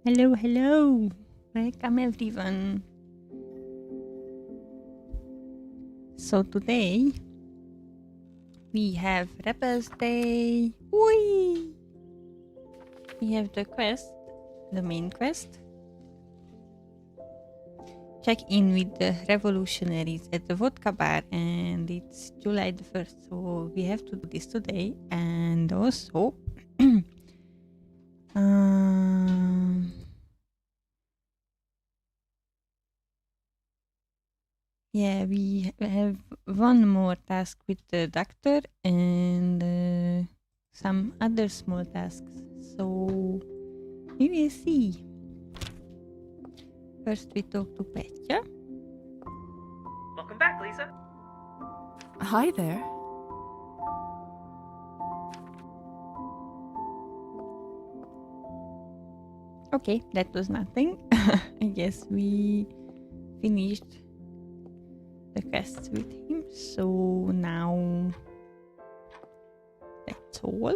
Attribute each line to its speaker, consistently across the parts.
Speaker 1: Hello, hello. Welcome everyone. So today we have Rebels Day. Whee! We have the quest, the main quest. Check in with the revolutionaries at the vodka bar, and it's July the 1st, so we have to do this today. And also yeah, we have one more task with the doctor and some other small tasks. So we will see. First we talk to Petya.
Speaker 2: Welcome back, Lisa.
Speaker 3: Hi there.
Speaker 1: Okay, that was nothing. I guess we finished the quests with him. So now that's all.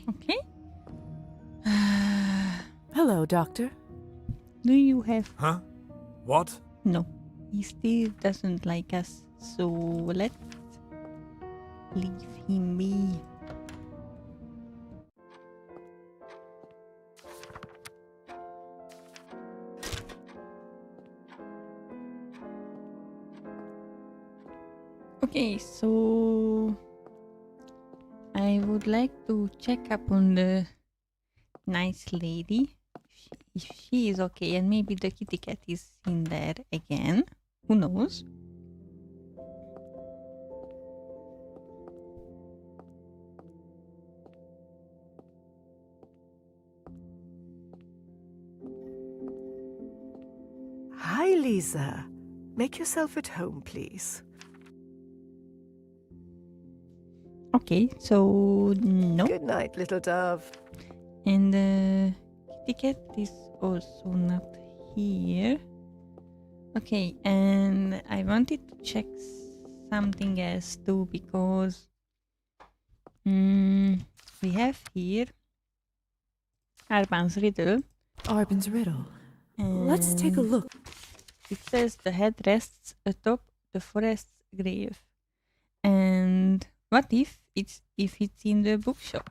Speaker 1: Okay.
Speaker 3: Hello, Doctor.
Speaker 1: Do you have...
Speaker 4: Huh? What?
Speaker 1: No, he still doesn't like us. So let's leave him be. Okay, so I would like to check up on the nice lady. If she is okay, and maybe the kitty cat is in there again. Who knows?
Speaker 5: Hi, Lisa. Make yourself at home, please.
Speaker 1: Okay, so no.
Speaker 5: Good night, little dove.
Speaker 1: And the kitty cat is also not here. Okay, and I wanted to check something else too, because we have here Arban's riddle.
Speaker 3: Arbin's riddle. Let's take a
Speaker 1: and
Speaker 3: look.
Speaker 1: It says the head rests atop the forest's grave. And what if it's in the bookshop?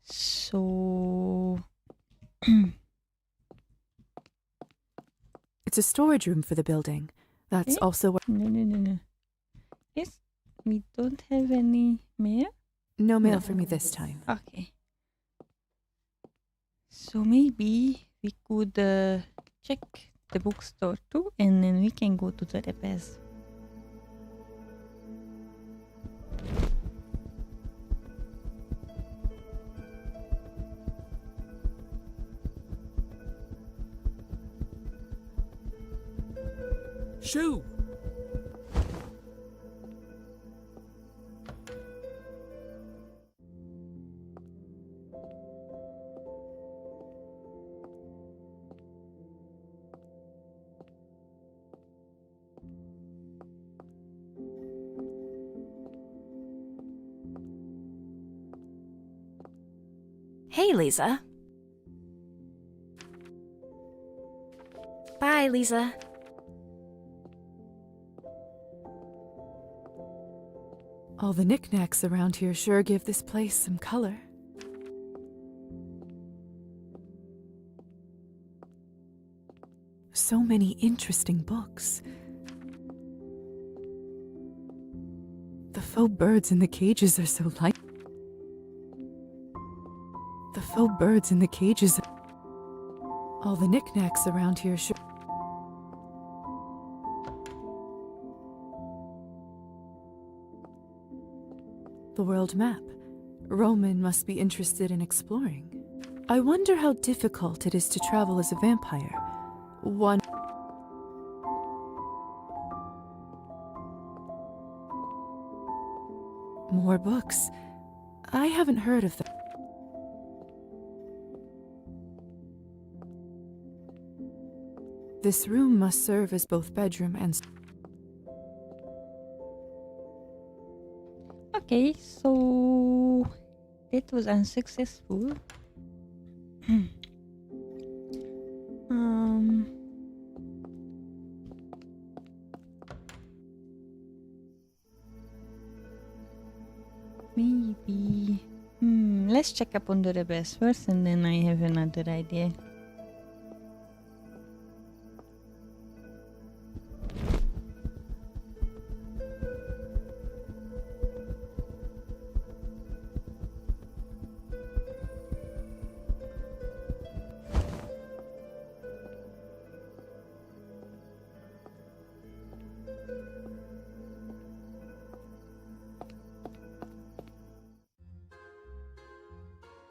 Speaker 1: So
Speaker 3: It's a storage room for the building. That's also where...
Speaker 1: no. Yes, we don't have any mail.
Speaker 3: No mail
Speaker 1: No.
Speaker 3: for me this time.
Speaker 1: Okay. So maybe we could check the bookstore too, and then we can go to the repairs.
Speaker 4: Shoo!
Speaker 6: Hey, Lisa. Bye, Lisa.
Speaker 3: All the knickknacks around here sure give this place some color. So many interesting books. The faux birds in the cages are so light. The faux birds in the cages. All the knickknacks around here sure... The world map. Roman must be interested in exploring. I wonder how difficult it is to travel as a vampire. One. More books. I haven't heard of them. This room must serve as both bedroom and...
Speaker 1: Okay, so it was unsuccessful. um, maybe. Let's check up on the rebels first, and then I have another idea.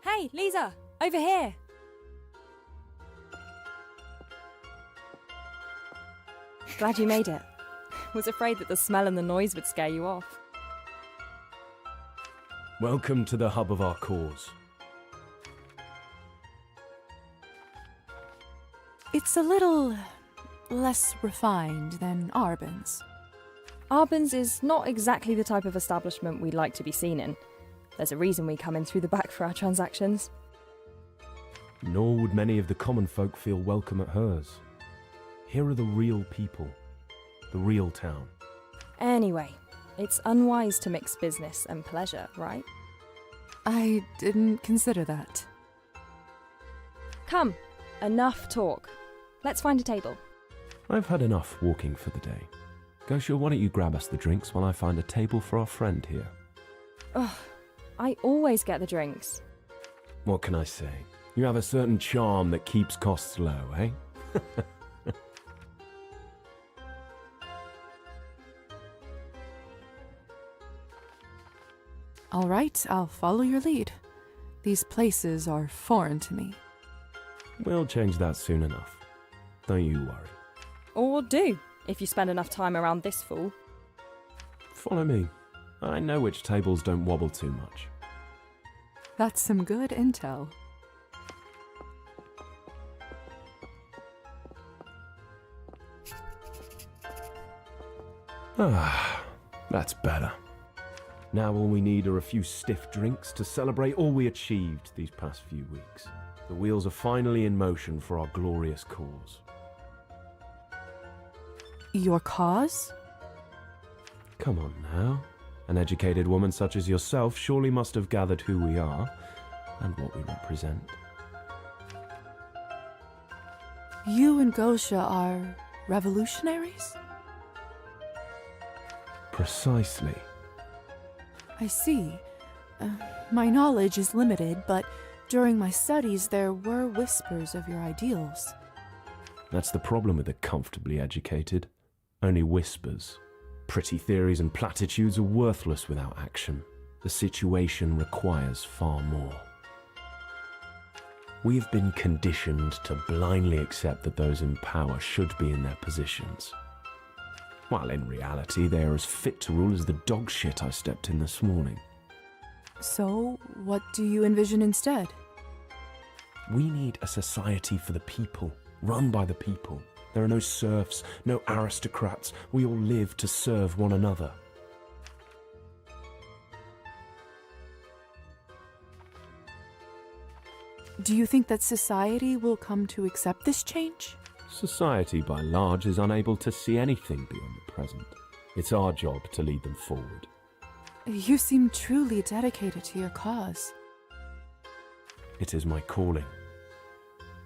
Speaker 6: Hey, Lisa! Over here! Glad you made it. Was afraid that the smell and the noise would scare you off.
Speaker 4: Welcome to the hub of our cause.
Speaker 3: It's a little less refined than Arbon's.
Speaker 6: Arbon's is not exactly the type of establishment we'd like to be seen in. There's a reason we come in through the back for our transactions.
Speaker 4: Nor would many of the common folk feel welcome at hers. Here are the real people, the real town.
Speaker 6: Anyway, it's unwise to mix business and pleasure, right?
Speaker 3: I didn't consider that.
Speaker 6: Come, enough talk. Let's find a table.
Speaker 4: I've had enough walking for the day. Gosha, why don't you grab us the drinks while I find a table for our friend here?
Speaker 6: Ugh, I always get the drinks.
Speaker 4: What can I say? You have a certain charm that keeps costs low, eh?
Speaker 3: All right, I'll follow your lead. These places are foreign to me.
Speaker 4: We'll change that soon enough. Don't you worry.
Speaker 6: Or do, if you spend enough time around this fool.
Speaker 4: Follow me. I know which tables don't wobble too much.
Speaker 3: That's some good intel.
Speaker 4: Ah, that's better. Now all we need are a few stiff drinks to celebrate all we achieved these past few weeks. The wheels are finally in motion for our glorious cause.
Speaker 3: Your cause?
Speaker 4: Come on now. An educated woman such as yourself surely must have gathered who we are and what we represent.
Speaker 3: You and Gosha are revolutionaries?
Speaker 4: Precisely.
Speaker 3: I see. My knowledge is limited, but during my studies there were whispers of your ideals.
Speaker 4: That's the problem with the comfortably educated. Only whispers. Pretty theories and platitudes are worthless without action. The situation requires far more. We've been conditioned to blindly accept that those in power should be in their positions. While in reality, they are as fit to rule as the dog shit I stepped in this morning.
Speaker 3: So, what do you envision instead?
Speaker 4: We need a society for the people, run by the people. There are no serfs, no aristocrats. We all live to serve one another.
Speaker 3: Do you think that society will come to accept this change?
Speaker 4: Society, by and large, is unable to see anything beyond the present. It's our job to lead them forward.
Speaker 3: You seem truly dedicated to your cause.
Speaker 4: It is my calling.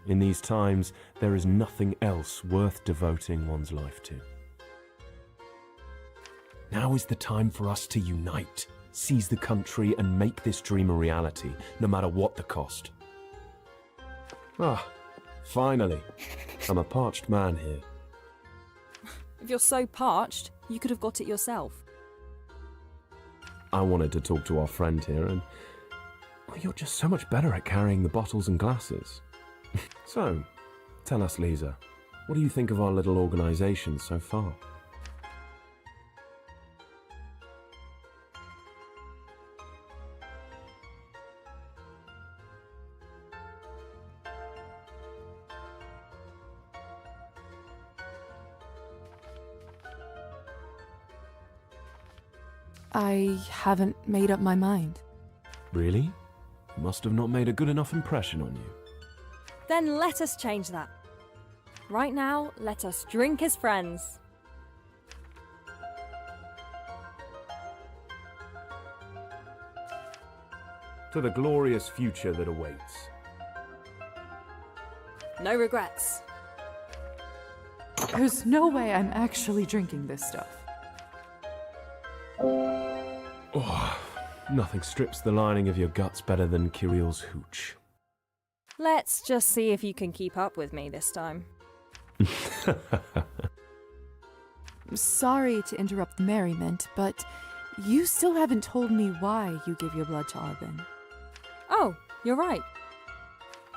Speaker 4: In these times, there is nothing else worth devoting one's life to. Now is the time for us to unite, seize the country, and make this dream a reality, no matter what the cost. Ah, finally. I'm a parched man here.
Speaker 6: If you're so parched, you could have got it yourself.
Speaker 4: I wanted to talk to our friend here, and You're just so much better at carrying the bottles and glasses. So, tell us, Lisa, what do you think of our little organization so far?
Speaker 3: I haven't made up my mind.
Speaker 4: Really? Must have not made a good enough impression on you.
Speaker 6: Then let us change that. Right now, let us drink as friends.
Speaker 4: To the glorious future that awaits.
Speaker 6: No regrets.
Speaker 3: There's no way I'm actually drinking this stuff.
Speaker 4: Oh, nothing strips the lining of your guts better than Kirill's hooch.
Speaker 6: Let's just see if you can keep up with me this time.
Speaker 3: Sorry to interrupt the merriment, but you still haven't told me why you give your blood to Arbin.
Speaker 6: Oh, you're right.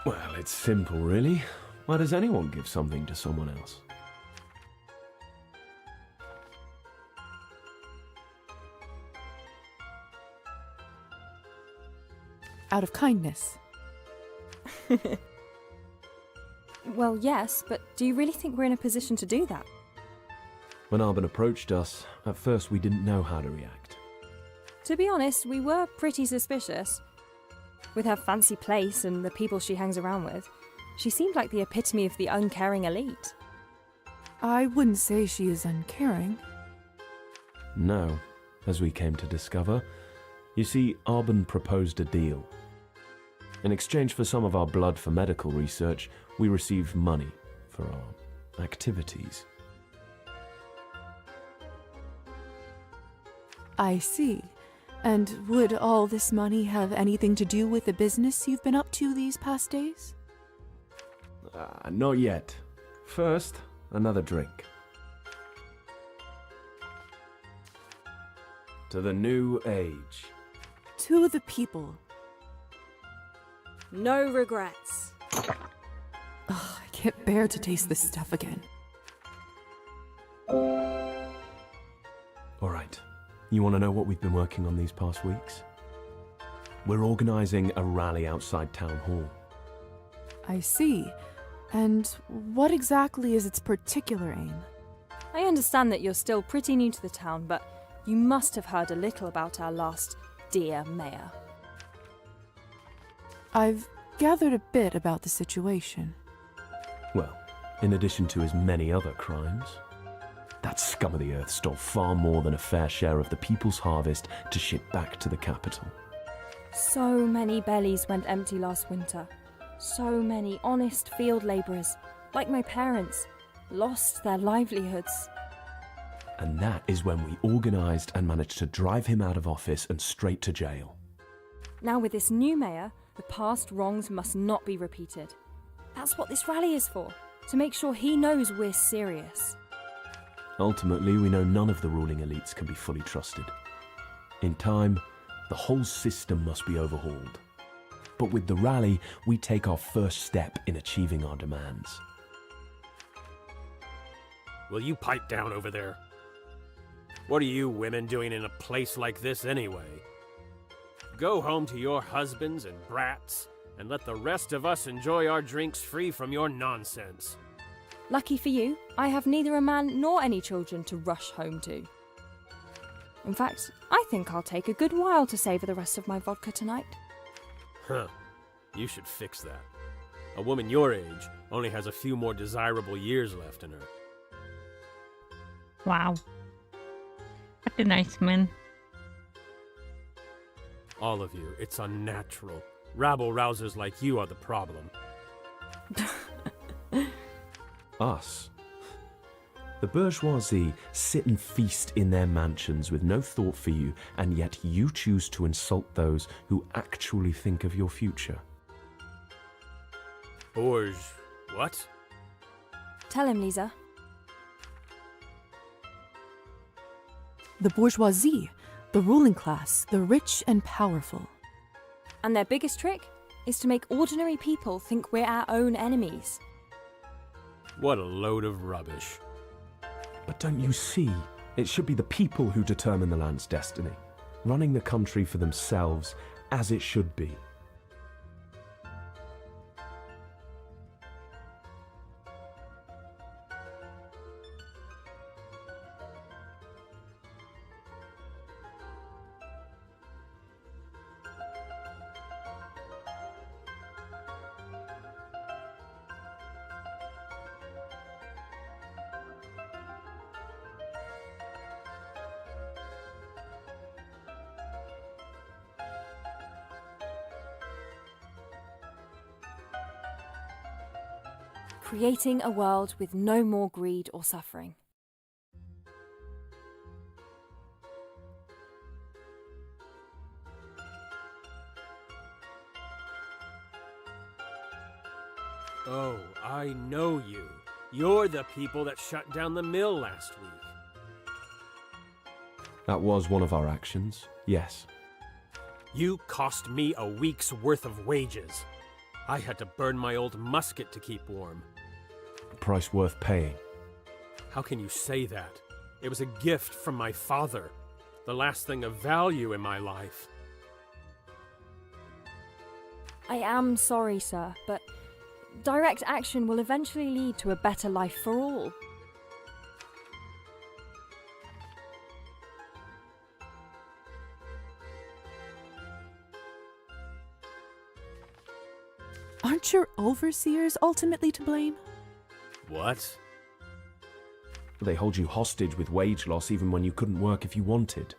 Speaker 4: Well, it's simple, really. Why does anyone give something to someone else?
Speaker 3: Out of kindness.
Speaker 6: Well, yes, but do you really think we're in a position to do that?
Speaker 4: When Arbin approached us, at first we didn't know how to react.
Speaker 6: To be honest, we were pretty suspicious. With her fancy place and the people she hangs around with, she seemed like the epitome of the uncaring elite.
Speaker 3: I wouldn't say she is uncaring.
Speaker 4: No, as we came to discover. You see, Arbin proposed a deal. In exchange for some of our blood for medical research, we received money for our activities.
Speaker 3: I see. And would all this money have anything to do with the business you've been up to these past days?
Speaker 4: Not yet. First, another drink. To the new age.
Speaker 3: To the people.
Speaker 6: No regrets.
Speaker 3: Ugh, I can't bear to taste this stuff again.
Speaker 4: All right. You want to know what we've been working on these past weeks? We're organizing a rally outside Town Hall.
Speaker 3: I see. And what exactly is its particular aim?
Speaker 6: I understand that you're still pretty new to the town, but you must have heard a little about our last dear mayor.
Speaker 3: I've gathered a bit about the situation.
Speaker 4: Well, in addition to his many other crimes, that scum of the earth stole far more than a fair share of the people's harvest to ship back to the capital.
Speaker 6: So many bellies went empty last winter. So many honest field labourers, like my parents, lost their livelihoods.
Speaker 4: And that is when we organized and managed to drive him out of office and straight to jail.
Speaker 6: Now with this new mayor, the past wrongs must not be repeated. That's what this rally is for, to make sure he knows we're serious.
Speaker 4: Ultimately, we know none of the ruling elites can be fully trusted. In time, the whole system must be overhauled. But with the rally, we take our first step in achieving our demands.
Speaker 7: Will you pipe down over there? What are you women doing in a place like this anyway? Go home to your husbands and brats, and let the rest of us enjoy our drinks free from your nonsense.
Speaker 6: Lucky for you, I have neither a man nor any children to rush home to. In fact, I think I'll take a good while to savour the rest of my vodka tonight.
Speaker 7: Huh. You should fix that. A woman your age only has a few more desirable years left in her.
Speaker 1: Wow. What a nice man.
Speaker 7: All of you, it's unnatural. Rabble-rousers like you are the problem.
Speaker 4: Us. The bourgeoisie sit and feast in their mansions with no thought for you, and yet you choose to insult those who actually think of your future.
Speaker 7: What?
Speaker 6: Tell him, Lisa.
Speaker 3: The bourgeoisie, the ruling class, the rich and powerful.
Speaker 6: And their biggest trick is to make ordinary people think we're our own enemies.
Speaker 7: What a load of rubbish.
Speaker 4: But don't you see? It should be the people who determine the land's destiny, running the country for themselves as it should be.
Speaker 6: Creating a world with no more greed or suffering.
Speaker 7: Oh, I know you. You're the people that shut down the mill last week.
Speaker 4: That was one of our actions, yes.
Speaker 7: You cost me a week's worth of wages. I had to burn my old musket to keep warm.
Speaker 4: A price worth paying.
Speaker 7: How can you say that? It was a gift from my father. The last thing of value in my life.
Speaker 6: I am sorry, sir, but direct action will eventually lead to a better life for all.
Speaker 3: Aren't your overseers ultimately to blame?
Speaker 7: What?
Speaker 4: They hold you hostage with wage loss even when you couldn't work if you wanted.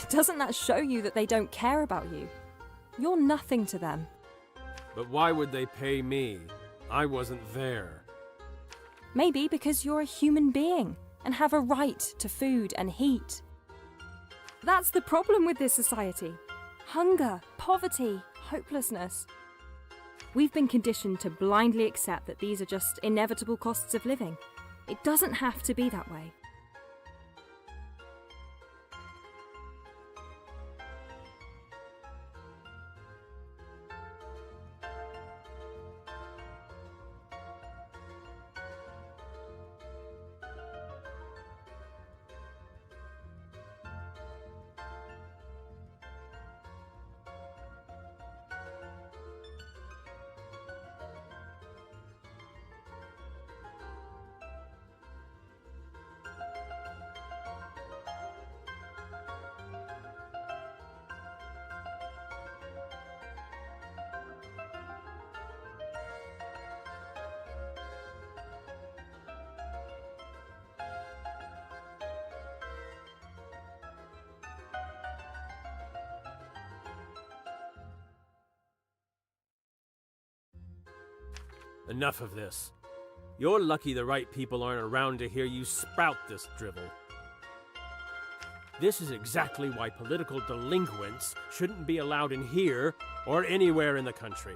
Speaker 6: Doesn't that show you that they don't care about you? You're nothing to them.
Speaker 7: But why would they pay me? I wasn't there.
Speaker 6: Maybe because you're a human being and have a right to food and heat. That's the problem with this society. Hunger, poverty, hopelessness. We've been conditioned to blindly accept that these are just inevitable costs of living. It doesn't have to be that way.
Speaker 7: Enough of this. You're lucky the right people aren't around to hear you sprout this drivel. This is exactly why political delinquents shouldn't be allowed in here or anywhere in the country.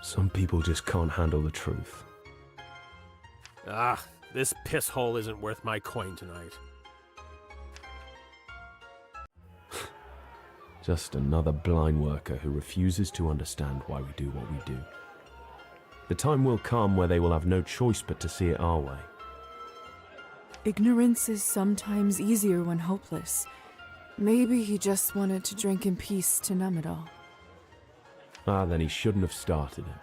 Speaker 4: Some people just can't handle the truth.
Speaker 7: Ah, this piss hole isn't worth my coin tonight.
Speaker 4: Just another blind worker who refuses to understand why we do what we do. The time will come where they will have no choice but to see it our way.
Speaker 3: Ignorance is sometimes easier when hopeless. Maybe he just wanted to drink in peace to numb it all.
Speaker 4: Ah, then he shouldn't have started it.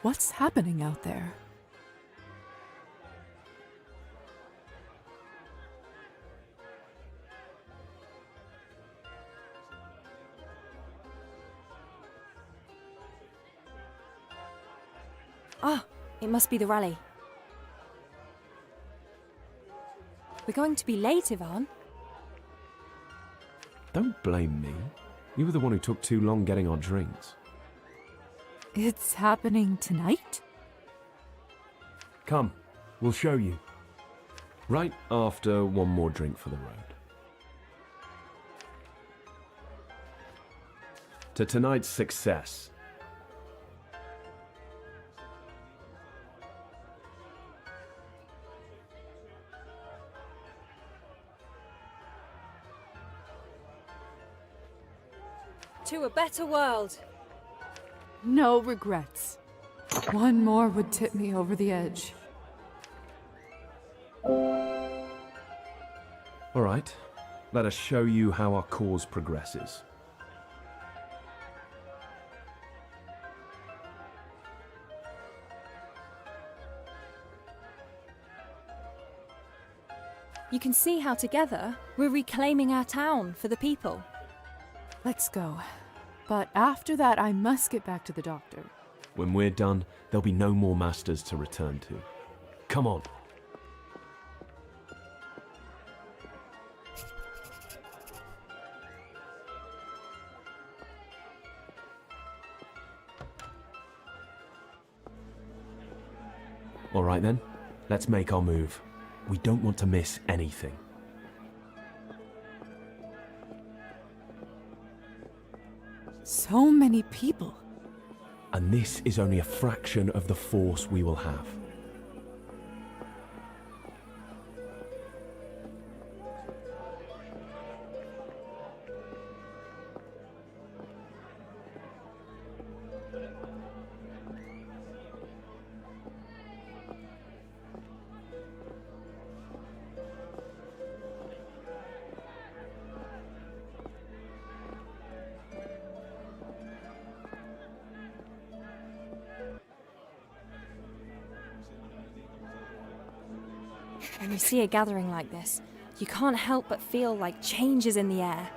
Speaker 3: What's happening out there?
Speaker 6: Ah, it must be the rally. We're going to be late, Ivan.
Speaker 4: Don't blame me. You were the one who took too long getting our drinks.
Speaker 3: It's happening tonight?
Speaker 4: Come, we'll show you. Right after one more drink for the road. To tonight's success.
Speaker 6: To a better world.
Speaker 3: No regrets. One more would tip me over the edge.
Speaker 4: All right, let us show you how our cause progresses.
Speaker 6: You can see how together we're reclaiming our town for the people.
Speaker 3: Let's go. But after that, I must get back to the doctor.
Speaker 4: When we're done, there'll be no more masters to return to. Come on. All right then, let's make our move. We don't want to miss anything.
Speaker 3: So many people.
Speaker 4: And this is only a fraction of the force we will have.
Speaker 6: When you see a gathering like this, you can't help but feel like change is in the air.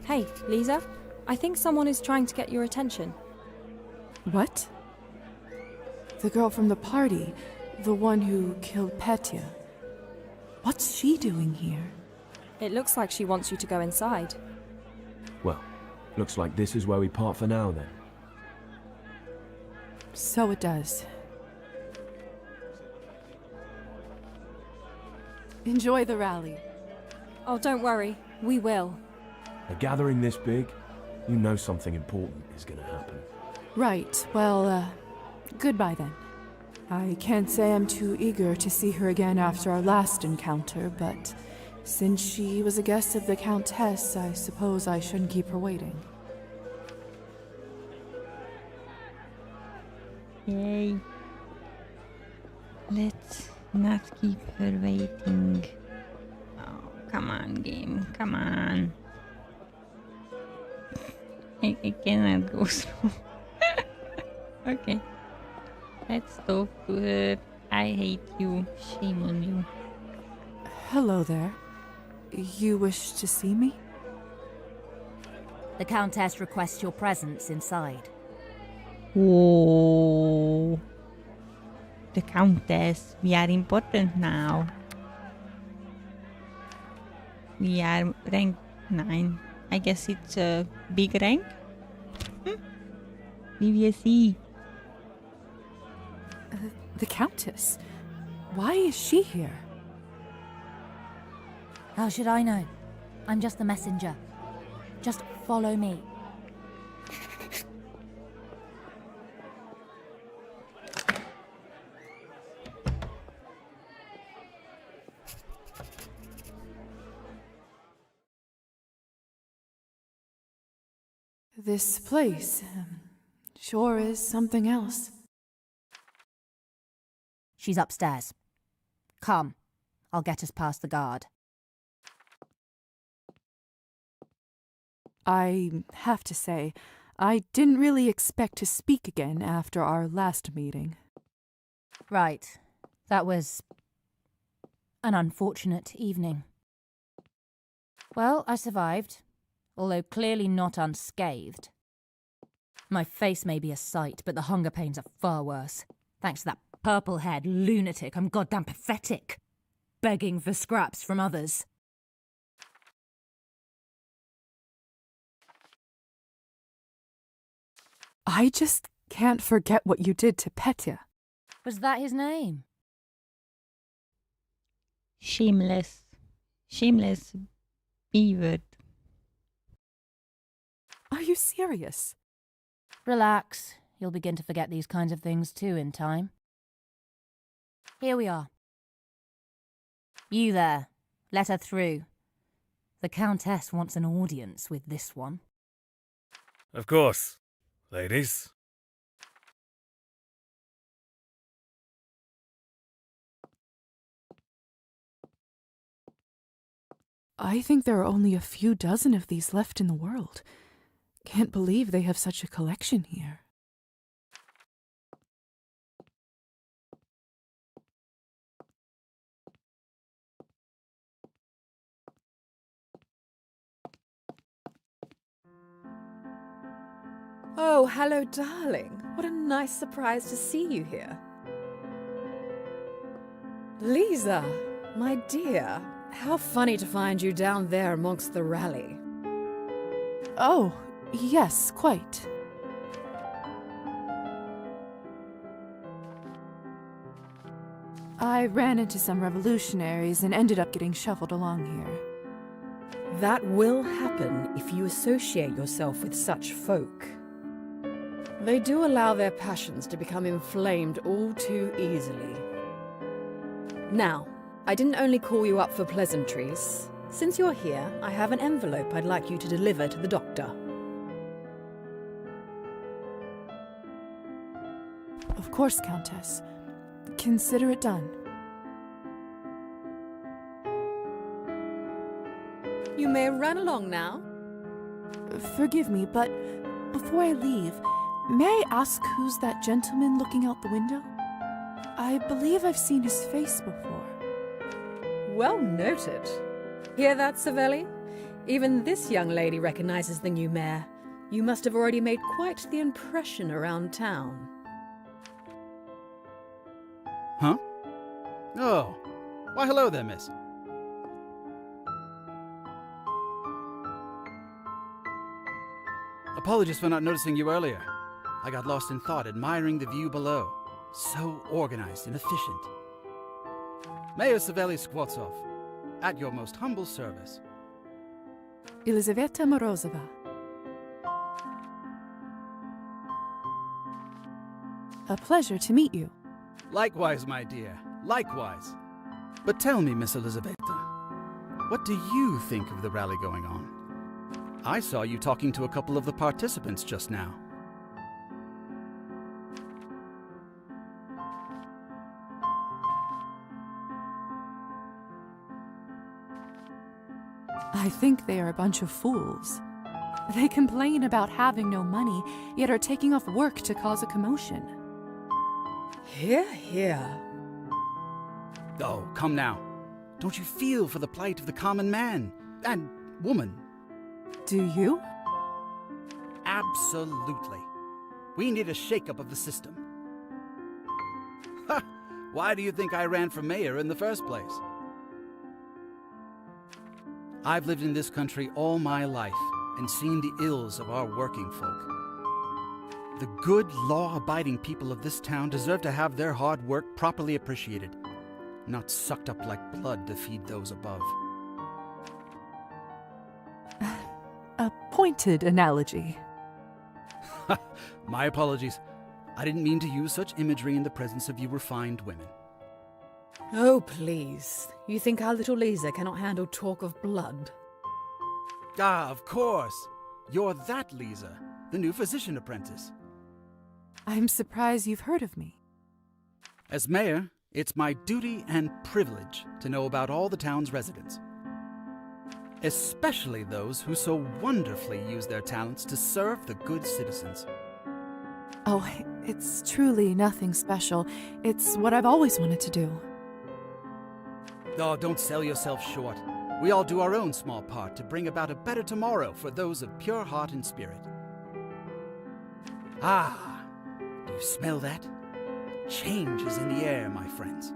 Speaker 6: Hey, Lisa, I think someone is trying to get your attention.
Speaker 3: What? The girl from the party, the one who killed Petya. What's she doing here?
Speaker 6: It looks like she wants you to go inside.
Speaker 4: Well, looks like this is where we part for now then.
Speaker 3: So it does. Enjoy the rally.
Speaker 6: Oh, don't worry, we will.
Speaker 4: A gathering this big, you know something important is gonna happen.
Speaker 3: Right, well, goodbye then. I can't say I'm too eager to see her again after our last encounter, but since she was a guest of the Countess, I suppose I shouldn't keep her waiting.
Speaker 1: Yay. Let's not keep her waiting. Oh, come on, game. Come on. I cannot go slow. Okay. Let's talk to her. I hate you. Shame on you.
Speaker 3: Hello there. You wish to see me?
Speaker 8: The Countess requests your presence inside.
Speaker 1: Oh, the Countess. We are important now. We are rank 9. I guess it's a big rank. BVSE.
Speaker 3: The Countess? Why is she here?
Speaker 8: How should I know? I'm just the messenger. Just follow me.
Speaker 3: This place sure is something else.
Speaker 8: She's upstairs. Come, I'll get us past the guard.
Speaker 3: I have to say, I didn't really expect to speak again after our last meeting.
Speaker 8: Right. That was an unfortunate evening. Well, I survived, although clearly not unscathed. My face may be a sight, but the hunger pains are far worse. Thanks to that purple-haired lunatic, I'm goddamn pathetic. begging for scraps from others.
Speaker 3: I just can't forget what you did to Petya.
Speaker 8: Was that his name?
Speaker 1: Shameless. Shameless beaver.
Speaker 3: Are you serious?
Speaker 8: Relax. You'll begin to forget these kinds of things too in time. Here we are. You there. Let her through. The Countess wants an audience with this one.
Speaker 9: Of course, ladies.
Speaker 3: I think there are only a few dozen of these left in the world. Can't believe they have such a collection here.
Speaker 10: Oh, hello, darling. What a nice surprise to see you here. Lisa, my dear, how funny to find you down there amongst the rally.
Speaker 3: Oh, yes, quite. I ran into some revolutionaries and ended up getting shuffled along here.
Speaker 10: That will happen if you associate yourself with such folk. They do allow their passions to become inflamed all too easily. Now, I didn't only call you up for pleasantries. Since you're here, I have an envelope I'd like you to deliver to the doctor.
Speaker 3: Of course, Countess. Consider it done.
Speaker 10: You may run along now.
Speaker 3: Forgive me, but before I leave, may I ask who's that gentleman looking out the window? I believe I've seen his face before.
Speaker 10: Well noted. Hear that, Savelli? Even this young lady recognizes the new mayor. You must have already made quite the impression around town.
Speaker 11: Huh? Oh. Why, hello there, miss. Apologies for not noticing you earlier. I got lost in thought, admiring the view below. So organized and efficient. Mayor Savelli Skvotsov, at your most humble service.
Speaker 3: Elizaveta Morozova. A pleasure to meet you.
Speaker 11: Likewise, my dear. Likewise. But tell me, Miss Elizaveta, what do you think of the rally going on? I saw you talking to a couple of the participants just now.
Speaker 3: I think they are a bunch of fools. They complain about having no money, yet are taking off work to cause a commotion.
Speaker 10: Hear, hear.
Speaker 11: Oh, come now. Don't you feel for the plight of the common man and woman?
Speaker 3: Do you?
Speaker 11: Absolutely. We need a shake-up of the system. Ha! Why do you think I ran for mayor in the first place? I've lived in this country all my life and seen the ills of our working folk. The good, law-abiding people of this town deserve to have their hard work properly appreciated, not sucked up like blood to feed those above.
Speaker 3: A pointed analogy.
Speaker 11: My apologies. I didn't mean to use such imagery in the presence of you refined women.
Speaker 10: Oh, please. You think our little Lisa cannot handle talk of blood?
Speaker 11: Ah, of course. You're that Lisa, the new physician apprentice.
Speaker 3: I'm surprised you've heard of me.
Speaker 11: As mayor, it's my duty and privilege to know about all the town's residents. Especially those who so wonderfully use their talents to serve the good citizens.
Speaker 3: Oh, it's truly nothing special. It's what I've always wanted to do.
Speaker 11: Oh, don't sell yourself short. We all do our own small part to bring about a better tomorrow for those of pure heart and spirit. Ah, do you smell that? Change is in the air, my friends.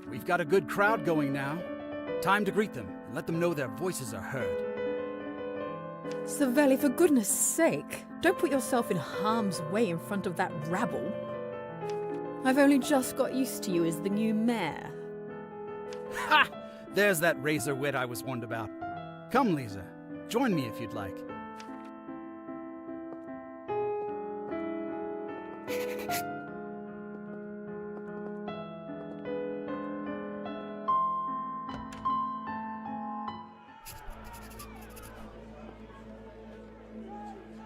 Speaker 11: We've got a good crowd going now. Time to greet them and let them know their voices are heard.
Speaker 10: Savelli, for goodness sake, don't put yourself in harm's way in front of that rabble. I've only just got used to you as the new mayor.
Speaker 11: Ha! There's that razor wit I was warned about. Come, Lisa. Join me if you'd like.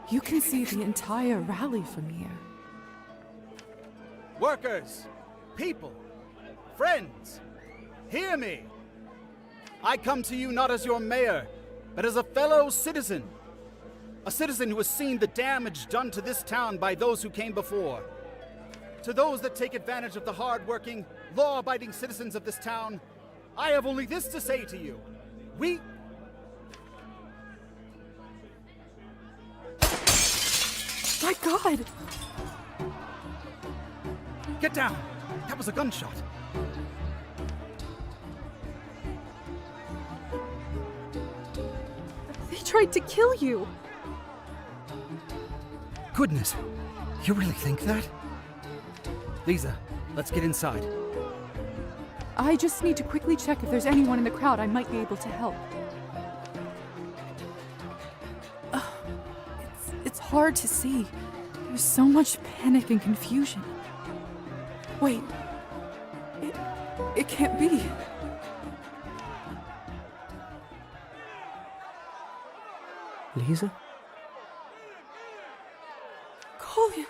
Speaker 3: You can see the entire rally from here.
Speaker 11: Workers, people, friends, hear me. I come to you not as your mayor, but as a fellow citizen. A citizen who has seen the damage done to this town by those who came before. To those that take advantage of the hard-working, law-abiding citizens of this town, I have only this to say to you. We...
Speaker 3: My God!
Speaker 11: Get down! That was a gunshot.
Speaker 3: They tried to kill you!
Speaker 11: Goodness, you really think that? Lisa, let's get inside.
Speaker 3: I just need to quickly check if there's anyone in the crowd I might be able to help. It's hard to see. There's so much panic and confusion. Wait. It can't be.
Speaker 5: Lisa?
Speaker 3: Call him.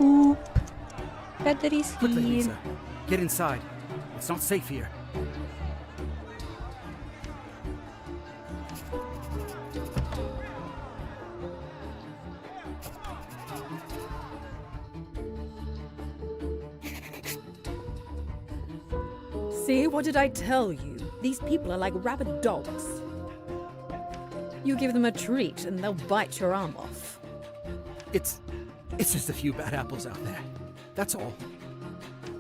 Speaker 1: Oop. Brother is
Speaker 11: Quickly,
Speaker 1: here.
Speaker 11: Lisa. Get inside. It's not safe here.
Speaker 10: See, what did I tell you? These people are like rabid dogs. You give them a treat and they'll bite your arm off.
Speaker 11: It's just a few bad apples out there. That's all.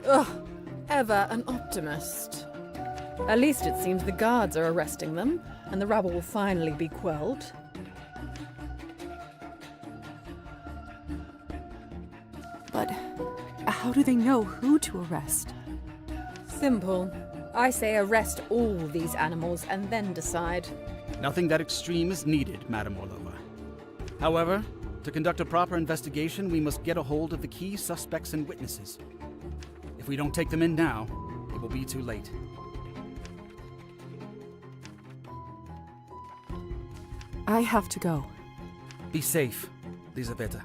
Speaker 10: Ugh, ever an optimist. At least it seems the guards are arresting them, and the rabble will finally be quelled.
Speaker 3: But how do they know who to arrest?
Speaker 10: Simple. I say arrest all these animals and then decide.
Speaker 11: Nothing that extreme is needed, Madame Orlova. However, to conduct a proper investigation, we must get a hold of the key suspects and witnesses. If we don't take them in now, it will be too late.
Speaker 3: I have to go.
Speaker 11: Be safe, Lisabetta.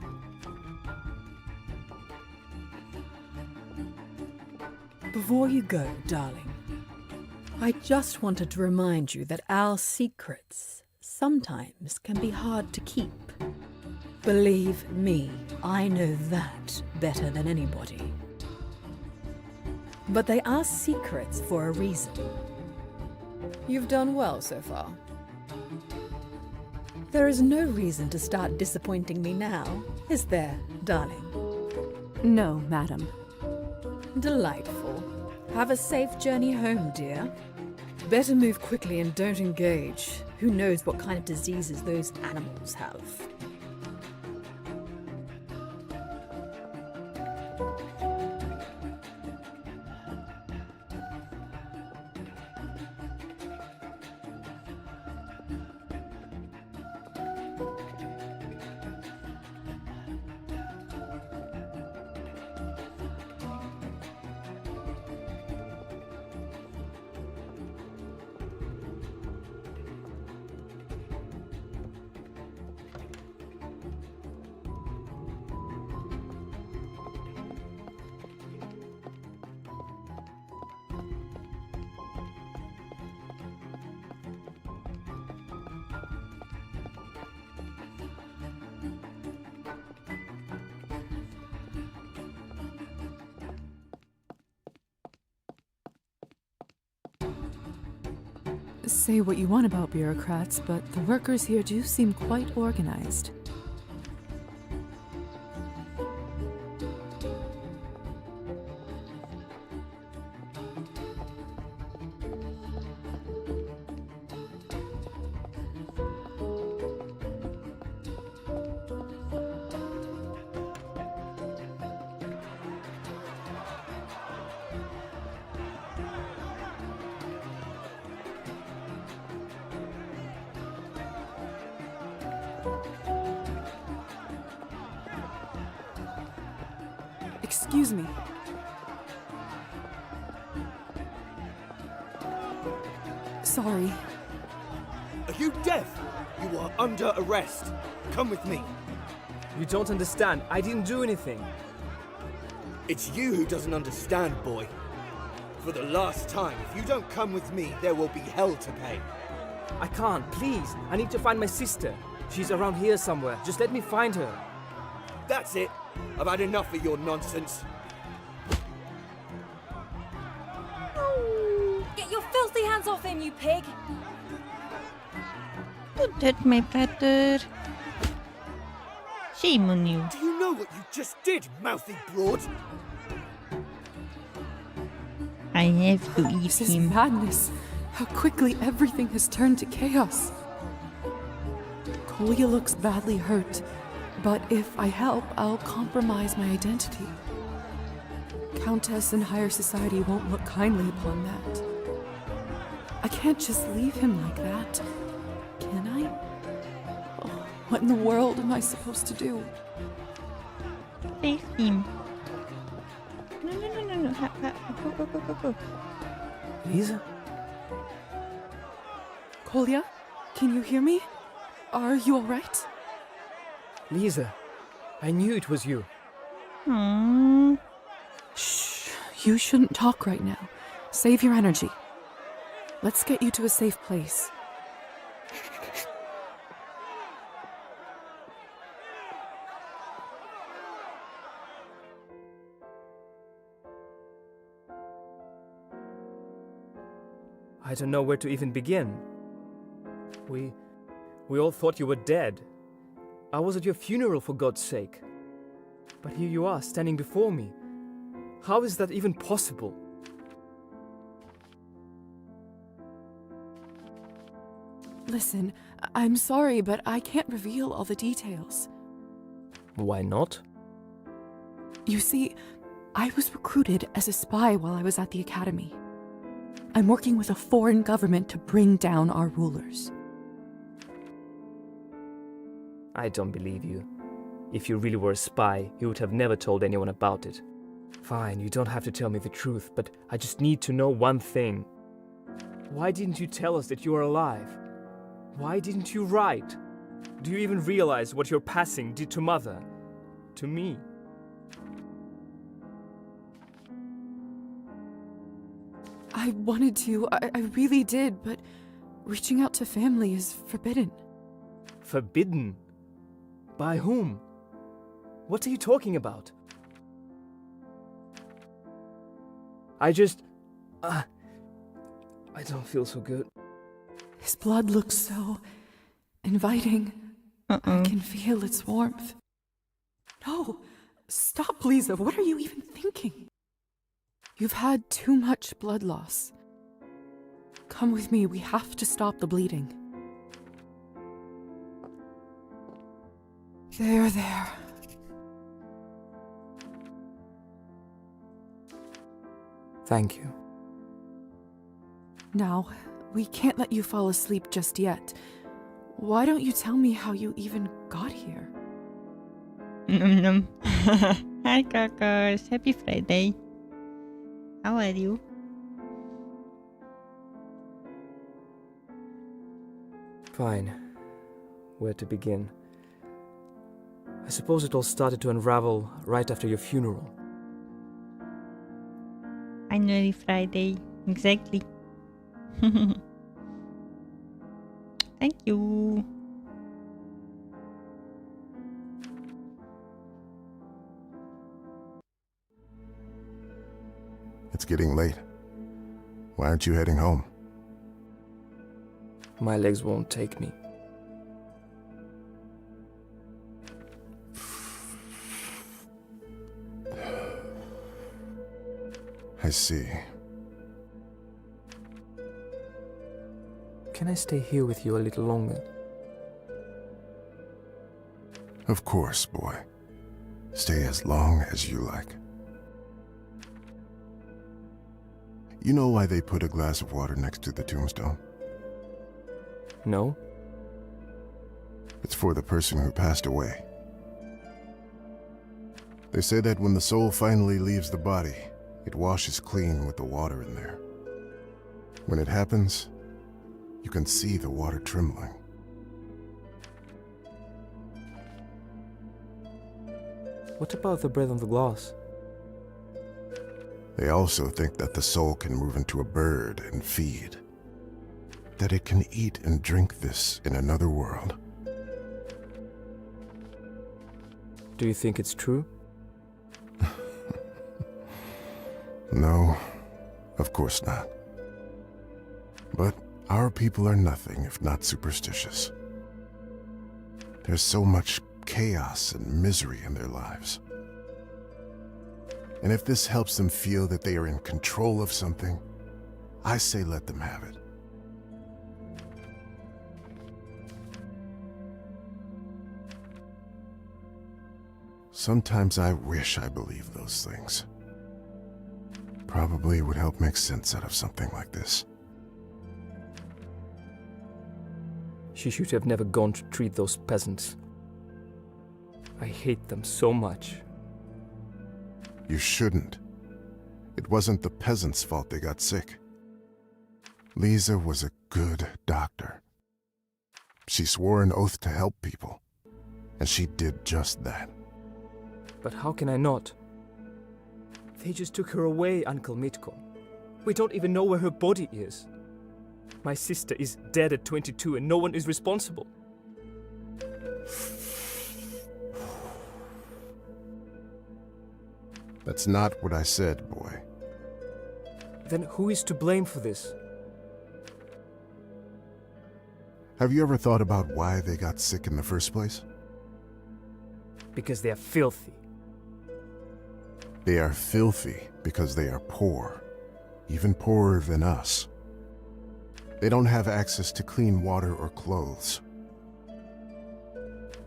Speaker 10: Before you go, darling, I just wanted to remind you that our secrets sometimes can be hard to keep. Believe me, I know that better than anybody. But they are secrets for a reason. You've done well so far. There is no reason to start disappointing me now, is there, darling?
Speaker 3: No, madam.
Speaker 10: Delightful. Have a safe journey home, dear. Better move quickly and don't engage. Who knows what kind of diseases those animals have.
Speaker 3: Say what you want about bureaucrats, but the workers here do seem quite organized. Excuse me. Sorry.
Speaker 12: Are you deaf? You are under arrest. Come with me.
Speaker 13: You don't understand. I didn't do anything.
Speaker 12: It's you who doesn't understand, boy. For the last time, if you don't come with me, there will be hell to pay.
Speaker 13: I can't, please. I need to find my sister. She's around here somewhere. Just let me find her.
Speaker 12: That's it. I've had enough of your nonsense.
Speaker 6: Get your filthy hands off him, you pig!
Speaker 1: Don't hurt my brother. Shame on you.
Speaker 12: Do you know what you just did, mouthy broad?
Speaker 1: I have to eat
Speaker 3: This is
Speaker 1: him.
Speaker 3: madness. How quickly everything has turned to chaos. Kolya looks badly hurt, but if I help, I'll compromise my identity. Countess and higher society won't look kindly upon that. I can't just leave him like that, can I? Oh, what in the world am I supposed to do?
Speaker 1: Save him. No. Go.
Speaker 13: Lisa?
Speaker 3: Kolya, can you hear me? Are you alright?
Speaker 13: Lisa, I knew it was you.
Speaker 1: Aww.
Speaker 3: Shh, you shouldn't talk right now. Save your energy. Let's get you to a safe place.
Speaker 13: I don't know where to even begin. We all thought you were dead. I was at your funeral, for God's sake. But here you are, standing before me. How is that even possible?
Speaker 3: Listen, I'm sorry, but I can't reveal all the details.
Speaker 13: Why not?
Speaker 3: You see, I was recruited as a spy while I was at the academy. I'm working with a foreign government to bring down our rulers.
Speaker 13: I don't believe you. If you really were a spy, you would have never told anyone about it. Fine, you don't have to tell me the truth, but I just need to know one thing. Why didn't you tell us that you are alive? Why didn't you write? Do you even realize what your passing did to Mother? To me?
Speaker 3: I wanted to, I really did, but reaching out to family is forbidden.
Speaker 13: Forbidden? By whom? What are you talking about? I don't feel so good.
Speaker 3: His blood looks so inviting. I can feel its warmth. No, stop, Lisa. What are you even thinking? You've had too much blood loss. Come with me. We have to stop the bleeding. There.
Speaker 13: Thank you.
Speaker 3: Now, we can't let you fall asleep just yet. Why don't you tell me how you even got here?
Speaker 1: Nom. Hi, Cocos. Happy Friday. How are you?
Speaker 13: Fine. Where to begin? I suppose it all started to unravel right after your funeral.
Speaker 1: Finally Friday. Exactly. Thank you.
Speaker 14: It's getting late. Why aren't you heading home?
Speaker 13: My legs won't take me.
Speaker 14: I see.
Speaker 13: Can I stay here with you a little longer?
Speaker 14: Of course, boy. Stay as long as you like. You know why they put a glass of water next to the tombstone?
Speaker 13: No?
Speaker 14: It's for the person who passed away. They say that when the soul finally leaves the body, it washes clean with the water in there. When it happens, you can see the water trembling.
Speaker 13: What about the bread on the glass?
Speaker 14: They also think that the soul can move into a bird and feed. That it can eat and drink this in another world.
Speaker 13: Do you think it's true?
Speaker 14: No, of course not. But our people are nothing if not superstitious. There's so much chaos and misery in their lives. And if this helps them feel that they are in control of something, I say let them have it. Sometimes I wish I believed those things. Probably would help make sense out of something like this.
Speaker 13: She should have never gone to treat those peasants. I hate them so much.
Speaker 14: You shouldn't. It wasn't the peasants' fault they got sick. Lisa was a good doctor. She swore an oath to help people, and she did just that.
Speaker 13: But how can I not? They just took her away, Uncle Mitko. We don't even know where her body is. My sister is dead at 22 and no one is responsible.
Speaker 14: That's not what I said, boy.
Speaker 13: Then who is to blame for this?
Speaker 14: Have you ever thought about why they got sick in the first place?
Speaker 13: Because they are filthy.
Speaker 14: They are filthy because they are poor, even poorer than us. They don't have access to clean water or clothes.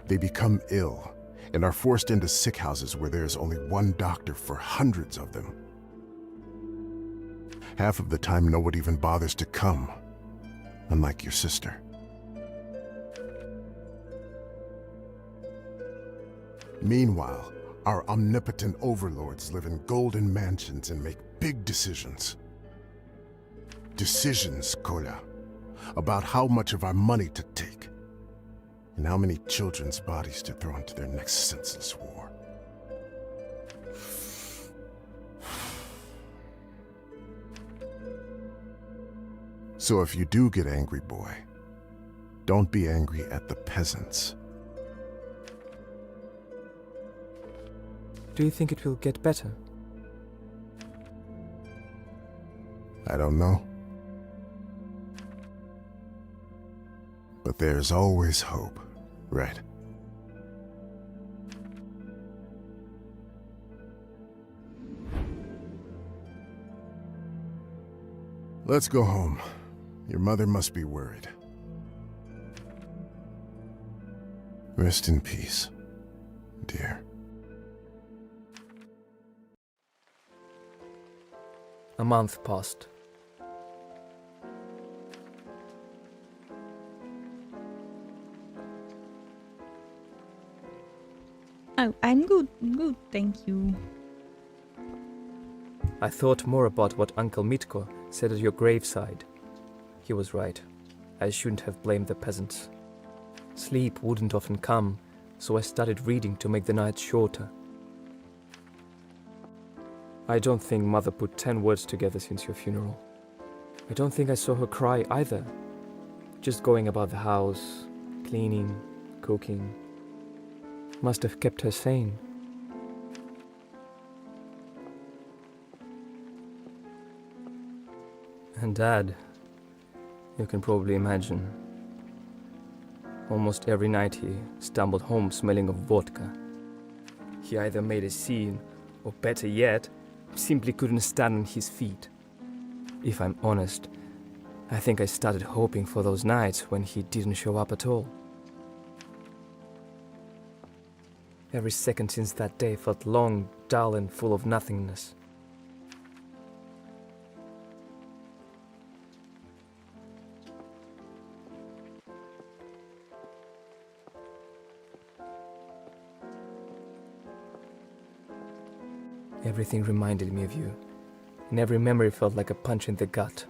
Speaker 14: They become ill and are forced into sick houses where there is only one doctor for hundreds of them. Half of the time, no one even bothers to come, unlike your sister. Meanwhile, our omnipotent overlords live in golden mansions and make big decisions. Decisions, Kolya, about how much of our money to take and how many children's bodies to throw into their next senseless war. So if you do get angry, boy, don't be angry at the peasants.
Speaker 13: Do you think it will get better?
Speaker 14: I don't know. But there's always hope, right? Let's go home. Your mother must be worried. Rest in peace, dear.
Speaker 13: A month passed.
Speaker 1: Oh, I'm good, thank you.
Speaker 13: I thought more about what Uncle Mitko said at your graveside. He was right. I shouldn't have blamed the peasants. Sleep wouldn't often come, so I started reading to make the nights shorter. I don't think Mother put 10 words together since your funeral. I don't think I saw her cry either. Just going about the house, cleaning, cooking. Must have kept her sane. And Dad, You can probably imagine. Almost every night he stumbled home smelling of vodka. He either made a scene, or better yet, simply couldn't stand on his feet. If I'm honest, I think I started hoping for those nights when he didn't show up at all. Every second since that day felt long, dull, and full of nothingness. Everything reminded me of you, and every memory felt like a punch in the gut.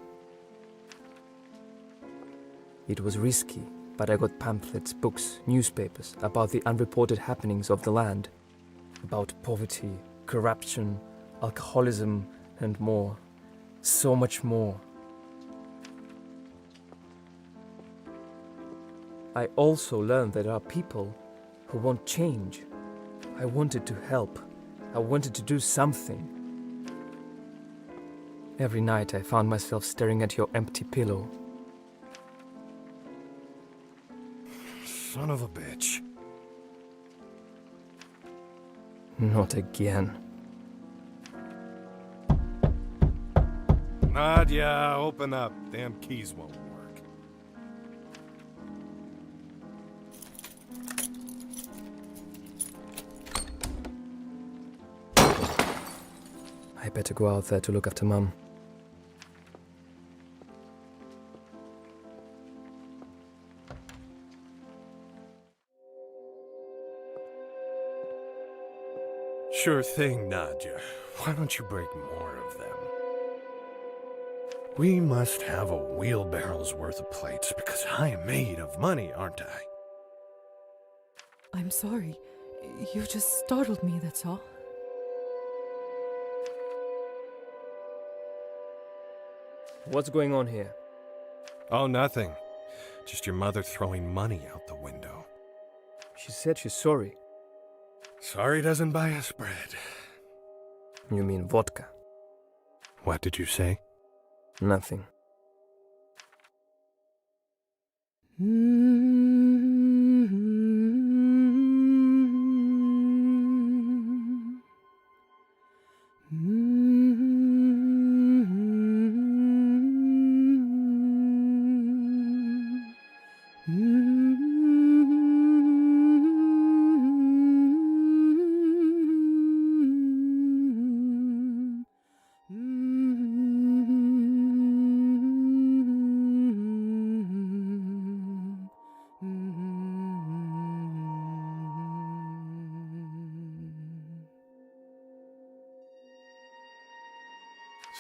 Speaker 13: It was risky, but I got pamphlets, books, newspapers about the unreported happenings of the land, about poverty, corruption, alcoholism, and more. So much more. I also learned that there are people who want change. I wanted to help. I wanted to do something. Every night I found myself staring at your empty pillow.
Speaker 9: Son of a bitch.
Speaker 13: Not again.
Speaker 9: Nadia, open up. Damn keys won't work.
Speaker 13: I better go out there to look after Mum.
Speaker 9: Sure thing, Nadia. Why don't you break more of them? We must have a wheelbarrow's worth of plates because I am made of money, aren't I?
Speaker 3: I'm sorry. You just startled me, that's all.
Speaker 13: What's going on here?
Speaker 9: Oh, nothing. Just your mother throwing money out the window.
Speaker 13: She said she's sorry.
Speaker 9: Sorry doesn't buy us bread.
Speaker 13: You mean vodka?
Speaker 9: What did you say?
Speaker 13: Nothing.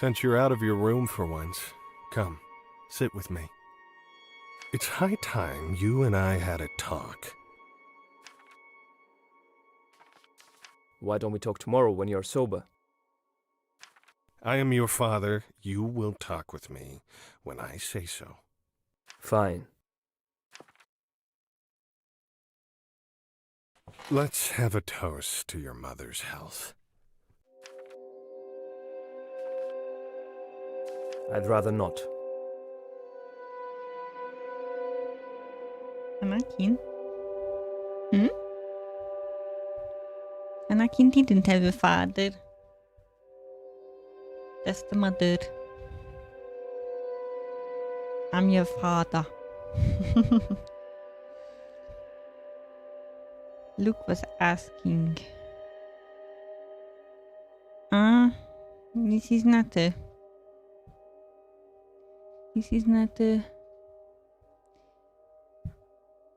Speaker 9: Since you're out of your room for once, come, sit with me. It's high time you and I had a talk.
Speaker 13: Why don't we talk tomorrow when you're sober?
Speaker 9: I am your father. You will talk with me when I say so.
Speaker 13: Fine.
Speaker 9: Let's have a toast to your mother's health.
Speaker 13: I'd rather not.
Speaker 1: Anakin? Anakin didn't have a father. That's the mother. I'm your father. Luke was asking. This is not a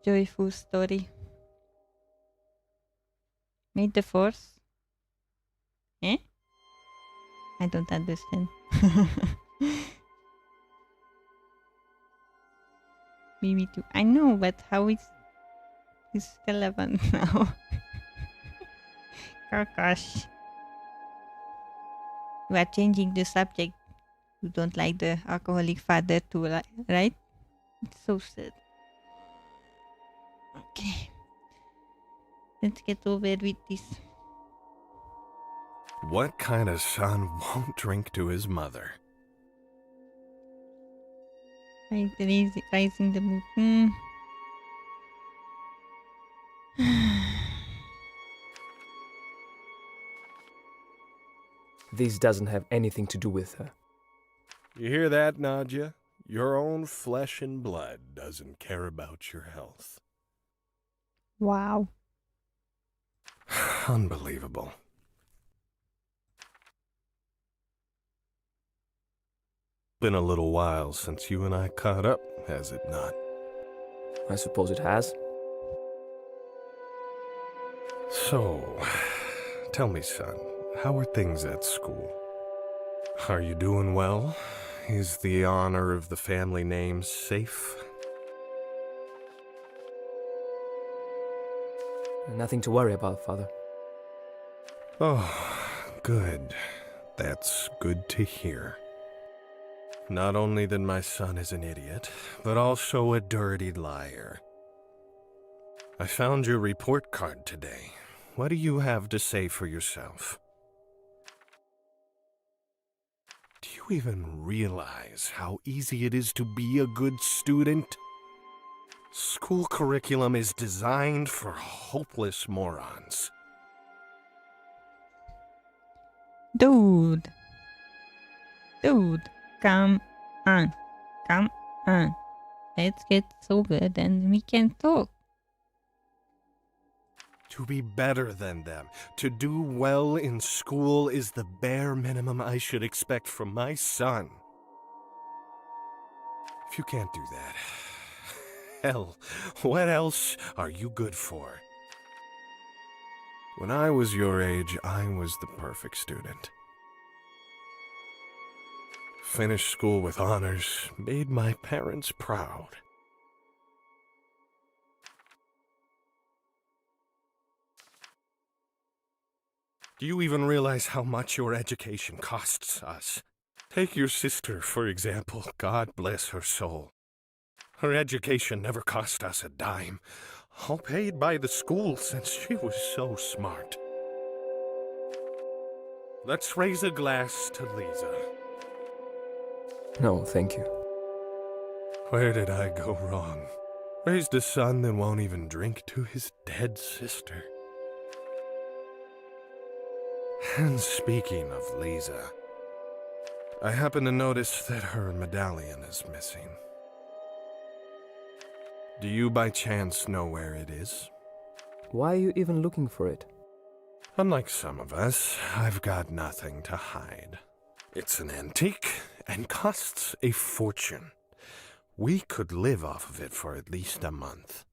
Speaker 1: joyful story. May the Force? Eh? I don't understand. Me too. I know, but how is it's relevant now? Oh gosh. We are changing the subject. You don't like the alcoholic father too, right? It's so sad. Okay. Let's get over with this.
Speaker 9: What kind of son won't drink to his mother?
Speaker 1: Rising the mood.
Speaker 13: This doesn't have anything to do with her.
Speaker 9: You hear that, Nadja? Your own flesh and blood doesn't care about your health.
Speaker 1: Wow.
Speaker 9: Unbelievable. Been a little while since you and I caught up, has it not?
Speaker 13: I suppose it has.
Speaker 9: So, tell me, son, how are things at school? Are you doing well? Is the honor of the family name safe?
Speaker 13: Nothing to worry about, Father.
Speaker 9: Oh, good. That's good to hear. Not only that my son is an idiot, but also a dirty liar. I found your report card today. What do you have to say for yourself? Do you even realize how easy it is to be a good student? School curriculum is designed for hopeless morons.
Speaker 1: Dude, come on. Let's get sober, then we can talk.
Speaker 9: To be better than them, to do well in school is the bare minimum I should expect from my son. If you can't do that, hell, what else are you good for? When I was your age, I was the perfect student. Finished school with honors, made my parents proud. Do you even realize how much your education costs us? Take your sister, for example. God bless her soul. Her education never cost us a dime, all paid by the school since she was so smart. Let's raise a glass to Lisa.
Speaker 13: No, thank you.
Speaker 9: Where did I go wrong? Raised a son that won't even drink to his dead sister. And speaking of Lisa, I happen to notice that her medallion is missing. Do you by chance know where it is?
Speaker 13: Why are you even looking for it?
Speaker 9: Unlike some of us, I've got nothing to hide. It's an antique and costs a fortune. We could live off of it for at least a month.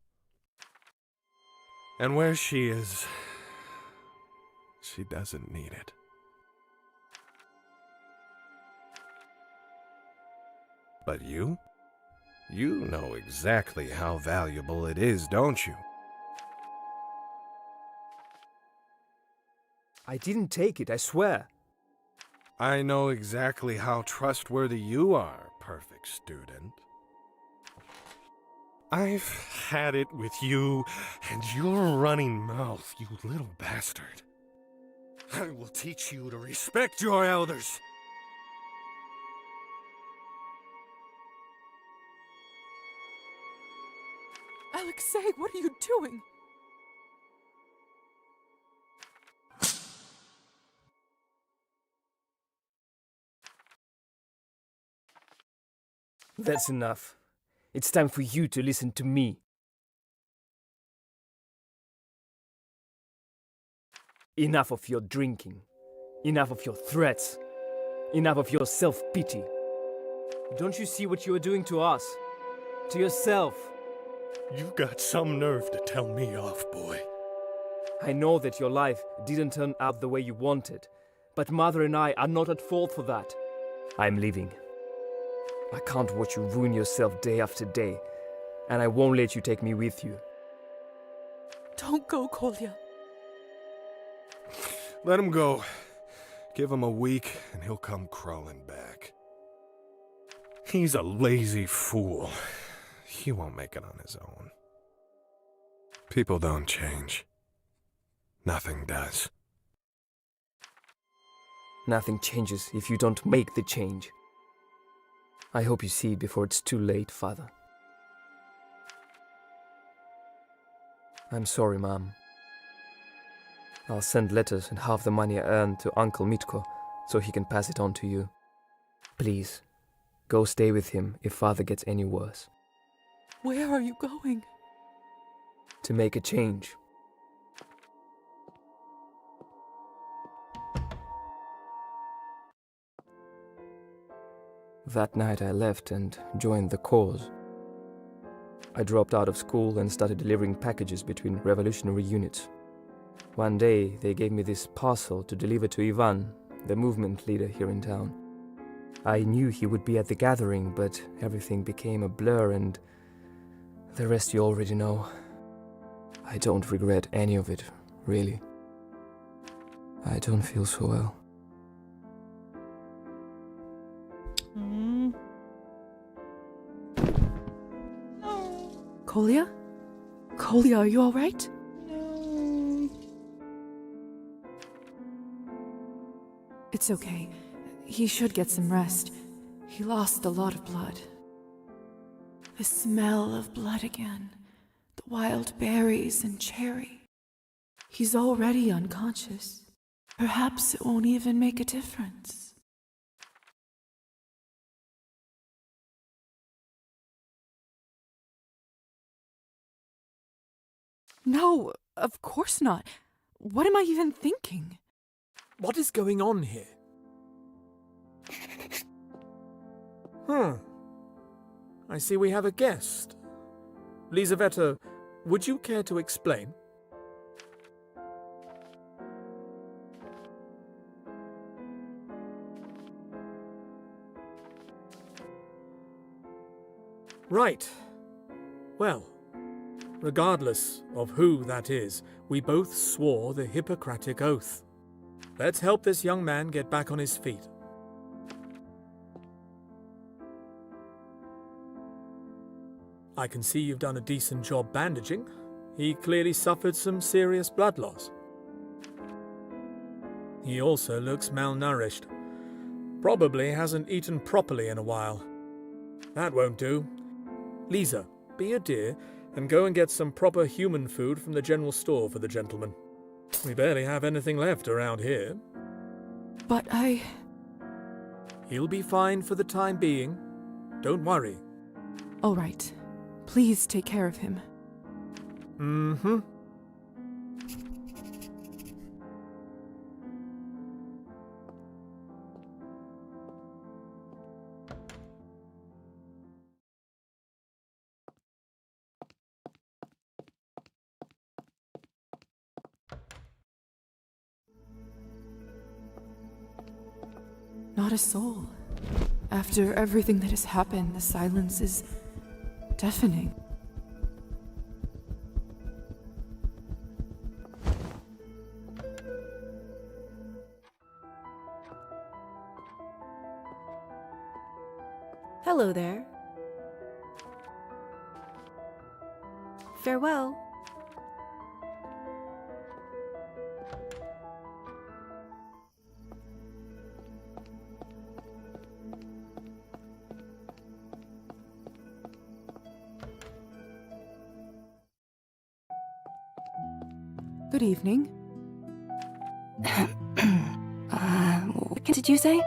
Speaker 9: And where she is, she doesn't need it. But you? You know exactly how valuable it is, don't you?
Speaker 13: I didn't take it, I swear.
Speaker 9: I know exactly how trustworthy you are, perfect student. I've had it with you and your running mouth, you little bastard. I will teach you to respect your elders.
Speaker 3: Alexei, what are you doing?
Speaker 13: That's enough. It's time for you to listen to me. Enough of your drinking. Enough of your threats. Enough of your self-pity. Don't you see what you are doing to us? To yourself?
Speaker 9: You've got some nerve to tell me off, boy.
Speaker 13: I know that your life didn't turn out the way you wanted, but Mother and I are not at fault for that. I'm leaving. I can't watch you ruin yourself day after day, and I won't let you take me with you.
Speaker 3: Don't go, Kolya.
Speaker 9: Let him go. Give him a week, and he'll come crawling back. He's a lazy fool. He won't make it on his own. People don't change. Nothing does.
Speaker 13: Nothing changes if you don't make the change. I hope you see it before it's too late, Father. I'm sorry, Mom. I'll send letters and half the money I earn to Uncle Mitko so he can pass it on to you. Please, go stay with him if Father gets any worse.
Speaker 3: Where are you going?
Speaker 13: To make a change. That night I left and joined the cause. I dropped out of school and started delivering packages between revolutionary units. One day they gave me this parcel to deliver to Ivan, the movement leader here in town. I knew he would be at the gathering, but everything became a blur and the rest you already know. I don't regret any of it, really. I don't feel so well.
Speaker 3: Kolya? Kolya, are you alright?
Speaker 1: No.
Speaker 3: It's okay. He should get some rest. He lost a lot of blood. The smell of blood again. The wild berries and cherry. He's already unconscious. Perhaps it won't even make a difference. No, of course not. What am I even thinking?
Speaker 7: What is going on here? I see we have a guest. Lizaveta, would you care to explain? Right. Well, regardless of who that is, we both swore the Hippocratic Oath. Let's help this young man get back on his feet. I can see you've done a decent job bandaging. He clearly suffered some serious blood loss. He also looks malnourished. Probably hasn't eaten properly in a while. That won't do. Lisa, be a dear and go and get some proper human food from the general store for the gentleman. We barely have anything left around here.
Speaker 3: But
Speaker 7: He'll be fine for the time being. Don't worry.
Speaker 3: All right. Please take care of him.
Speaker 7: Mm-hmm.
Speaker 3: Not a soul. After everything that has happened, the silence is deafening.
Speaker 15: Hello there. Farewell.
Speaker 3: Good evening.
Speaker 15: What did you say?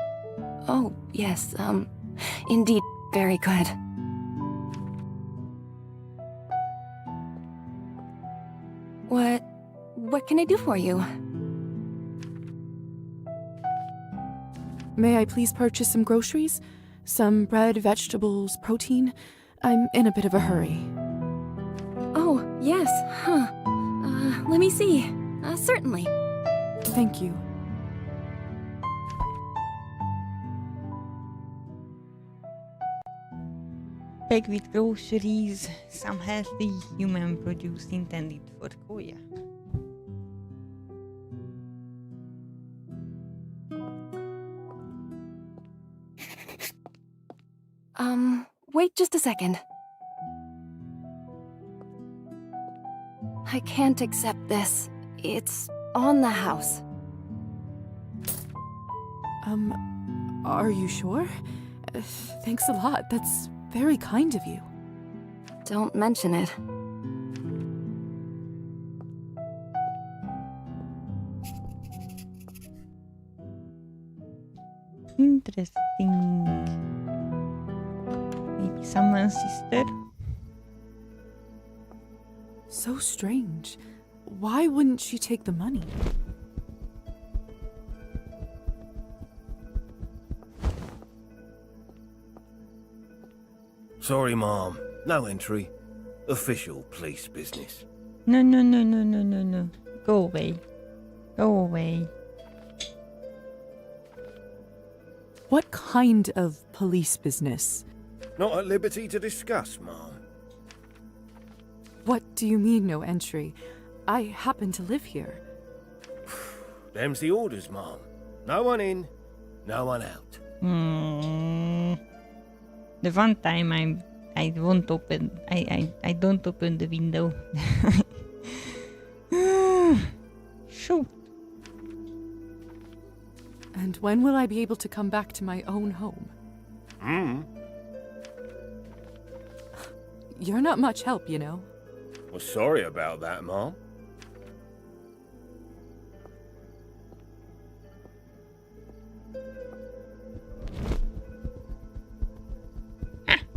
Speaker 15: Oh, yes, indeed, very good. What can I do for you?
Speaker 3: May I please purchase some groceries? Some bread, vegetables, protein? I'm in a bit of a hurry.
Speaker 15: Oh, yes, huh. Let me see. Certainly.
Speaker 3: Thank you.
Speaker 1: Bag with groceries, some healthy human produce intended for Koya.
Speaker 15: Wait just a second. I can't accept this. It's on the house.
Speaker 3: Are you sure? Thanks a lot. That's very kind of you.
Speaker 15: Don't mention it.
Speaker 1: Interesting. Maybe someone's sister?
Speaker 3: So strange. Why wouldn't she take the money?
Speaker 16: Sorry, Mom. No entry. Official police business.
Speaker 1: No, no, no, no, no, no, no. Go away. Go away.
Speaker 3: What kind of police business?
Speaker 16: Not at liberty to discuss, Mom.
Speaker 3: What do you mean, no entry? I happen to live here.
Speaker 16: Them's the orders, Mom. No one in, no one out.
Speaker 1: The one time I won't open. I don't open the window. Shoot.
Speaker 3: And when will I be able to come back to my own home? You're not much help, you know.
Speaker 16: Well, sorry about that, Mom.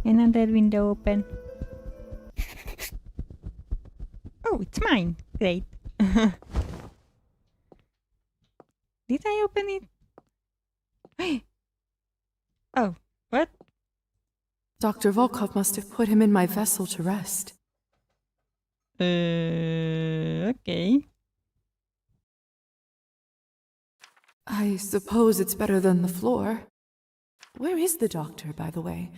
Speaker 1: Another window open. Oh, it's mine. Great. Did I open it? Oh, what?
Speaker 3: Dr. Volkov must have put him in my vessel to rest.
Speaker 1: Okay.
Speaker 3: I suppose it's better than the floor. Where is the doctor, by the way?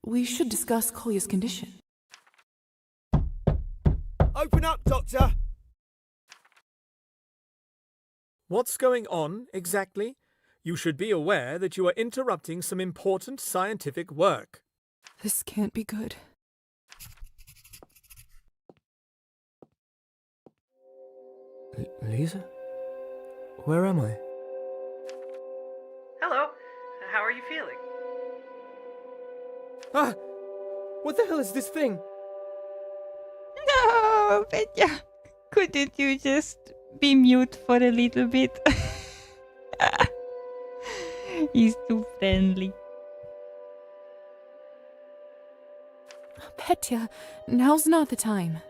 Speaker 3: We should discuss Kolya's condition.
Speaker 12: Open up, Doctor!
Speaker 17: What's going on, exactly? You should be aware that you are interrupting some important scientific work.
Speaker 3: This can't be good.
Speaker 13: Lisa? Where am I?
Speaker 2: Hello. How are you feeling?
Speaker 17: Ah! What the hell is this thing?
Speaker 1: No, Petya. Couldn't you just be mute for a little bit? He's too friendly.
Speaker 3: Petya, now's not the time.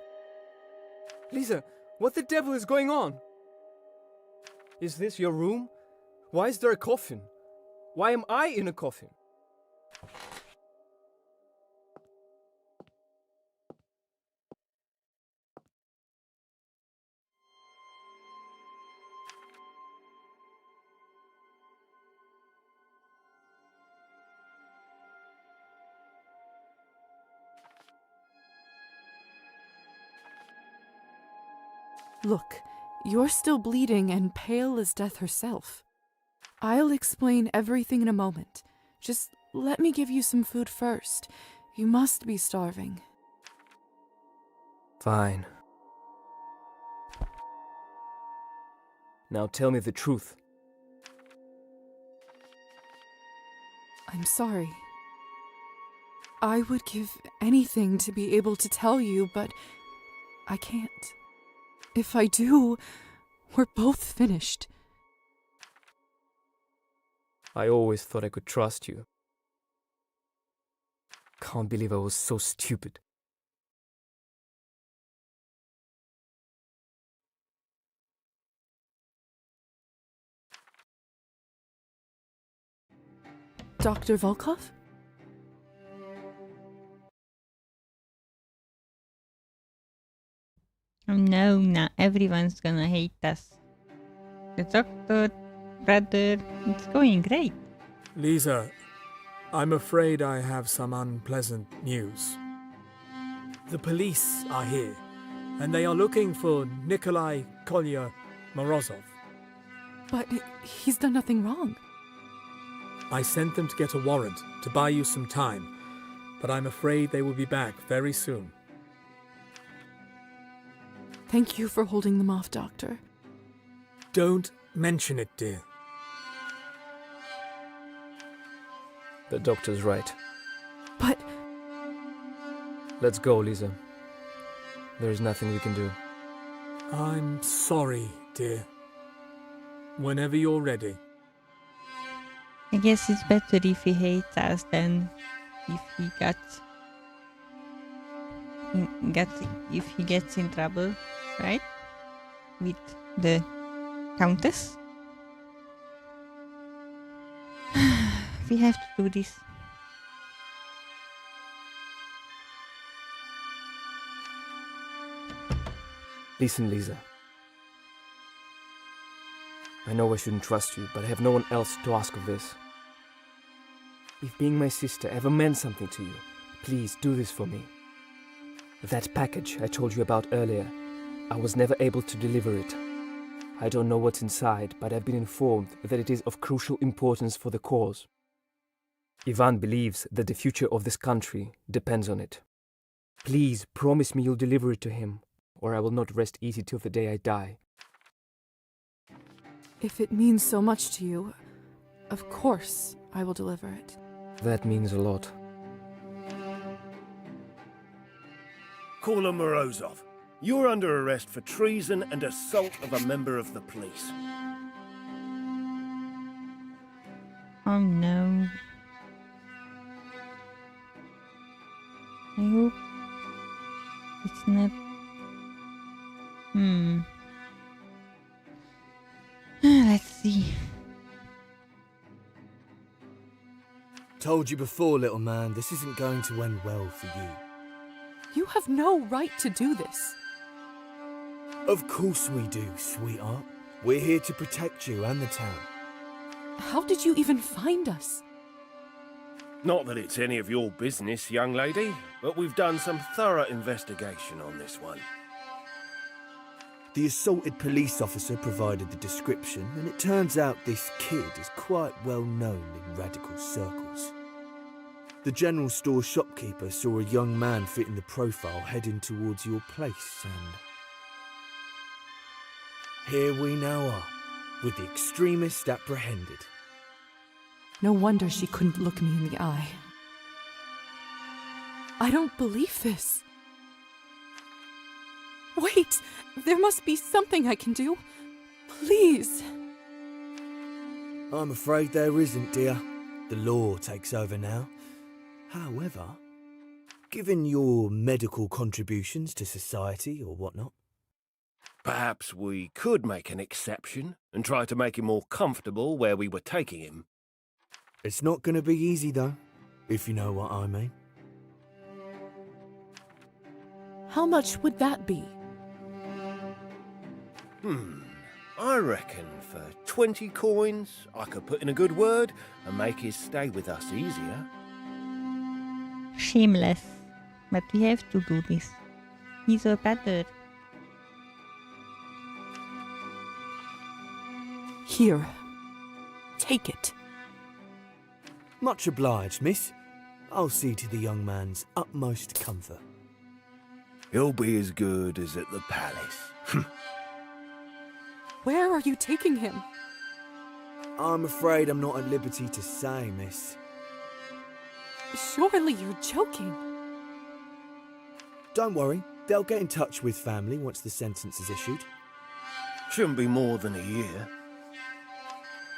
Speaker 17: Lisa, what the devil is going on? Is this your room? Why is there a coffin? Why am I in a coffin?
Speaker 3: Look, you're still bleeding and pale as death herself. I'll explain everything in a moment. Just let me give you some food first. You must be starving.
Speaker 13: Fine. Now tell me the truth.
Speaker 3: I'm sorry. I would give anything to be able to tell you, but I can't. If I do, we're both finished.
Speaker 13: I always thought I could trust you. Can't believe I was so stupid.
Speaker 3: Dr. Volkov?
Speaker 1: Oh no, now everyone's gonna hate us. The doctor, brother, it's going great.
Speaker 17: Lisa, I'm afraid I have some unpleasant news. The police are here, and they are looking for Nikolai Kolya Morozov.
Speaker 3: But he's done nothing wrong.
Speaker 17: I sent them to get a warrant to buy you some time, but I'm afraid they will be back very soon.
Speaker 3: Thank you for holding them off, Doctor.
Speaker 17: Don't mention it, dear.
Speaker 13: The doctor's right.
Speaker 3: But...
Speaker 13: Let's go, Lisa. There is nothing we can do.
Speaker 17: I'm sorry, dear. Whenever you're ready.
Speaker 1: I guess it's better if he hates us than if he if he gets in trouble, right? With the Countess. We have to do this.
Speaker 13: Listen, Lisa. I know I shouldn't trust you, but I have no one else to ask of this. If being my sister ever meant something to you, please do this for me. That package I told you about earlier, I was never able to deliver it. I don't know what's inside, but I've been informed that it is of crucial importance for the cause. Ivan believes that the future of this country depends on it. Please promise me you'll deliver it to him, or I will not rest easy till the day I die.
Speaker 3: if it means so much to you, of course I will deliver it.
Speaker 13: That means a lot.
Speaker 16: Call Morozov. You're under arrest for treason and assault of a member of the police.
Speaker 1: Oh no. I hope it's not... Let's see.
Speaker 12: Told you before, little man, this isn't going to end well for you.
Speaker 3: You have no right to do this.
Speaker 12: Of course we do, sweetheart. We're here to protect you and the town.
Speaker 3: How did you even find us?
Speaker 16: Not that it's any of your business, young lady, but we've done some thorough investigation on this one.
Speaker 12: The assaulted police officer provided the description, and it turns out this kid is quite well known in radical circles. The general store shopkeeper saw a young man fitting the profile heading towards your place, and here we now are, with the extremist apprehended.
Speaker 3: No wonder she couldn't look me in the eye. I don't believe this. Wait! There must be something I can do. Please.
Speaker 12: I'm afraid there isn't, dear. The law takes over now. However, given your medical contributions to society or whatnot,
Speaker 16: Perhaps we could make an exception and try to make him more comfortable where we were taking him.
Speaker 12: it's not going to be easy though, if you know what I mean.
Speaker 3: How much would that be?
Speaker 16: I reckon for 20 coins I could put in a good word and make his stay with us easier.
Speaker 1: Shameless. But we have to do this. He's a brother.
Speaker 3: Here. Take it.
Speaker 12: Much obliged, miss. I'll see to the young man's utmost comfort.
Speaker 16: He'll be as good as at the palace.
Speaker 3: Where are you taking him?
Speaker 12: I'm afraid I'm not at liberty to say, miss.
Speaker 3: Surely you're joking.
Speaker 12: Don't worry, they'll get in touch with family once the sentence is issued.
Speaker 16: Shouldn't be more than a year.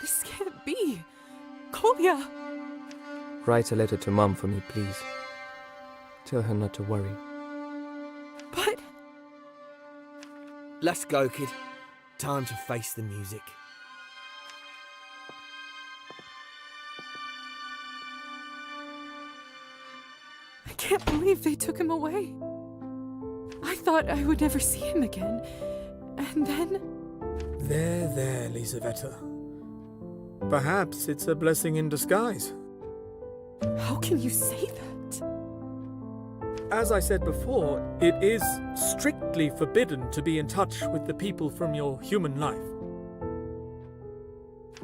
Speaker 3: This can't be. Kolya!
Speaker 13: Write a letter to Mum for me, please. Tell her not to worry.
Speaker 3: But...
Speaker 12: Let's go, kid. Time to face the music.
Speaker 3: I can't believe they took him away. I thought I would never see him again. And then...
Speaker 17: There, Lisaveta. Perhaps it's a blessing in disguise.
Speaker 3: How can you say that?
Speaker 17: As I said before, it is strictly forbidden to be in touch with the people from your human life.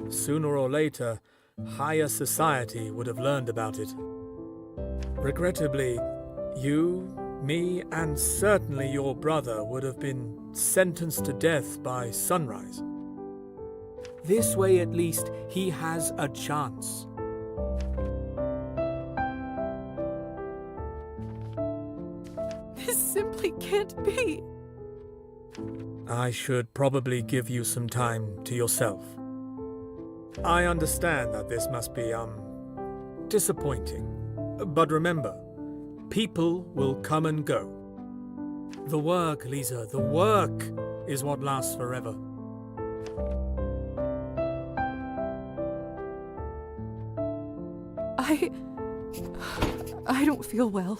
Speaker 17: Sooner or later, higher society would have learned about it. Regrettably, you, me, and certainly your brother would have been sentenced to death by sunrise. This way, at least, he has a chance.
Speaker 3: This simply can't be.
Speaker 17: I should probably give you some time to yourself. I understand that this must be, disappointing. But remember, people will come and go. The work, Lisa, the work is what lasts forever.
Speaker 3: I don't feel well.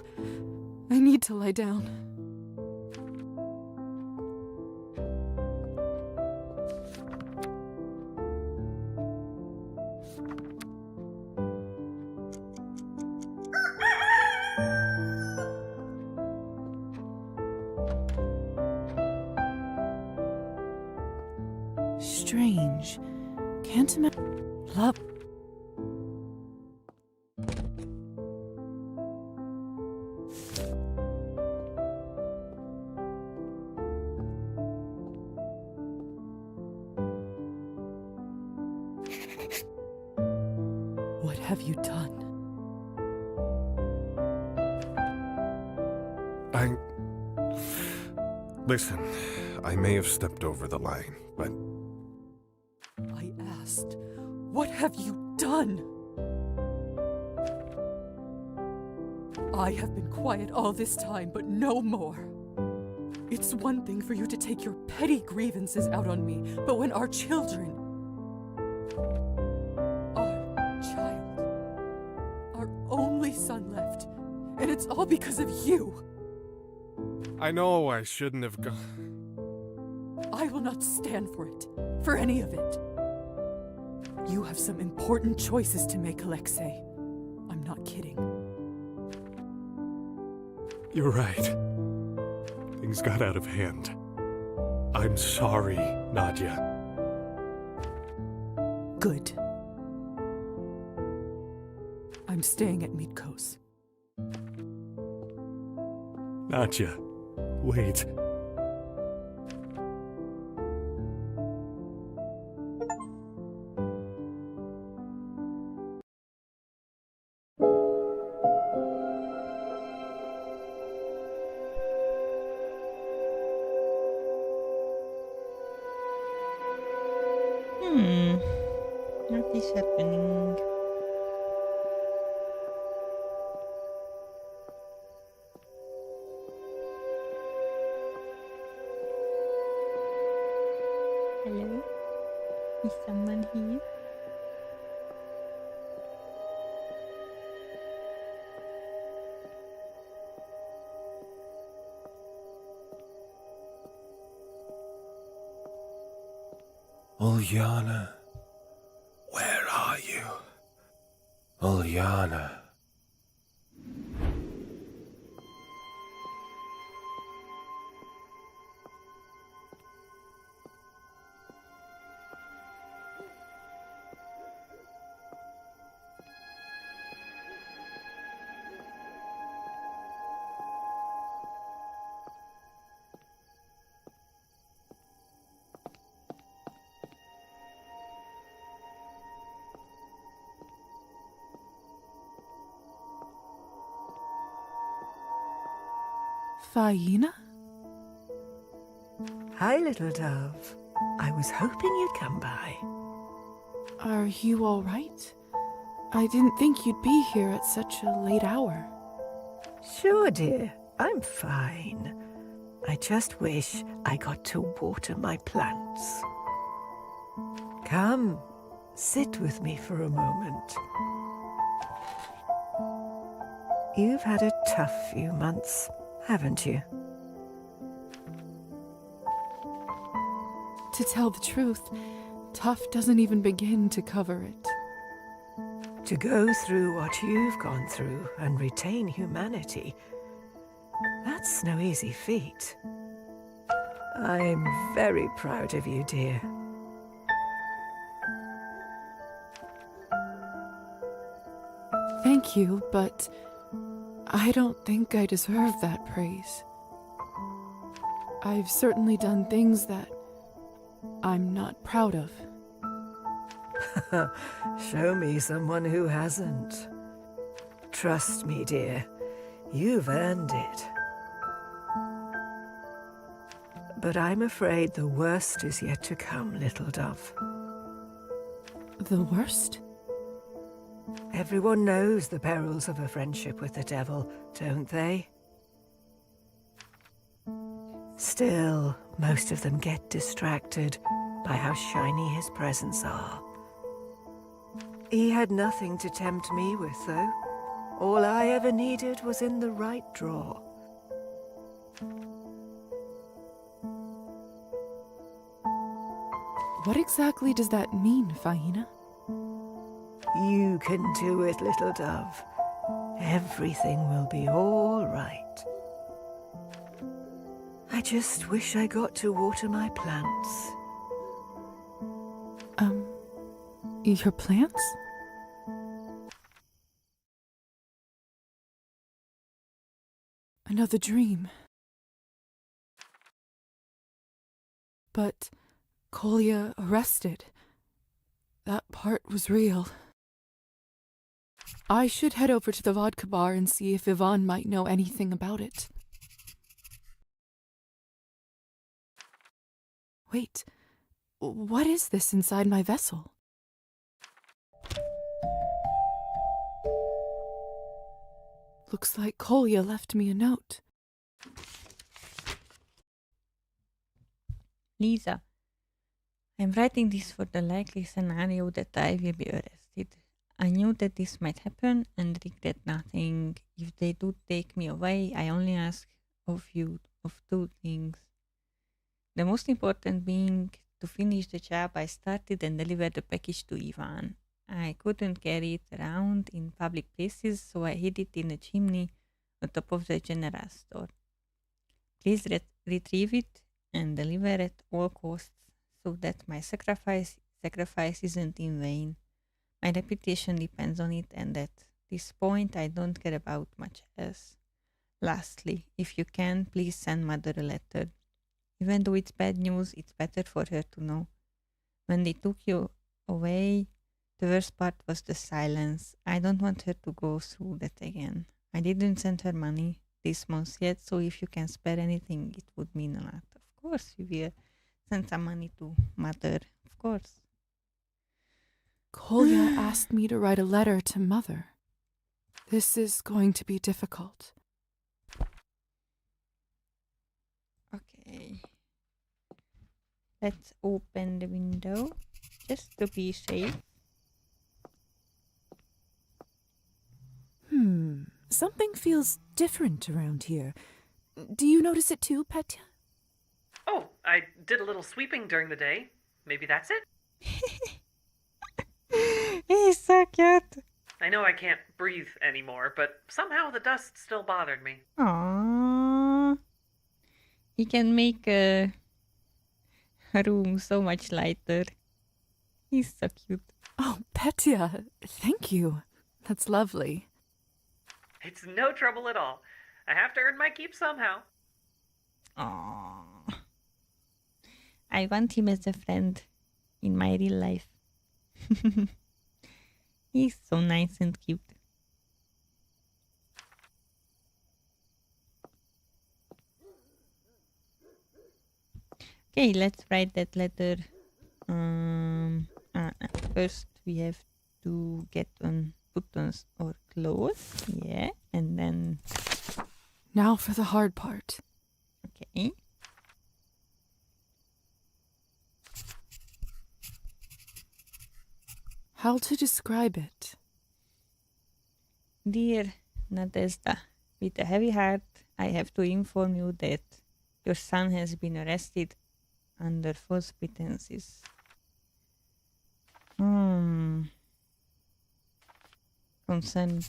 Speaker 3: I need to lie down. Strange. Can't imagine. Love. What have you done?
Speaker 9: Listen, I may have stepped over the line, but...
Speaker 3: I asked, what have you done? I have been quiet all this time, but no more. It's one thing for you to take your petty grievances out on me, but when our children... Our child... Our only son left, and it's all because of you!
Speaker 9: I know I shouldn't have gone.
Speaker 3: I will not stand for it, for any of it. You have some important choices to make, Alexei. I'm not kidding.
Speaker 9: You're right. Things got out of hand. I'm sorry, Nadia.
Speaker 3: Good. I'm staying at Mitko's.
Speaker 9: Nadia, wait.
Speaker 1: What is happening? Hello? Is someone here?
Speaker 16: Ulyana, where are you? Ulyana.
Speaker 3: Faina?
Speaker 5: Hi, little dove. I was hoping you'd come by.
Speaker 3: Are you all right? I didn't think you'd be here at such a late hour.
Speaker 5: Sure, dear. I'm fine. I just wish I got to water my plants. Come, sit with me for a moment. You've had a tough few months, haven't you?
Speaker 3: To tell the truth, tough doesn't even begin to cover it.
Speaker 5: To go through what you've gone through and retain humanity, that's no easy feat. I'm very proud of you, dear.
Speaker 3: Thank you, but I don't think I deserve that praise. I've certainly done things that I'm not proud of.
Speaker 5: Show me someone who hasn't. Trust me, dear. You've earned it. But I'm afraid the worst is yet to come, little dove.
Speaker 3: The worst?
Speaker 5: Everyone knows the perils of a friendship with the devil, don't they? Still, most of them get distracted by how shiny his presents are. He had nothing to tempt me with, though. All I ever needed was in the right drawer.
Speaker 3: What exactly does that mean, Faina?
Speaker 5: You can do it, little dove. Everything will be all right. I just wish I got to water my plants.
Speaker 3: Your plants? Another dream. But Kolya arrested. That part was real. I should head over to the vodka bar and see if Yvonne might know anything about it. Wait, what is this inside my vessel? Looks like Kolya left me a note.
Speaker 1: Lisa, I'm writing this for the likely scenario that I will be arrested. I knew that this might happen and regret nothing. If they do take me away, I only ask of you of two things. The most important being to finish the job I started and deliver the package to Ivan. I couldn't carry it around in public places, so I hid it in a chimney on top of the general store. Please retrieve it and deliver at all costs so that my sacrifice isn't in vain. My reputation depends on it, and at this point I don't care about much else. Lastly, if you can, please send Mother a letter. Even though it's bad news, it's better for her to know. When they took you away, the worst part was the silence. I don't want her to go through that again. I didn't send her money this month yet, so if you can spare anything, it would mean a lot. Of course, we will send some money to Mother, of course.
Speaker 3: Kolya asked me to write a letter to Mother. This is going to be difficult.
Speaker 1: Okay. Let's open the window just to be safe.
Speaker 3: Something feels different around here. Do you notice it too, Petya?
Speaker 2: Oh, I did a little sweeping during the day. Maybe that's it?
Speaker 1: He's so cute.
Speaker 2: I know I can't breathe anymore, but somehow the dust still bothered me.
Speaker 1: Aww. He can make a room so much lighter. He's so cute.
Speaker 3: Oh, Petya, thank you. That's lovely.
Speaker 2: It's no trouble at all. I have to earn my keep somehow.
Speaker 1: Aww. I want him as a friend in my real life. He's so nice and cute. Okay, let's write that letter. First we have to get on buttons or clothes. Yeah, and then...
Speaker 3: Now for the hard part.
Speaker 1: Okay.
Speaker 3: How to describe it?
Speaker 1: Dear Nadezhda, with a heavy heart, I have to inform you that your son has been arrested under false pretenses. Concerned.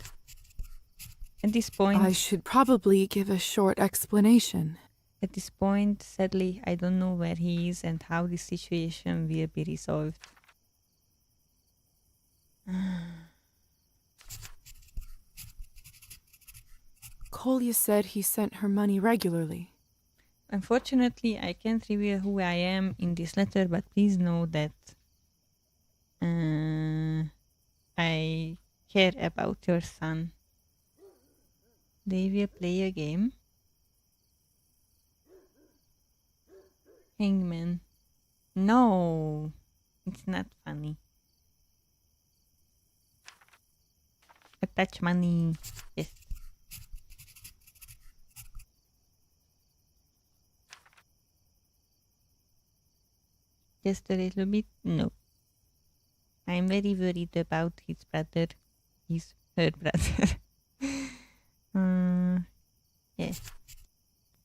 Speaker 1: At this point...
Speaker 3: I should probably give a short explanation.
Speaker 1: At this point, sadly, I don't know where he is and how this situation will be resolved.
Speaker 3: Kolya said he sent her money regularly.
Speaker 1: Unfortunately, I can't reveal who I am in this letter, but please know that I care about your son. They will play a game. Hangman. No, it's not funny. Attach money. Yes. Just a little bit? No. I'm very worried about his brother. Her brother. Yes.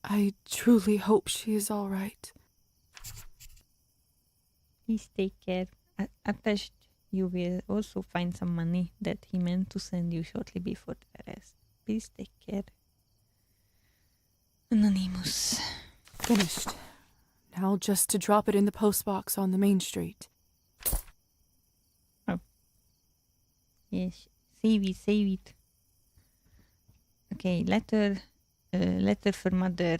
Speaker 3: I truly hope she is all right.
Speaker 1: Please take care. Attached, you will also find some money that he meant to send you shortly before the arrest. Please take care. Anonymous.
Speaker 3: Finished. Now just to drop it in the postbox on the main street.
Speaker 1: Oh. Yes. Save it. Okay, letter for mother.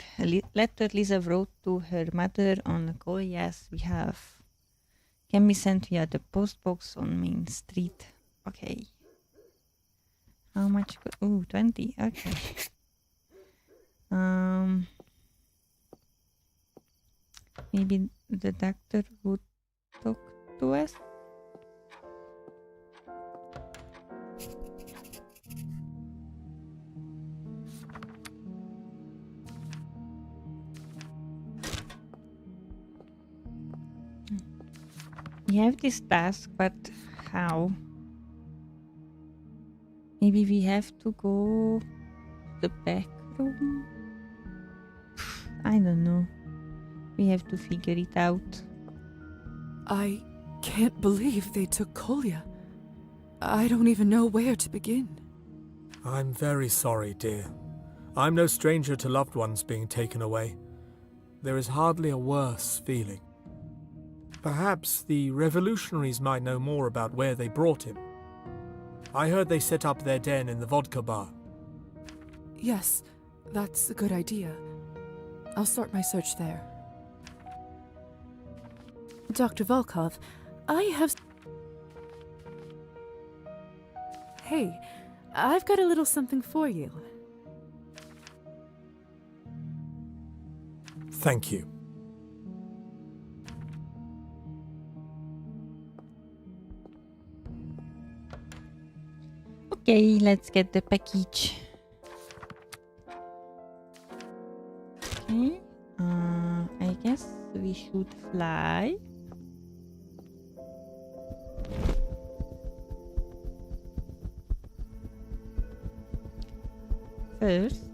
Speaker 1: Letter Lisa wrote to her mother on a call. Yes, we have. Can be sent via the postbox on Main Street. Okay. How much? Ooh, 20. Okay. Maybe the doctor would talk to us. We have this task, but how? Maybe we have to go to the back room? I don't know. We have to figure it out.
Speaker 3: I can't believe they took Kolya. I don't even know where to begin.
Speaker 17: I'm very sorry, dear. I'm no stranger to loved ones being taken away. There is hardly a worse feeling. Perhaps the revolutionaries might know more about where they brought him. I heard they set up their den in the vodka bar.
Speaker 3: Yes, that's a good idea. I'll start my search there. Dr. Volkov, I have... Hey, I've got a little something for you.
Speaker 17: Thank you.
Speaker 1: Okay, let's get the package. Okay, I guess we should fly. First,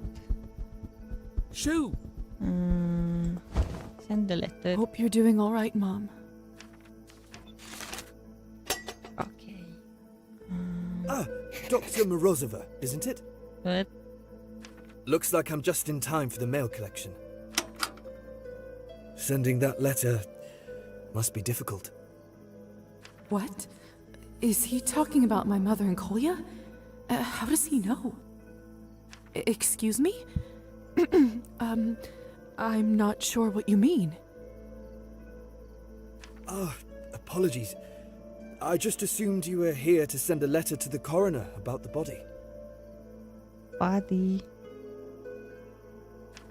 Speaker 17: Shoo!
Speaker 1: Send the letter.
Speaker 3: Hope you're doing all right, Mom.
Speaker 1: Okay.
Speaker 12: Dr. Morozova, isn't it?
Speaker 1: What?
Speaker 12: Looks like I'm just in time for the mail collection. Sending that letter must be difficult.
Speaker 3: What? Is he talking about my mother and Kolya? How does he know? Excuse me? I'm not sure what you mean.
Speaker 12: Apologies. I just assumed you were here to send a letter to the coroner about the body.
Speaker 1: Body.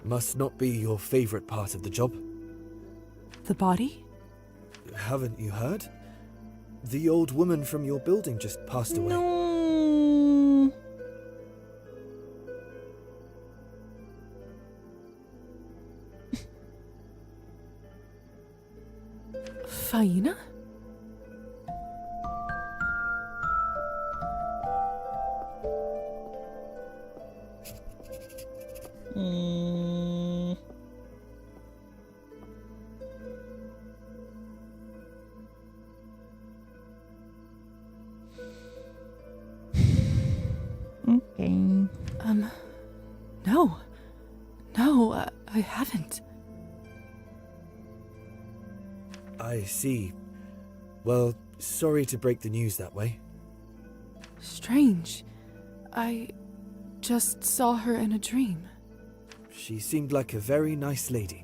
Speaker 12: Must not be your favorite part of the job.
Speaker 3: The body?
Speaker 12: Haven't you heard? The old woman from your building just passed away.
Speaker 1: No.
Speaker 3: Faina?
Speaker 1: Okay.
Speaker 3: No. No, I haven't.
Speaker 12: I see. Well, sorry to break the news that way.
Speaker 3: Strange. I just saw her in a dream.
Speaker 12: She seemed like a very nice lady.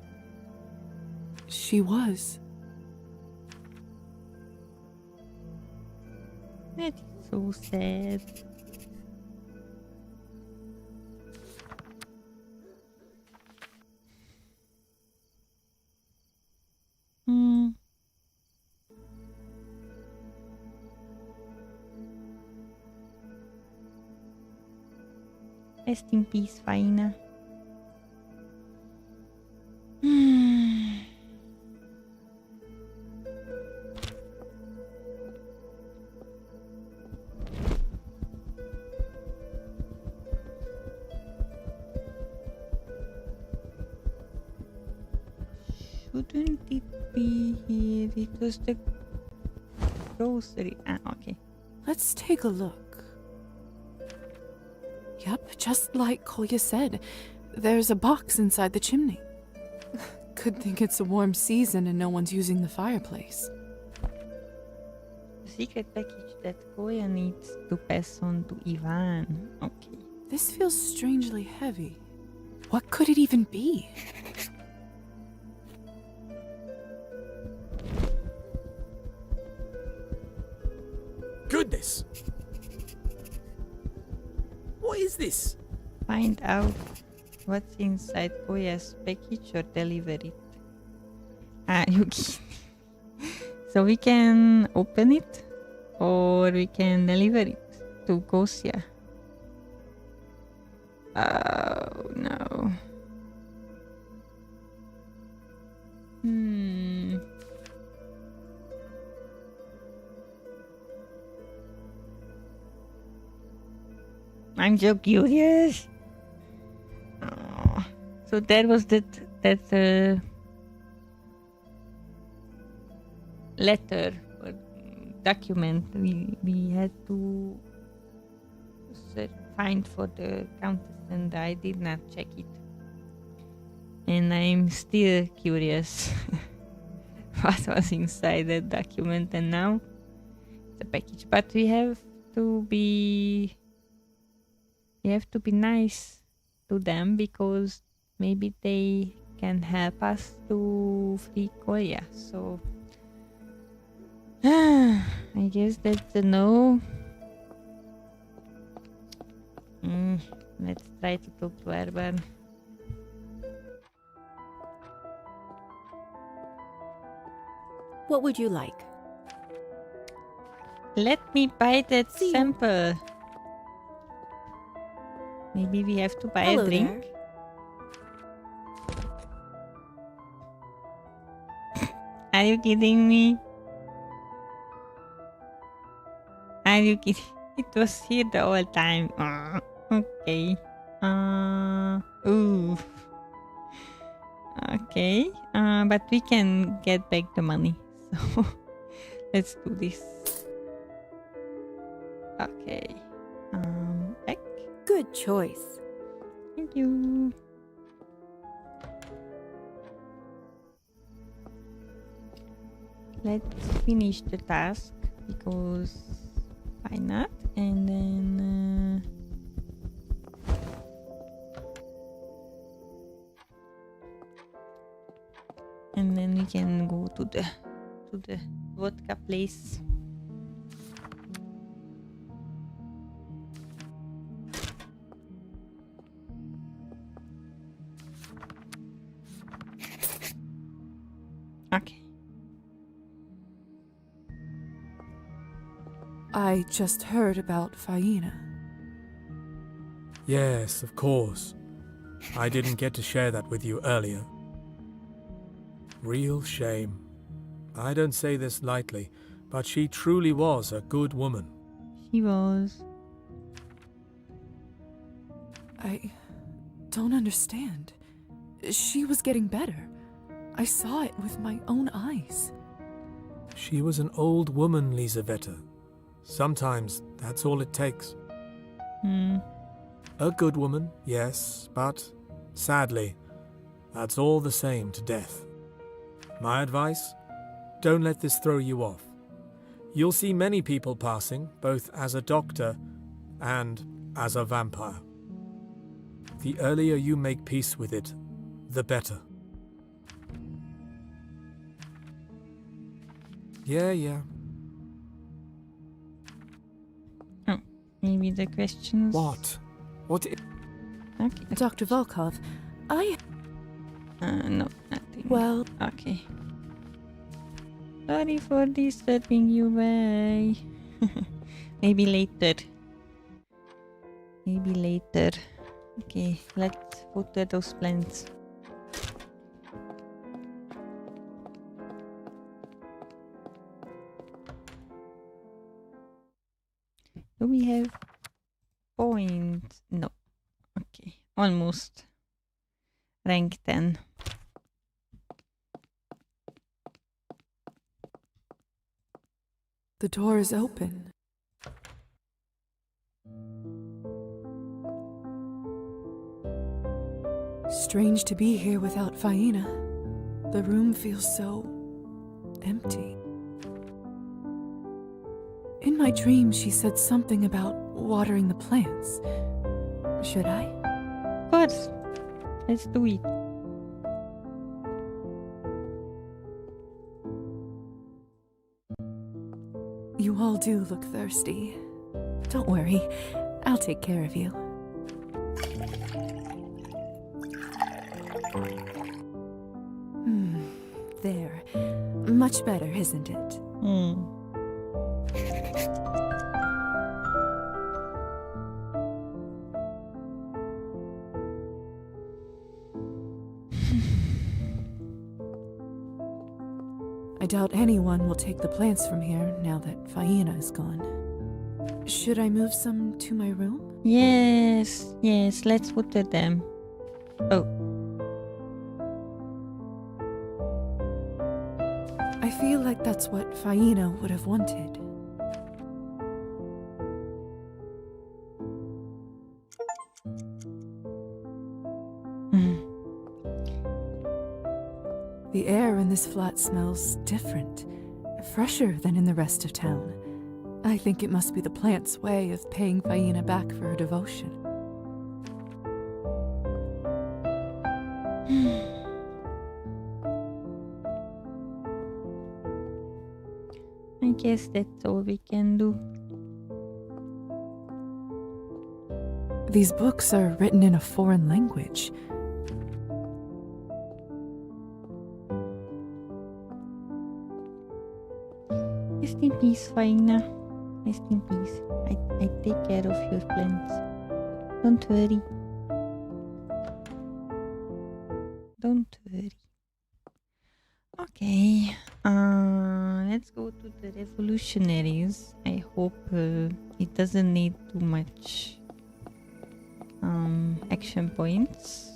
Speaker 3: She was.
Speaker 1: That's so sad. Rest in peace, Faina. Hmm. Shouldn't it be here? It was the grocery. Ah, okay.
Speaker 3: Let's take a look. Yep, just like Kolya said, there's a box inside the chimney. Good thing it's a warm season and no one's using the fireplace.
Speaker 1: The secret package that Koya needs to pass on to Ivan. Okay.
Speaker 3: This feels strangely heavy. What could it even be?
Speaker 17: Goodness! What is this?
Speaker 1: Find out what's inside Koya's package or deliver it. Ah, you kidding? So we can open it or we can deliver it to Gosia. Oh no. I'm so curious. Oh. So there was that letter or document we had to find for the countess, and I did not check it. And I'm still curious what was inside that document, and now the package. But we have to be nice to them because maybe they can help us to free Kolya. So I guess that's a no. Let's try to talk to Erban.
Speaker 18: What would you like?
Speaker 1: Let me buy that sample. Maybe we have to buy
Speaker 18: Hello
Speaker 1: a drink.
Speaker 18: there.
Speaker 1: Are you kidding me? Are you kidding? It was here the whole time. Okay. Ooh. Okay. But we can get back the money. So let's do this. Okay. Back.
Speaker 18: Good choice.
Speaker 1: Thank you. Let's finish the task because why not? And then we can go to the vodka place. Okay.
Speaker 3: I just heard about Faina.
Speaker 17: Yes, of course. I didn't get to share that with you earlier. Real shame. I don't say this lightly, but she truly was a good woman.
Speaker 1: She was.
Speaker 3: I don't understand. She was getting better. I saw it with my own eyes.
Speaker 17: She was an old woman, Lizaveta. Sometimes that's all it takes. A good woman, yes, but sadly, that's all the same to death. My advice? Don't let this throw you off. You'll see many people passing, both as a doctor and as a vampire. The earlier you make peace with it, the better. Yeah.
Speaker 1: Oh, maybe the questions.
Speaker 17: What?
Speaker 1: Okay.
Speaker 3: Dr. Volkov,
Speaker 1: no, nothing.
Speaker 3: Well...
Speaker 1: Okay. Sorry for disturbing you, bye. Maybe later. Okay, let's water those plants. Do we have points? No. Okay, almost. Rank 10.
Speaker 3: The door is open. Strange to be here without Faina. The room feels so empty. In my dream, she said something about watering the plants. Should I?
Speaker 1: Of course. Let's do it.
Speaker 3: You all do look thirsty. Don't worry, I'll take care of you. There. Much better, isn't it? I doubt anyone will take the plants from here now that Faina is gone. Should I move some to my room?
Speaker 1: Yes, yes, let's water them. Oh.
Speaker 3: I feel like that's what Faina would have wanted. The air in this flat smells different, fresher than in the rest of town. I think it must be the plant's way of paying Faina back for her devotion.
Speaker 1: I guess that's all we can do.
Speaker 3: These books are written in a foreign language.
Speaker 1: Rest in peace, Faina. Rest in peace. I take care of your plants. Don't worry. Don't worry. Okay. Let's go to the revolutionaries. I hope it doesn't need too much action points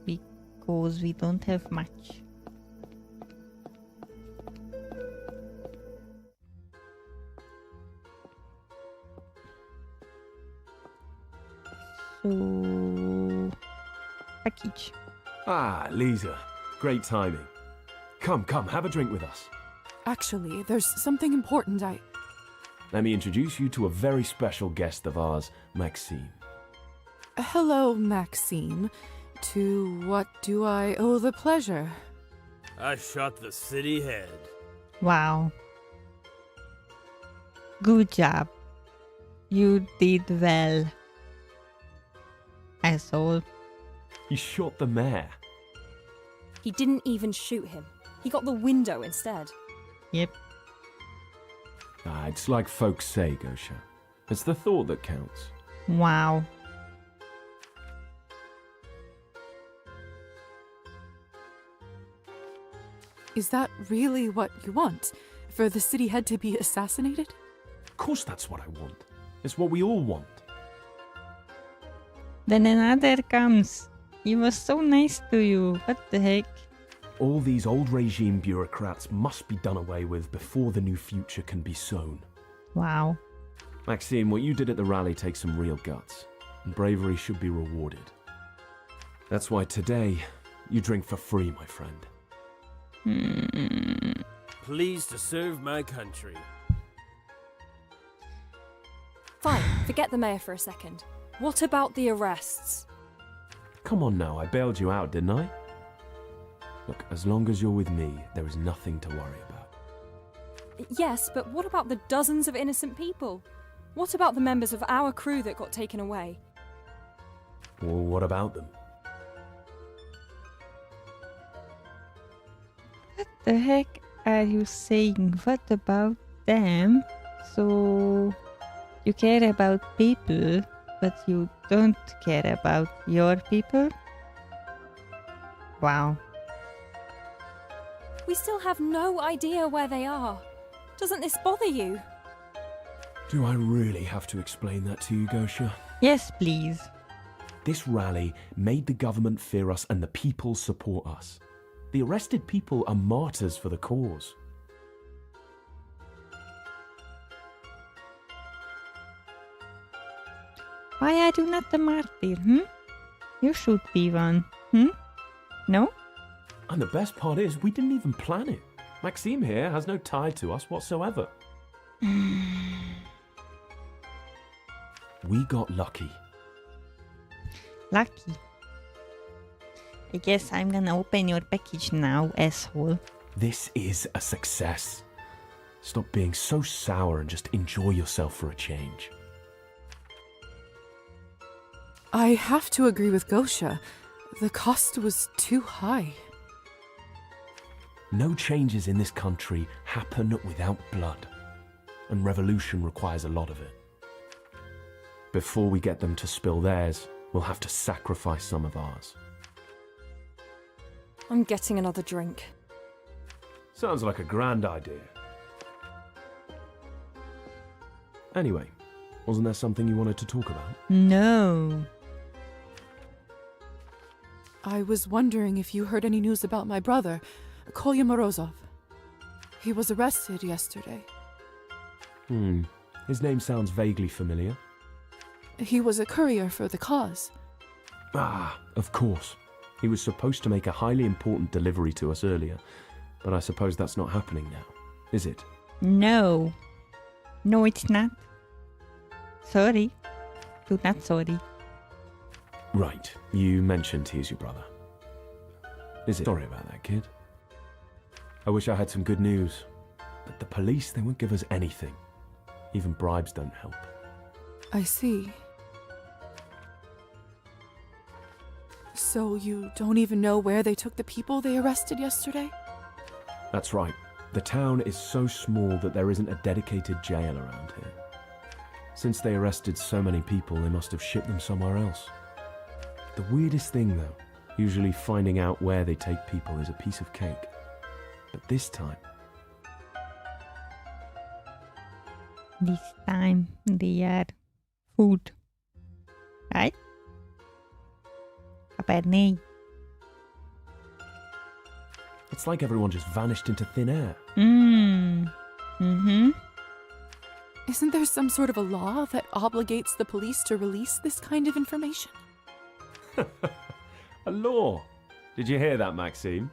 Speaker 1: because we don't have much. So, package.
Speaker 4: Ah, Lisa. Great timing. Come, have a drink with us.
Speaker 3: Actually, there's something important
Speaker 4: Let me introduce you to a very special guest of ours, Maxime.
Speaker 3: Hello, Maxime. To what do I owe the pleasure?
Speaker 7: I shot the city head.
Speaker 1: Wow. Good job. You did well. Asshole.
Speaker 4: You shot the mayor.
Speaker 6: He didn't even shoot him. He got the window instead.
Speaker 1: Yep.
Speaker 4: Ah, it's like folks say, Gosha. It's the thought that counts.
Speaker 1: Wow.
Speaker 3: Is that really what you want? For the city head to be assassinated?
Speaker 4: Of course that's what I want. It's what we all want.
Speaker 1: Then another comes. He was so nice to you. What the heck?
Speaker 4: All these old regime bureaucrats must be done away with before the new future can be sown.
Speaker 1: Wow.
Speaker 4: Maxime, what you did at the rally takes some real guts, and bravery should be rewarded. That's why today, you drink for free, my friend.
Speaker 7: Pleased to serve my country.
Speaker 6: Fine, forget the mayor for a second. What about the arrests?
Speaker 4: Come on now, I bailed you out, didn't I? Look, as long as you're with me, there is nothing to worry about.
Speaker 6: Yes, but what about the dozens of innocent people? What about the members of our crew that got taken away?
Speaker 4: Well, what about them?
Speaker 1: What the heck are you saying? What about them? So, you care about people? but you don't care about your people? Wow.
Speaker 6: We still have no idea where they are. Doesn't this bother you?
Speaker 4: Do I really have to explain that to you, Gosha?
Speaker 1: Yes, please.
Speaker 4: This rally made the government fear us and the people support us. The arrested people are martyrs for the cause.
Speaker 1: Why are you not a martyr, You should be one, No?
Speaker 4: And the best part is, we didn't even plan it. Maxime here has no tie to us whatsoever. We got lucky.
Speaker 1: Lucky. I guess I'm gonna open your package now, asshole.
Speaker 4: This is a success. Stop being so sour and just enjoy yourself for a change.
Speaker 3: I have to agree with Gosha. The cost was too high.
Speaker 4: No changes in this country happen without blood, and revolution requires a lot of it. Before we get them to spill theirs, we'll have to sacrifice some of ours.
Speaker 6: I'm getting another drink.
Speaker 4: Sounds like a grand idea. Anyway, wasn't there something you wanted to talk about?
Speaker 1: No.
Speaker 3: I was wondering if you heard any news about my brother, Kolya Morozov. He was arrested yesterday.
Speaker 4: His name sounds vaguely familiar.
Speaker 3: He was a courier for the cause.
Speaker 4: Ah, of course. He was supposed to make a highly important delivery to us earlier, but I suppose that's not happening now, is it?
Speaker 1: No. No, it's not. Sorry. Do not sorry.
Speaker 4: Right, you mentioned he's your brother. Is it? Sorry about that, kid. I wish I had some good news, but the police, they won't give us anything. Even bribes don't help.
Speaker 3: I see. So you don't even know where they took the people they arrested yesterday?
Speaker 4: That's right. The town is so small that there isn't a dedicated jail around here. Since they arrested so many people, they must have shipped them somewhere else. The weirdest thing, though, usually finding out where they take people is a piece of cake. But this time...
Speaker 1: This time they are food. Right? Cabernet.
Speaker 4: It's like everyone just vanished into thin air.
Speaker 3: Isn't there some sort of a law that obligates the police to release this kind of information?
Speaker 4: A law? Did you hear that, Maxime?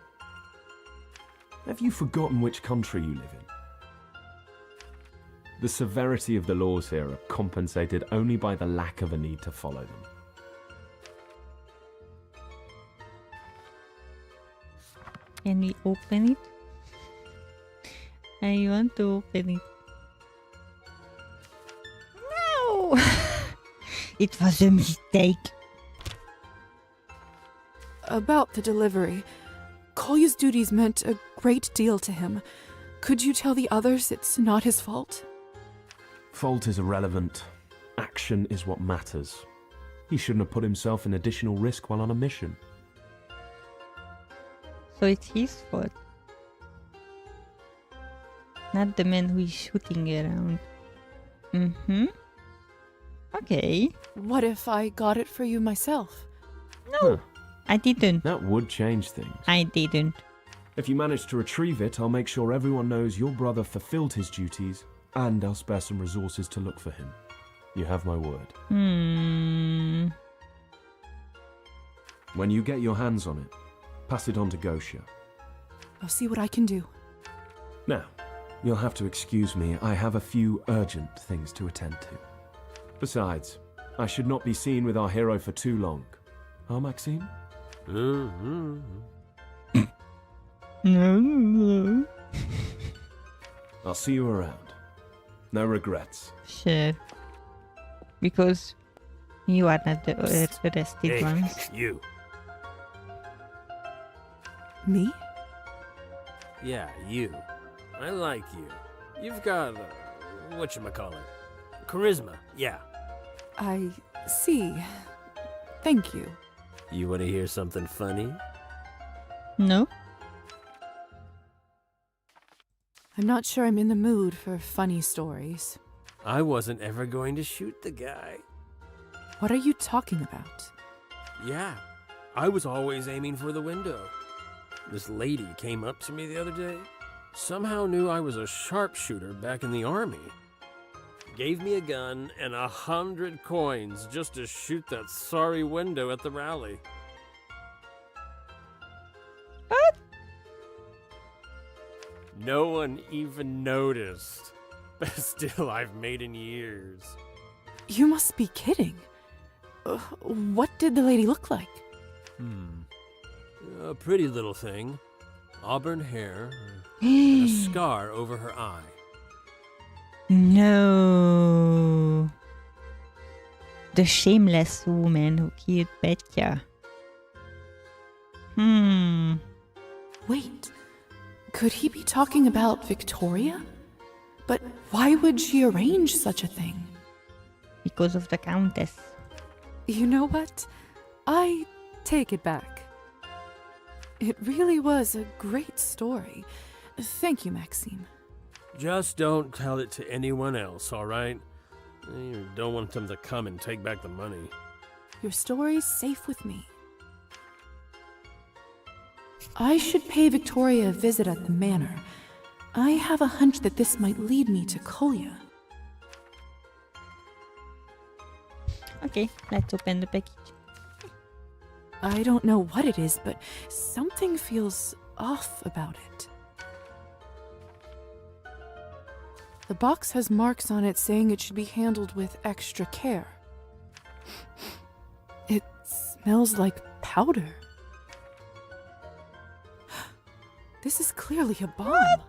Speaker 4: Have you forgotten which country you live in? The severity of the laws here are compensated only by the lack of a need to follow them.
Speaker 1: Can we open it? I want to open it. No! It was a mistake.
Speaker 3: About the delivery. Kolya's duties meant a great deal to him. Could you tell the others it's not his fault?
Speaker 4: Fault is irrelevant. Action is what matters. He shouldn't have put himself in additional risk while on a mission.
Speaker 1: So it's his fault. Not the man who is shooting around. Okay.
Speaker 3: What if I got it for you myself?
Speaker 1: No, I didn't.
Speaker 4: That would change things.
Speaker 1: I didn't.
Speaker 4: If you manage to retrieve it, I'll make sure everyone knows your brother fulfilled his duties, and I'll spare some resources to look for him. You have my word. When you get your hands on it, pass it on to Gosha.
Speaker 3: I'll see what I can do.
Speaker 4: Now, you'll have to excuse me. I have a few urgent things to attend to. Besides, I should not be seen with our hero for too long. Huh, Maxime? I'll see you around. No regrets.
Speaker 1: Sure. Because you are not the arrested ones.
Speaker 7: You.
Speaker 3: Me?
Speaker 7: Yeah, you. I like you. You've got, whatchamacallit, charisma, yeah.
Speaker 3: I See. Thank you.
Speaker 7: You want to hear something funny?
Speaker 1: No?
Speaker 3: I'm not sure I'm in the mood for funny stories.
Speaker 7: I wasn't ever going to shoot the guy.
Speaker 3: What are you talking about?
Speaker 7: Yeah, I was always aiming for the window. This lady came up to me the other day. Somehow knew I was a sharpshooter back in the army. Gave me a gun and 100 coins just to shoot that sorry window at the rally.
Speaker 1: What?
Speaker 7: No one even noticed. Best deal I've made in years.
Speaker 3: You must be kidding. What did the lady look like?
Speaker 7: A pretty little thing. Auburn hair, and a scar over her eye.
Speaker 1: No. The shameless woman who killed Petya.
Speaker 3: Wait, could he be talking about Victoria? But why would she arrange such a thing?
Speaker 1: Because of the Countess.
Speaker 3: You know what? I take it back. It really was a great story. Thank you, Maxime.
Speaker 7: Just don't tell it to anyone else, all right? You don't want them to come and take back the money.
Speaker 3: Your story's safe with me. I should pay Victoria a visit at the manor. I have a hunch that this might lead me to Kolya.
Speaker 1: Okay, let's open the package.
Speaker 3: I don't know what it is, but something feels off about it. The box has marks on it saying it should be handled with extra care. It smells like powder. This is clearly a bomb. What?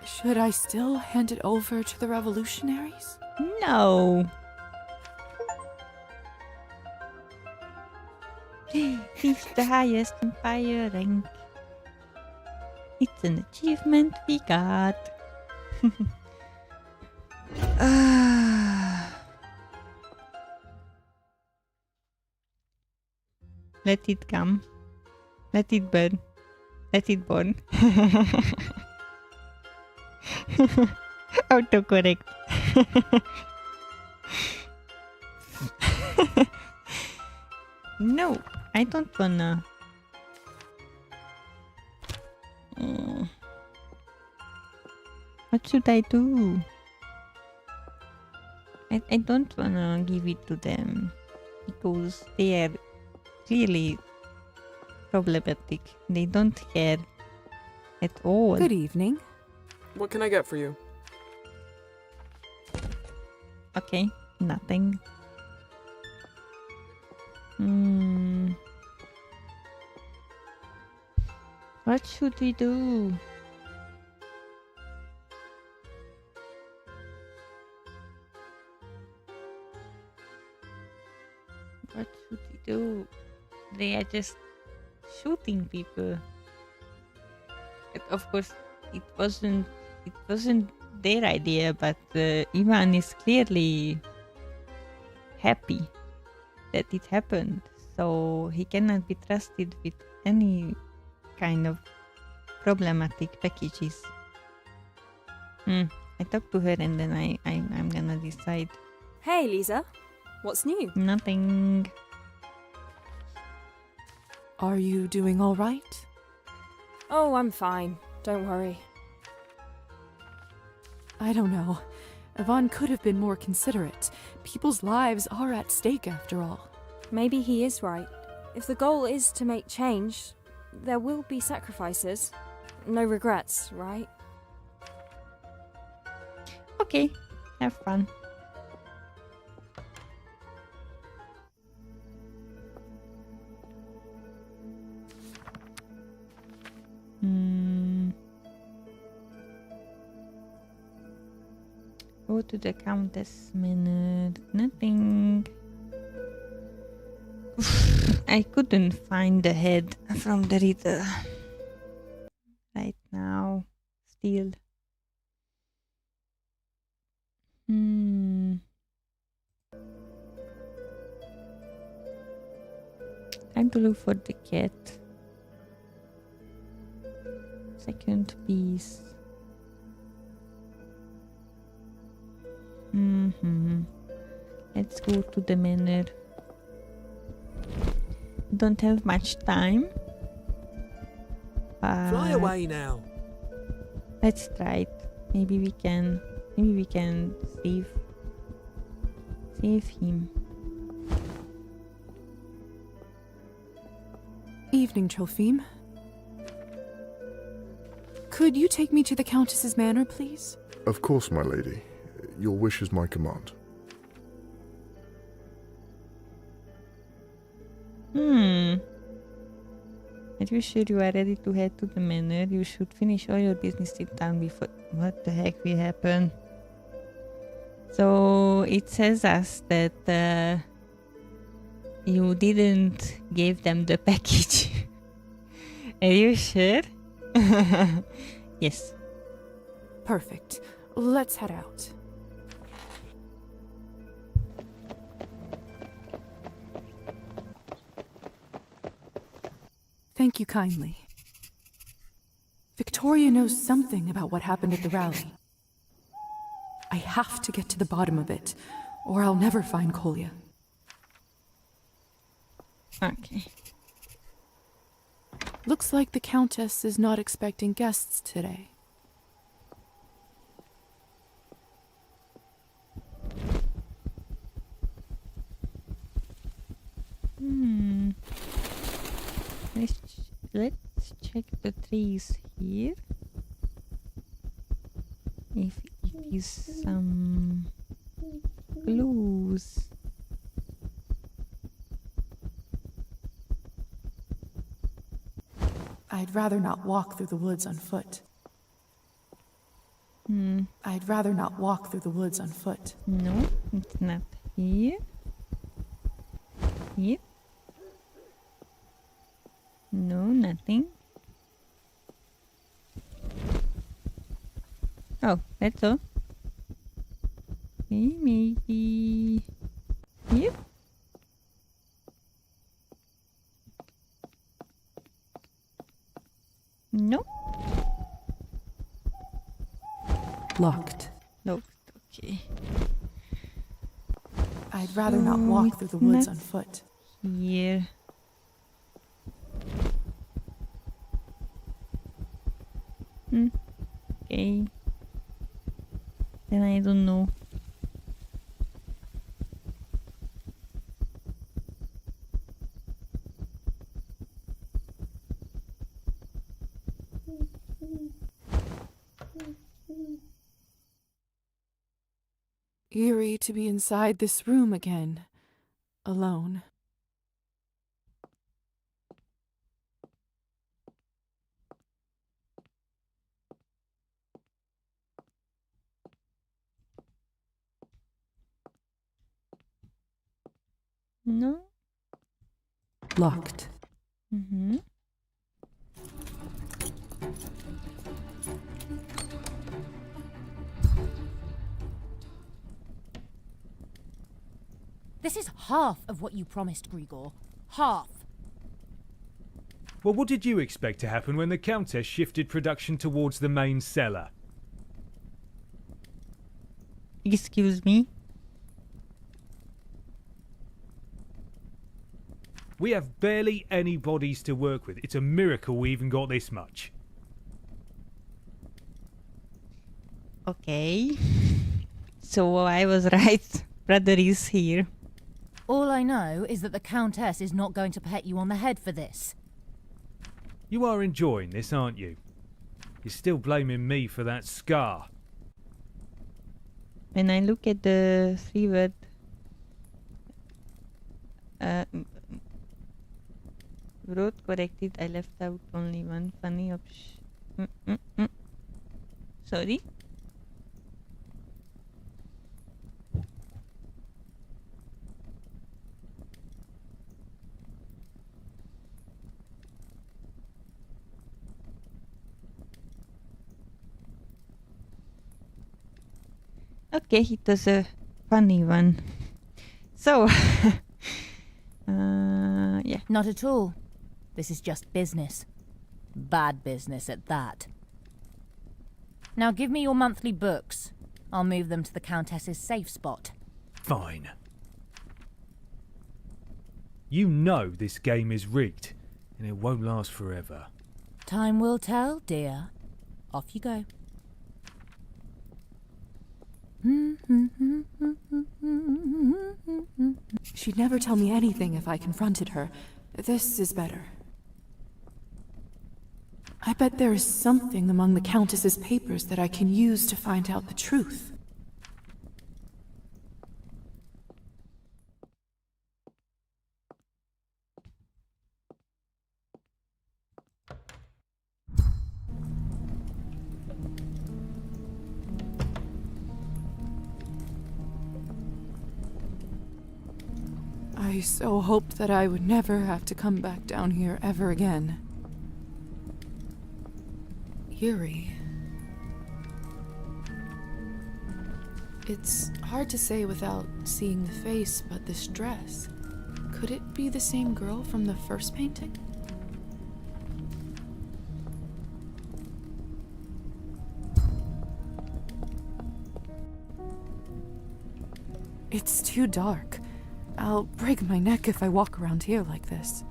Speaker 3: Should I still hand it over to the revolutionaries?
Speaker 1: No. It's the highest empire rank. It's an achievement we got. Let it come. Let it burn. Let it burn. Autocorrect. No, I don't wanna. What should I do? I don't wanna give it to them because they are clearly problematic. They don't care at all.
Speaker 3: Good evening.
Speaker 19: What can I get for you?
Speaker 1: Okay, nothing. What should we do? What should we do? They are just shooting people. Of course, it wasn't their idea, but Ivan is clearly happy that it happened, so he cannot be trusted with any kind of problematic packages. I talked to her and then I'm gonna decide.
Speaker 6: Hey, Lisa. What's new?
Speaker 1: Nothing.
Speaker 3: Are you doing all right?
Speaker 6: Oh, I'm fine. Don't worry.
Speaker 3: I don't know. Yvonne could have been more considerate. People's lives are at stake after all.
Speaker 6: Maybe he is right. If the goal is to make change, there will be sacrifices. No regrets, right?
Speaker 1: Okay, have fun. Go to the Countess Manor. Nothing. I couldn't find the head from the riddle right now. Still. Trying to look for the cat. Second piece. Let's go to the manor. Don't have much time.
Speaker 17: Fly away now.
Speaker 1: Let's try it. Maybe we can save him.
Speaker 3: Evening, Trophime. Could you take me to the Countess's manor, please?
Speaker 14: Of course, my lady. Your wish is my command.
Speaker 1: Are you sure you are ready to head to the manor? You should finish all your business in town before... What the heck will happen? So it says us that you didn't give them the package. Are you sure? Yes.
Speaker 3: Perfect. Let's head out. Thank you kindly. Victoria knows something about what happened at the rally. I have to get to the bottom of it, or I'll never find Kolya.
Speaker 1: Okay.
Speaker 3: Looks like the Countess is not expecting guests today.
Speaker 1: Let's check the trees here. If it is some clues.
Speaker 3: I'd rather not walk through the woods on foot. I'd rather not walk through the woods on foot.
Speaker 1: No, it's not here. Here. No, nothing. Oh, that's all. Okay, maybe here. No.
Speaker 3: Locked.
Speaker 1: Locked, okay.
Speaker 3: I'd rather not walk through the woods on foot.
Speaker 1: Here. Okay. Then I don't know.
Speaker 3: Eerie to be inside this room again, alone.
Speaker 1: No.
Speaker 3: Locked.
Speaker 8: This is half of what you promised, Grigor. Half.
Speaker 20: Well, what did you expect to happen when the Countess shifted production towards the main cellar?
Speaker 1: Excuse me?
Speaker 20: We have barely any bodies to work with. It's a miracle we even got this much.
Speaker 1: Okay. So I was right. Brother is here.
Speaker 8: All I know is that the Countess is not going to pet you on the head for this.
Speaker 20: You are enjoying this, aren't you? You're still blaming me for that scar.
Speaker 1: When I look at the 3-word wrote corrected, I left out only one funny option. Sorry? Okay, it was a funny one. So, Yeah.
Speaker 8: Not at all. This is just business. Bad business at that. Now give me your monthly books. I'll move them to the Countess's safe spot.
Speaker 20: Fine. You know this game is rigged, and it won't last forever.
Speaker 8: Time will tell, dear. Off you go.
Speaker 3: She'd never tell me anything if I confronted her. This is better. I bet there is something among the Countess's papers that I can use to find out the truth. I so hoped that I would never have to come back down here ever again. Eerie. It's hard to say without seeing the face, but this dress... Could it be the same girl from the first painting? It's too dark. I'll break my neck if I walk around here like this.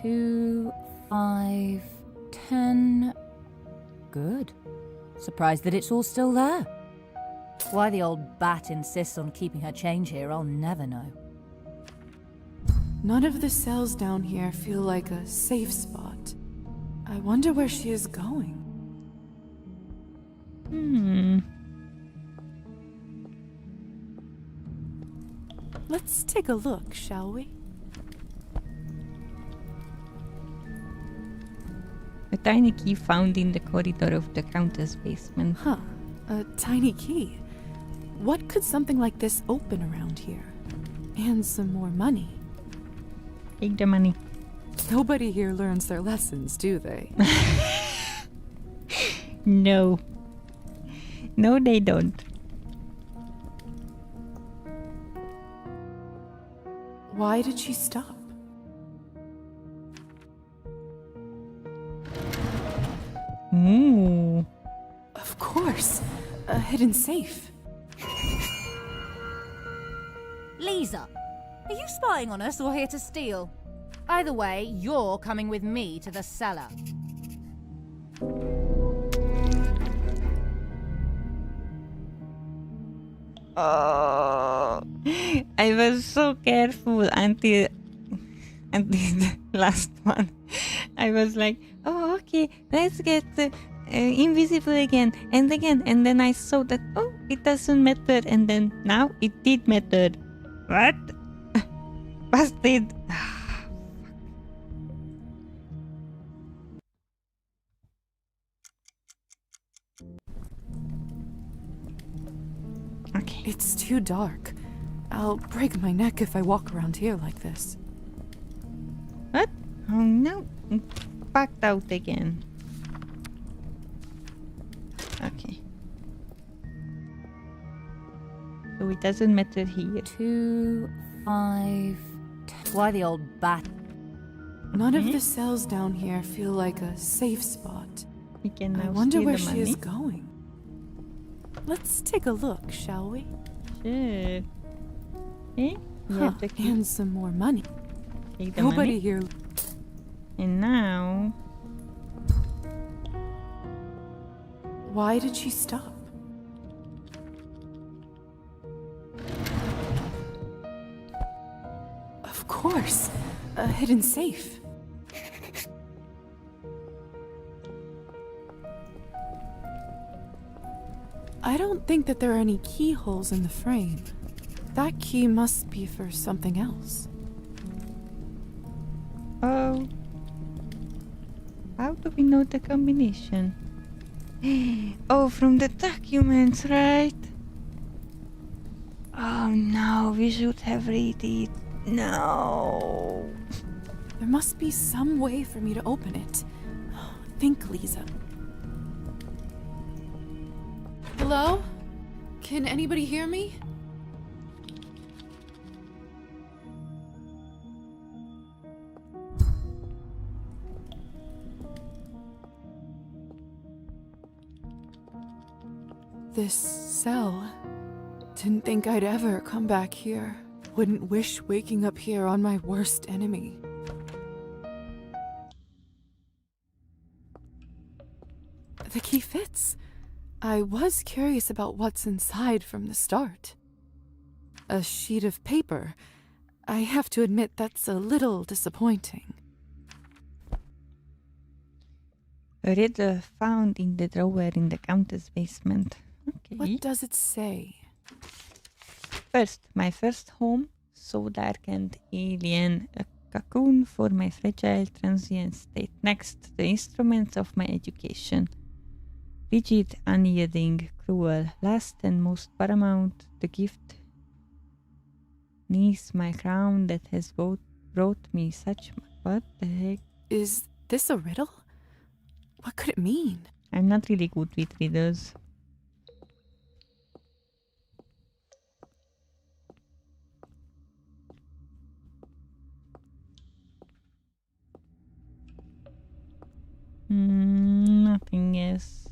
Speaker 8: Two, 5, 10. Good. Surprised that it's all still there. Why the old bat insists on keeping her change here, I'll never know.
Speaker 3: None of the cells down here feel like a safe spot. I wonder where she is going. Let's take a look, shall we?
Speaker 1: A tiny key found in the corridor of the Countess' basement.
Speaker 3: Huh. A tiny key. What could something like this open around here? And some more money.
Speaker 1: Take the money.
Speaker 3: Nobody here learns their lessons, do they?
Speaker 1: No. No, they don't.
Speaker 3: Why did she stop?
Speaker 1: Ooh.
Speaker 3: Of course. A hidden safe.
Speaker 8: Lisa, are you spying on us or here to steal? Either way, you're coming with me to the cellar.
Speaker 1: Oh, I was so careful until the last one. I was like, oh, okay, let's get invisible again, and then I saw that, oh, it doesn't matter, and then now it did matter. What? Busted. Okay.
Speaker 3: It's too dark. I'll break my neck if I walk around here like this.
Speaker 1: What? Oh no. Backed out again. Okay. So it doesn't matter here.
Speaker 8: 2, 5, 10. Why the old bat?
Speaker 3: None of the cells down here feel like a safe spot.
Speaker 1: We can now
Speaker 3: I wonder
Speaker 1: steal
Speaker 3: where
Speaker 1: the
Speaker 3: she
Speaker 1: money.
Speaker 3: is going. Let's take a look, shall we?
Speaker 1: Sure. Okay.
Speaker 3: Huh, and some more money.
Speaker 1: Take the
Speaker 3: Nobody
Speaker 1: money.
Speaker 3: here.
Speaker 1: And now...
Speaker 3: Why did she stop? Of course. A hidden safe. I don't think that there are any keyholes in the frame. That key must be for something else.
Speaker 1: Oh. How do we know the combination? Oh, from the documents, right? Oh no, we should have read it. No.
Speaker 3: There must be some way for me to open it. Think, Lisa. Hello? Can anybody hear me? This cell. Didn't think I'd ever come back here. Wouldn't wish waking up here on my worst enemy. The key fits. I was curious about what's inside from the start. A sheet of paper. I have to admit that's a little disappointing.
Speaker 1: A riddle found in the drawer in the Countess' basement. Okay.
Speaker 3: What does it say?
Speaker 1: First, my first home, so dark and alien, a cocoon for my fragile transient state. Next, the instruments of my education. Rigid, unyielding, cruel. Last and most paramount, the gift neath my crown that has brought me such... What the heck?
Speaker 3: Is this a riddle? What could it mean?
Speaker 1: I'm not really good with riddles. Nothing else.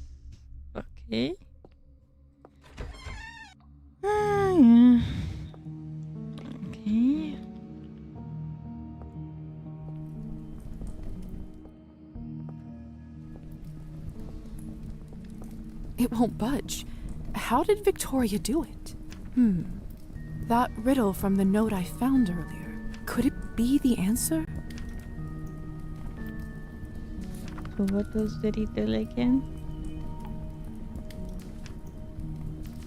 Speaker 1: Okay. Yeah. Okay.
Speaker 3: It won't budge. How did Victoria do it? That riddle from the note I found earlier. Could it be the answer?
Speaker 1: So what was the riddle again?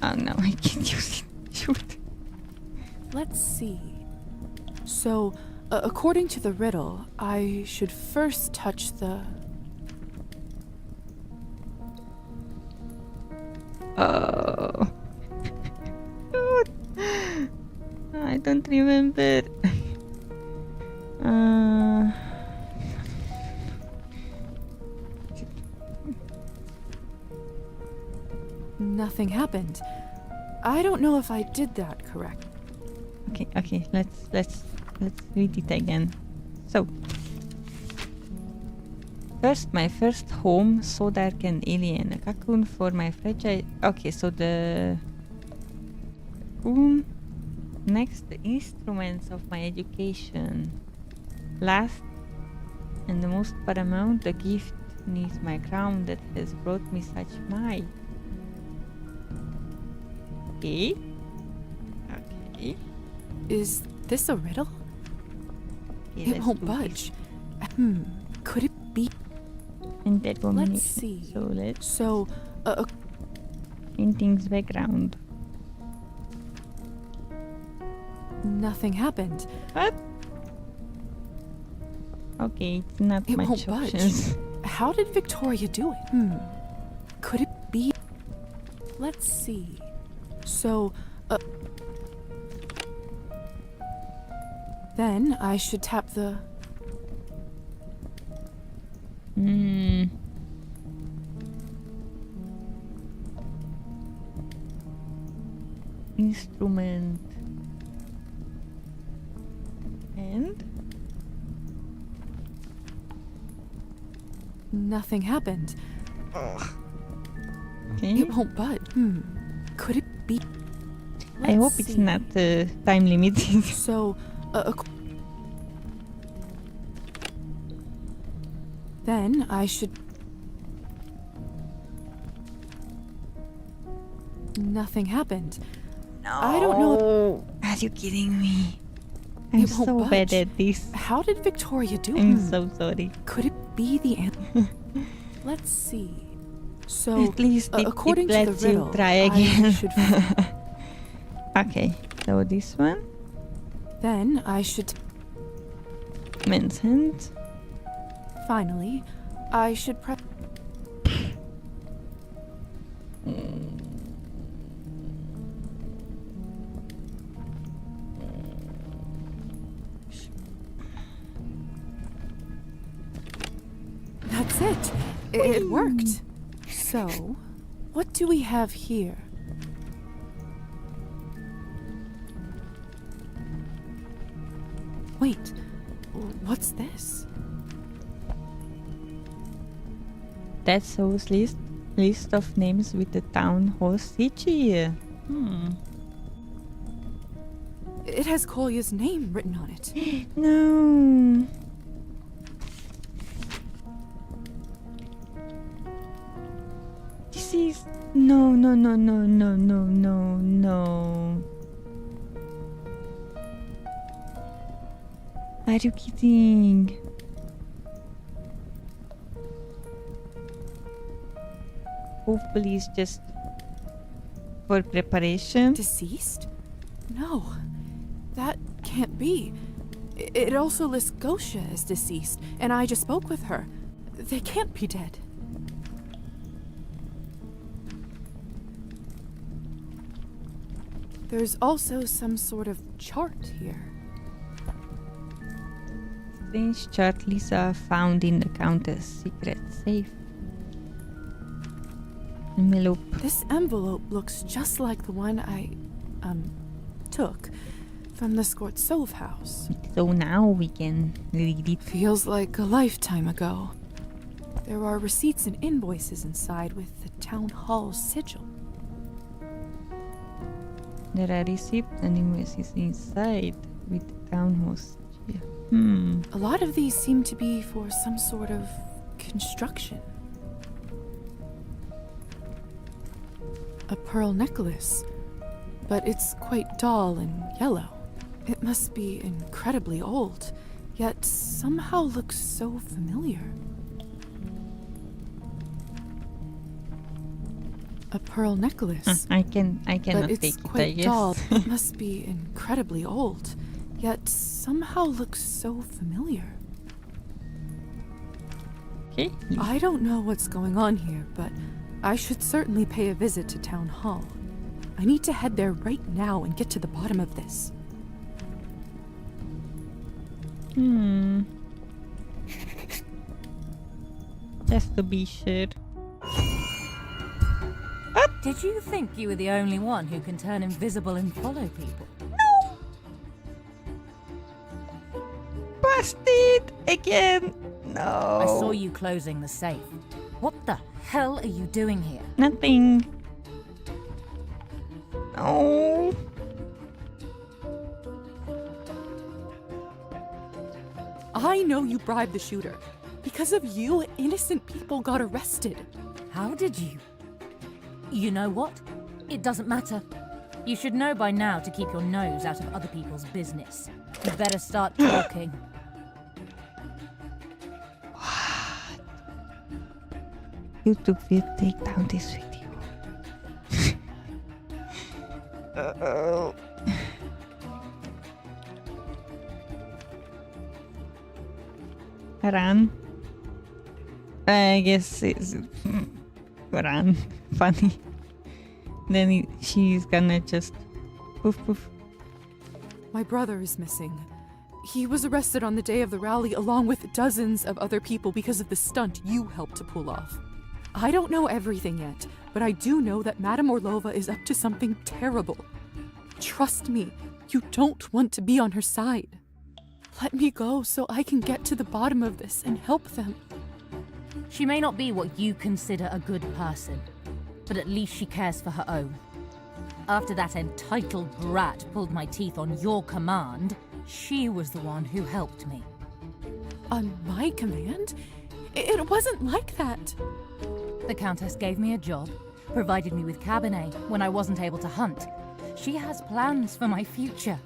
Speaker 1: Oh no, I can't use it. Shoot.
Speaker 3: Let's see. So, according to the riddle, I should first touch the...
Speaker 1: Oh. I don't remember.
Speaker 3: Nothing happened. I don't know if I did that correct.
Speaker 1: Okay, let's read it again. So, first, my first home, so dark and alien, a cocoon for my fragile... Okay, so the cocoon. Next, the instruments of my education. Last, and the most paramount, the gift neath my crown that has brought me such might. Okay. Okay.
Speaker 3: Is this a riddle?
Speaker 1: Okay,
Speaker 3: it won't budge. Could it be?
Speaker 1: And that woman.
Speaker 3: Let's see.
Speaker 1: So let's.
Speaker 3: So,
Speaker 1: painting's background.
Speaker 3: Nothing happened.
Speaker 1: What? Okay, it's not
Speaker 3: it
Speaker 1: much
Speaker 3: won't budge.
Speaker 1: options.
Speaker 3: How did Victoria do it? Could it be? Let's see. So, then I should tap the...
Speaker 1: Instrument. And?
Speaker 3: Nothing happened.
Speaker 1: Okay.
Speaker 3: It won't budge. Could it be?
Speaker 1: I hope it's not time limited.
Speaker 3: So, then I should... Nothing happened.
Speaker 1: No.
Speaker 3: I don't know.
Speaker 1: Are you kidding me? I'm
Speaker 3: It won't
Speaker 1: so
Speaker 3: budge.
Speaker 1: bad at this.
Speaker 3: How did Victoria do it?
Speaker 1: I'm so sorry.
Speaker 3: Could it be the answer? Let's see. So,
Speaker 1: At least
Speaker 3: according
Speaker 1: it
Speaker 3: to
Speaker 1: lets
Speaker 3: the riddle,
Speaker 1: you try
Speaker 3: I
Speaker 1: again.
Speaker 3: should...
Speaker 1: Okay, so this one.
Speaker 3: Then I should...
Speaker 1: Men's hand.
Speaker 3: Finally, I should press... That's it. It worked. So, What do we have here? Wait, what's this?
Speaker 1: That's So's list of names with the town hostage.
Speaker 3: It has Kolya's name written on it.
Speaker 1: No. This is no. Are you kidding? Hopefully it's just for preparation.
Speaker 3: Deceased? No, that can't be. It also lists Gosha as deceased, and I just spoke with her. They can't be dead. There's also some sort of chart here.
Speaker 1: Strange chart Lisa found in the Countess' secret safe. Envelope.
Speaker 3: This envelope looks just like the one I, took from the Skvortsov house.
Speaker 1: So now we can read it.
Speaker 3: Feels like a lifetime ago. There are receipts and invoices inside with the town hall sigil.
Speaker 1: There are receipts and invoices inside with the town host.
Speaker 3: A lot of these seem to be for some sort of construction. A pearl necklace, but it's quite dull and yellow. It must be incredibly old, yet somehow looks so familiar. A pearl necklace.
Speaker 1: I cannot
Speaker 3: but it's
Speaker 1: take it, I
Speaker 3: quite
Speaker 1: guess.
Speaker 3: dull. It must be incredibly old, yet somehow looks so familiar.
Speaker 1: Okay.
Speaker 3: I don't know what's going on here, but I should certainly pay a visit to Town Hall. I need to head there right now and get to the bottom of this.
Speaker 1: Just to be sure.
Speaker 8: Did you think you were the only one who can turn invisible and follow people?
Speaker 1: Busted again. No.
Speaker 8: I saw you closing the safe. What the hell are you doing here?
Speaker 1: Nothing. No.
Speaker 3: I know you bribed the shooter. Because of you, innocent people got arrested.
Speaker 8: How did you? You know what? It doesn't matter. You should know by now to keep your nose out of other people's business. You better start talking.
Speaker 1: YouTube will take down this video. Uh-oh. Run. I guess it's run. Funny. Then she's gonna just poof poof.
Speaker 3: My brother is missing. He was arrested on the day of the rally along with dozens of other people because of the stunt you helped to pull off. I don't know everything yet, but I do know that Madame Orlova is up to something terrible. Trust me, you don't want to be on her side. Let me go so I can get to the bottom of this and help them.
Speaker 8: She may not be what you consider a good person, but at least she cares for her own. After that entitled brat pulled my teeth on your command, she was the one who helped me.
Speaker 3: On my command? It wasn't like that.
Speaker 8: The Countess gave me a job, provided me with Cabernet when I wasn't able to hunt. She has plans for my future.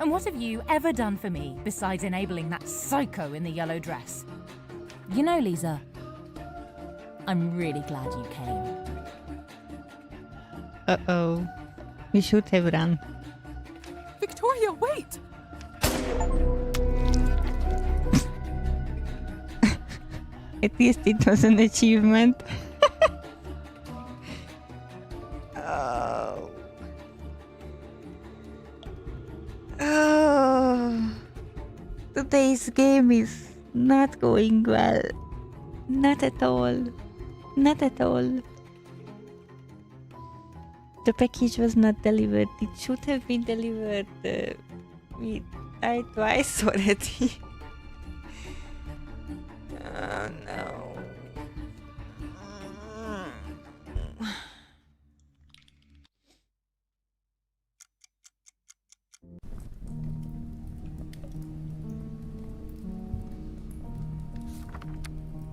Speaker 8: And what have you ever done for me besides enabling that psycho in the yellow dress? You know, Lisa, I'm really glad you came.
Speaker 1: Uh-oh. We should have run.
Speaker 3: Victoria, wait!
Speaker 1: At least it was an achievement. Oh. Oh. Today's game is not going well. Not at all. Not at all. The package was not delivered. It should have been delivered. We died twice already. Oh no.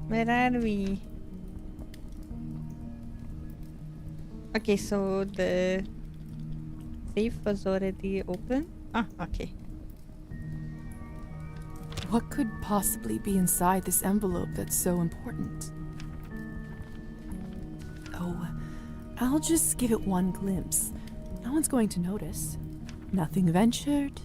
Speaker 1: Where are we? Okay, so the safe was already open? Ah, okay.
Speaker 3: What could possibly be inside this envelope that's so important? Oh, I'll just give it one glimpse. No one's going to notice. Nothing ventured.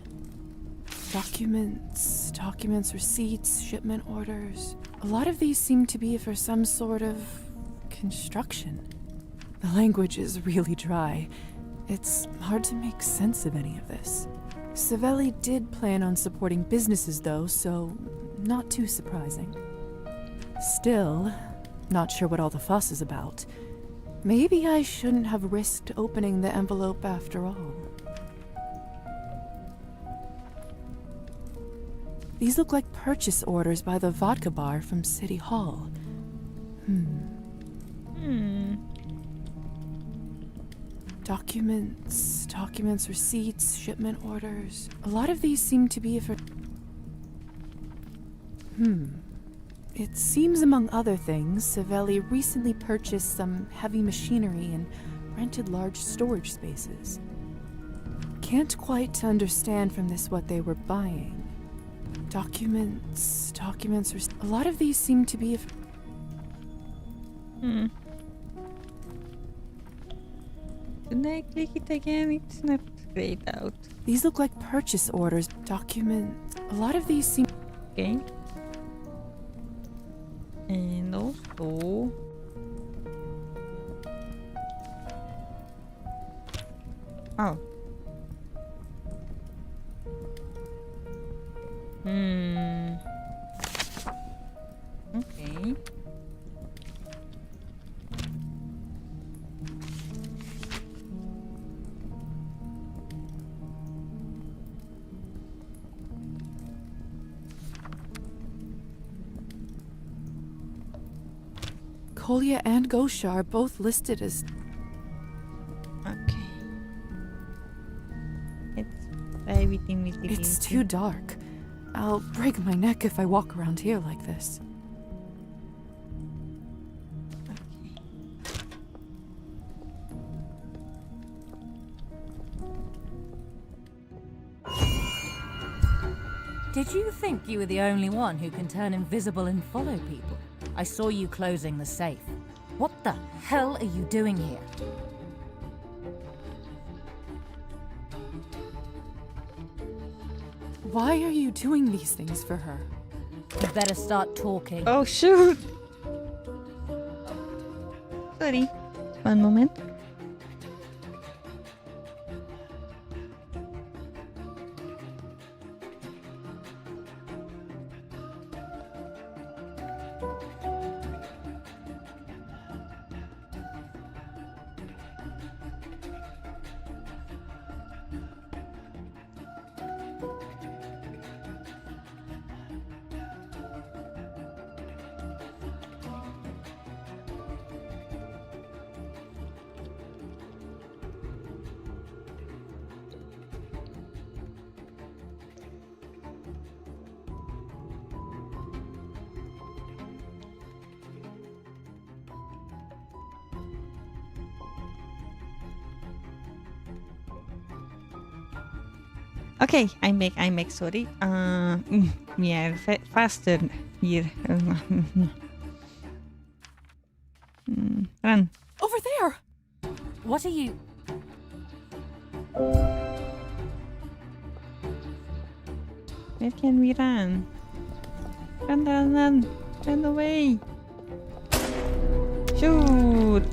Speaker 3: Documents, receipts, shipment orders. A lot of these seem to be for some sort of construction. The language is really dry. It's hard to make sense of any of this. Savelli did plan on supporting businesses though, so not too surprising. Still, not sure what all the fuss is about. Maybe I shouldn't have risked opening the envelope after all. These look like purchase orders by the vodka bar from City Hall. Documents, receipts, shipment orders. A lot of these seem to be for... It seems, among other things, Savelli recently purchased some heavy machinery and rented large storage spaces. Can't quite understand from this what they were buying. Documents, a lot of these seem to be...
Speaker 1: Should I click it again? It's not grayed out.
Speaker 3: These look like purchase orders. Documents. A lot of these seem...
Speaker 1: Okay. And also... Oh. Okay.
Speaker 3: Kolya and Gosha are both listed as...
Speaker 1: Okay. Let's try everything with it.
Speaker 3: It's too dark. I'll break my neck if I walk around here like this.
Speaker 8: Did you think you were the only one who can turn invisible and follow people? I saw you closing the safe. What the hell are you doing here?
Speaker 3: Why are you doing these things for her?
Speaker 8: You better start talking.
Speaker 1: Oh shoot! Sorry. One moment. Okay, I'm back, sorry. We are faster here. Run.
Speaker 3: Over there!
Speaker 8: What are you...
Speaker 1: Where can we run? Run, run, run! Run away! Shoot!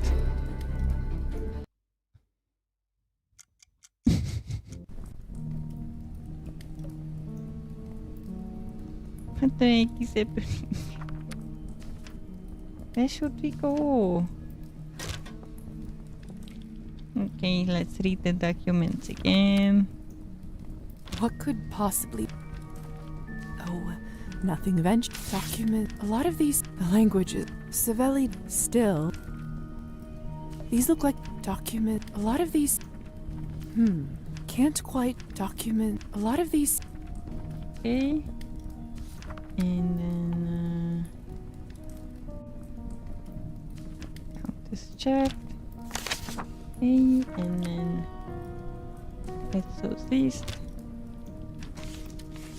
Speaker 1: What the heck is happening? Where should we go? Okay, let's read the documents again.
Speaker 3: What could possibly... Oh, nothing ventured. Document. A lot of these languages. Savelli still. These look like document. A lot of these... Can't quite document. A lot of these...
Speaker 1: Okay. And then... count this check. Okay, and then... let's do this.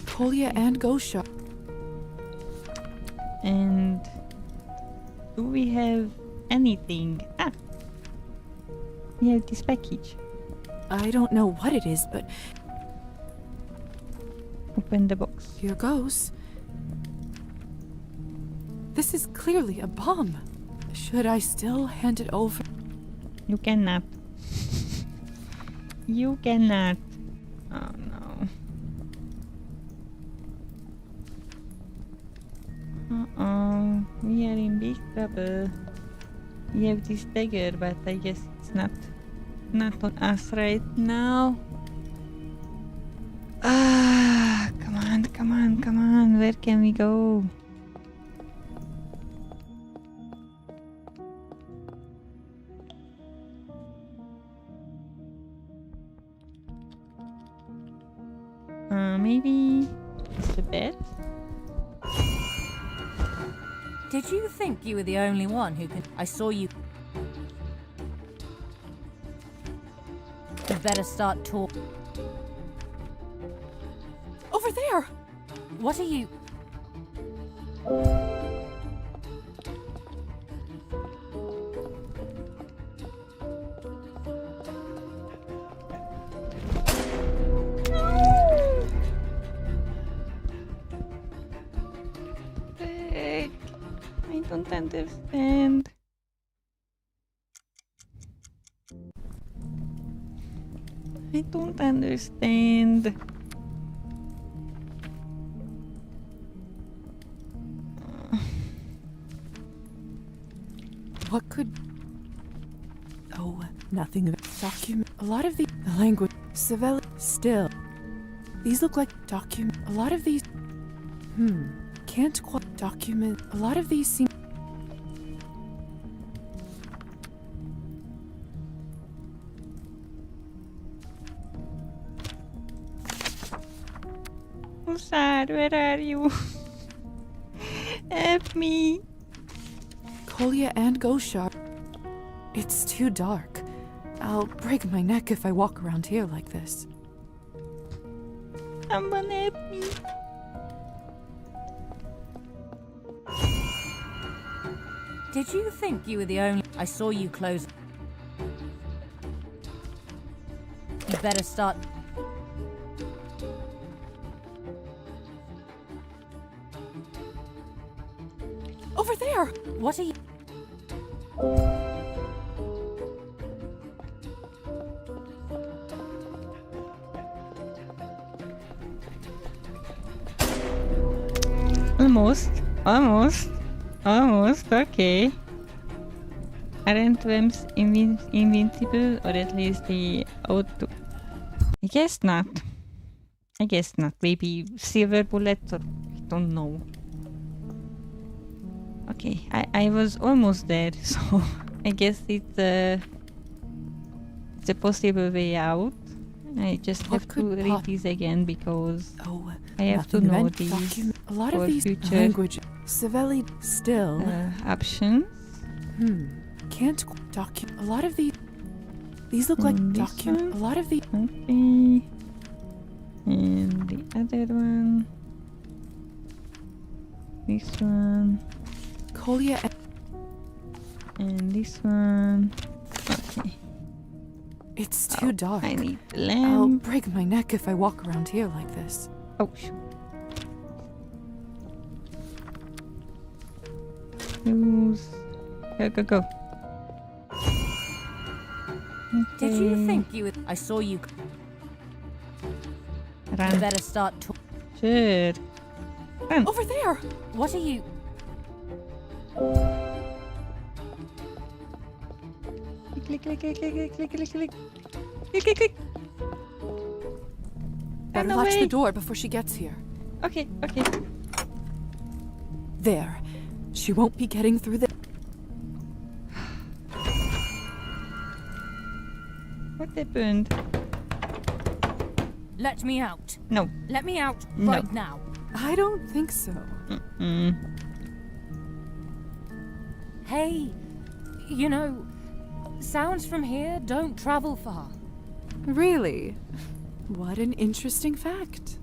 Speaker 3: Kolya and Gosha.
Speaker 1: And... do we have anything? Ah! We have this package.
Speaker 3: I don't know what it is, but...
Speaker 1: Open the box.
Speaker 3: Here goes. This is clearly a bomb. Should I still hand it over?
Speaker 1: You cannot. You cannot. Oh no. Uh-oh. We are in big trouble. We have this dagger, but I guess it's not on us right now. Ah, come on, come on, come on. Where can we go? Maybe it's a bed?
Speaker 8: Did you think you were the only one who could... I saw you... You better start talking.
Speaker 3: Over there!
Speaker 8: What are you...
Speaker 1: I don't understand. I don't understand.
Speaker 3: What could... Oh, nothing. Document. A lot of the language. Savelli still. These look like document. A lot of these... Can't quite document. A lot of these seem...
Speaker 1: Musad, where are you? Help me.
Speaker 3: Kolya and Goshar. It's too dark. I'll break my neck if I walk around here like this.
Speaker 1: Someone help me.
Speaker 8: Did you think you were the only... I saw you close... You better start...
Speaker 3: Over there!
Speaker 8: What are you...
Speaker 1: Almost, okay. Aren't worms invincible, or at least they ought to... I guess not. Maybe silver bullets, or I don't know. Okay, I was almost there, so I guess it's a possible way out. I just have to read these again because I have to know these
Speaker 3: a lot
Speaker 1: for
Speaker 3: of these
Speaker 1: future
Speaker 3: language. Savelli still.
Speaker 1: Options.
Speaker 3: Can't document. A lot of these. These look like document. A lot of these.
Speaker 1: Okay. And the other one. This one.
Speaker 3: Kolya.
Speaker 1: And this one. Okay.
Speaker 3: It's too dark.
Speaker 1: I need the lamp.
Speaker 3: I'll break my neck if I walk around here like this.
Speaker 1: Oh, shoot. Use. Go.
Speaker 8: Did you think you would... I saw you...
Speaker 1: Run.
Speaker 8: You better start talking.
Speaker 1: Sure. Run.
Speaker 3: Over there!
Speaker 8: What are you...
Speaker 1: click, click, click, click, click, click, click. Click, click, click.
Speaker 3: Better
Speaker 1: Run
Speaker 3: latch
Speaker 1: away.
Speaker 3: the door before she gets here.
Speaker 1: Okay, okay.
Speaker 3: There. She won't be getting through the...
Speaker 1: What happened?
Speaker 8: Let me out.
Speaker 1: No.
Speaker 8: Let me out
Speaker 1: No.
Speaker 8: right now.
Speaker 3: I don't think so.
Speaker 8: Hey, you know, sounds from here don't travel far.
Speaker 3: Really? What an interesting fact.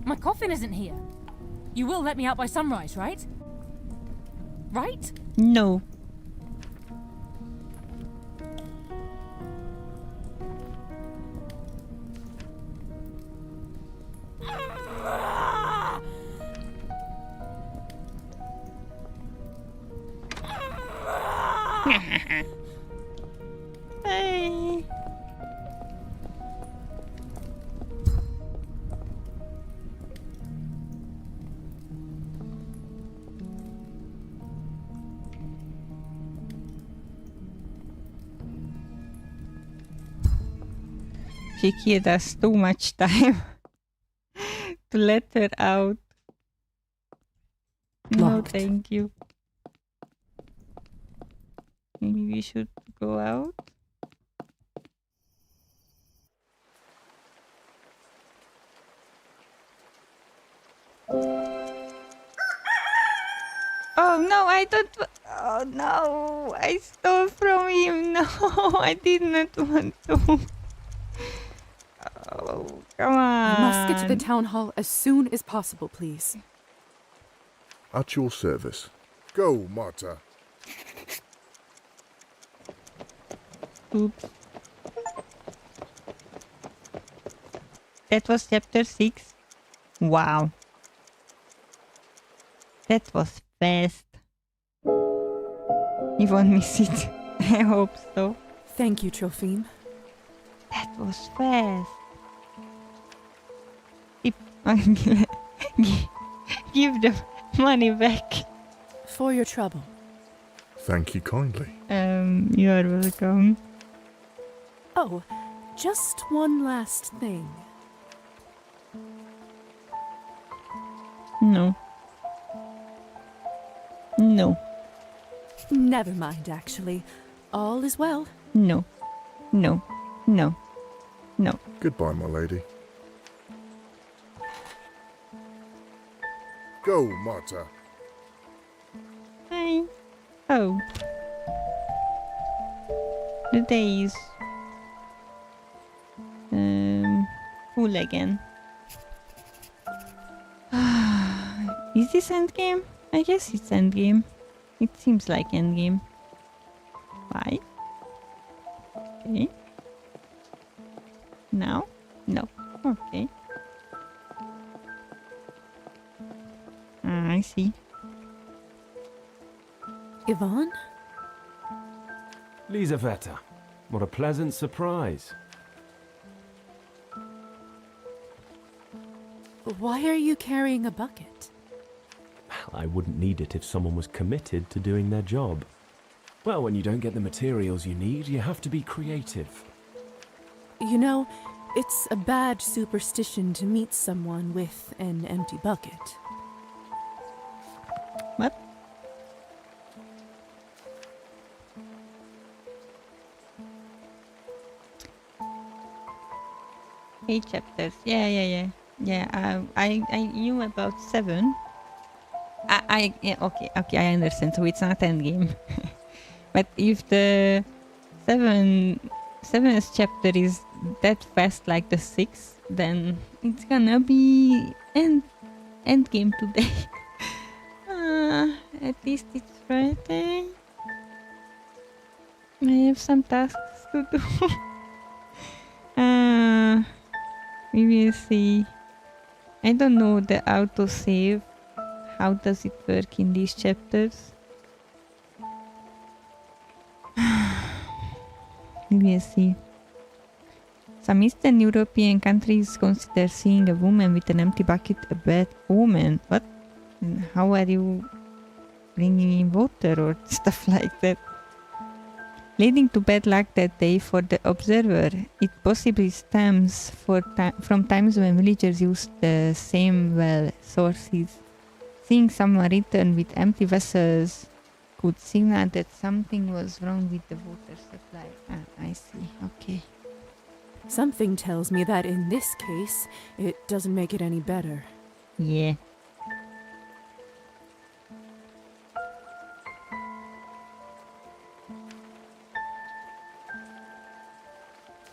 Speaker 8: My coffin isn't here. You will let me out by sunrise, right? Right?
Speaker 1: No. Hey. She gave us too much time to let her out. No,
Speaker 3: Locked.
Speaker 1: thank you. Maybe we should go out. Oh no, I don't. Oh no, I stole from him. No, I did not want to. Oh, come on.
Speaker 3: We must get to the town hall as soon as possible, please.
Speaker 14: At your service. Go, Marta.
Speaker 1: Oops. That was chapter 6. Wow. That was fast. You won't miss it. I hope so.
Speaker 3: Thank you, Trophime.
Speaker 1: That was fast. Give the money back.
Speaker 3: For your trouble.
Speaker 14: Thank you kindly.
Speaker 1: You are welcome.
Speaker 3: Oh, just one last thing.
Speaker 1: No. No.
Speaker 3: Never mind, actually. All is well.
Speaker 1: No. No. No. No.
Speaker 14: Goodbye, my lady. Go, Marta.
Speaker 1: Hi. Oh. The day is full again. Is this endgame? I guess it's endgame. It seems like endgame. Why? Okay. Now? No. Okay. I see.
Speaker 3: Yvonne?
Speaker 4: Lizaveta, what a pleasant surprise.
Speaker 3: Why are you carrying a bucket?
Speaker 4: I wouldn't need it if someone was committed to doing their job. Well, when you don't get the materials you need, you have to be creative.
Speaker 3: You know, it's a bad superstition to meet someone with an empty bucket.
Speaker 1: What? Eight chapters. Yeah. I knew about 7. Yeah, okay, I understand. So it's not endgame. But if the 7th chapter is that fast like the 6th, then it's gonna be endgame today. At least it's Friday. I have some tasks to do. We will see. I don't know the autosave. How does it work in these chapters? We will see. Some Eastern European countries consider seeing a woman with an empty bucket a bad omen. What? And how are you bringing in water or stuff like that? leading to bad luck that day for the observer. It possibly stems from times when villagers used the same well sources. Seeing someone return with empty vessels could signal that something was wrong with the water supply. Ah, I see. Okay.
Speaker 3: Something tells me that in this case, it doesn't make it any better.
Speaker 1: Yeah.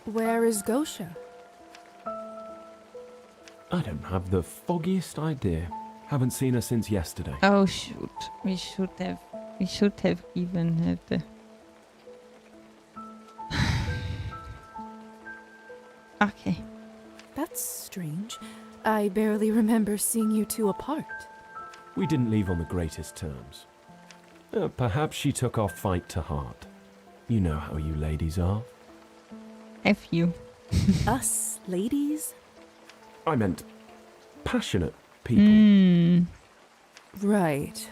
Speaker 3: Where is Gosha?
Speaker 4: I don't have the foggiest idea. Haven't seen her since yesterday.
Speaker 1: Oh shoot. We should have given her the... Okay.
Speaker 3: That's strange. I barely remember seeing you two apart.
Speaker 4: We didn't leave on the greatest terms. Perhaps she took our fight to heart. You know how you ladies are.
Speaker 1: F you.
Speaker 3: Us ladies?
Speaker 4: I meant passionate people.
Speaker 3: Right.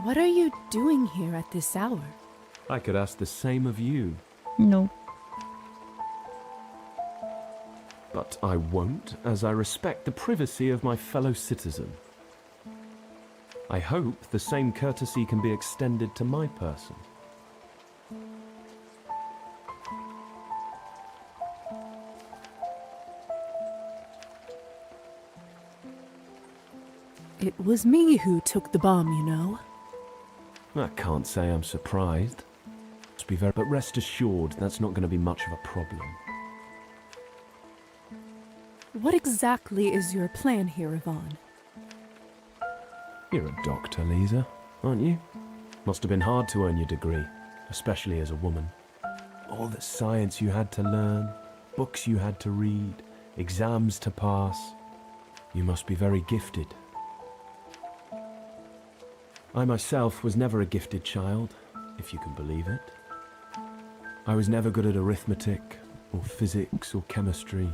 Speaker 3: What are you doing here at this hour?
Speaker 4: I could ask the same of you.
Speaker 1: No.
Speaker 4: But I won't, as I respect the privacy of my fellow citizen. I hope the same courtesy can be extended to my person.
Speaker 3: It was me who took the bomb, you know.
Speaker 4: I can't say I'm surprised. Must be very, but rest assured that's not going to be much of a problem.
Speaker 3: What exactly is your plan here, Yvonne?
Speaker 4: You're a doctor, Lisa, aren't you? Must have been hard to earn your degree, especially as a woman. All the science you had to learn, books you had to read, exams to pass. You must be very gifted. I myself was never a gifted child, if you can believe it. I was never good at arithmetic, or physics, or chemistry.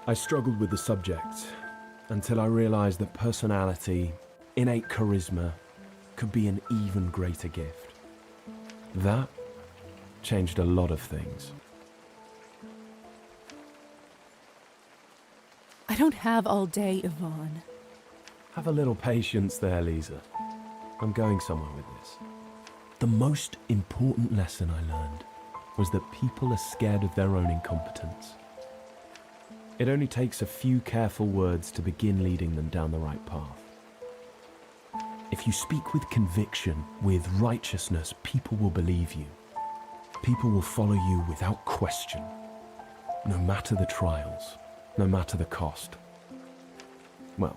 Speaker 4: I struggled with the subjects until I realized that personality, innate charisma, could be an even greater gift. That changed a lot of things.
Speaker 3: I don't have all day, Yvonne.
Speaker 4: Have a little patience there, Lisa. I'm going somewhere with this. The most important lesson I learned was that people are scared of their own incompetence. It only takes a few careful words to begin leading them down the right path. If you speak with conviction, with righteousness, people will believe you. People will follow you without question, no matter the trials, no matter the cost. Well,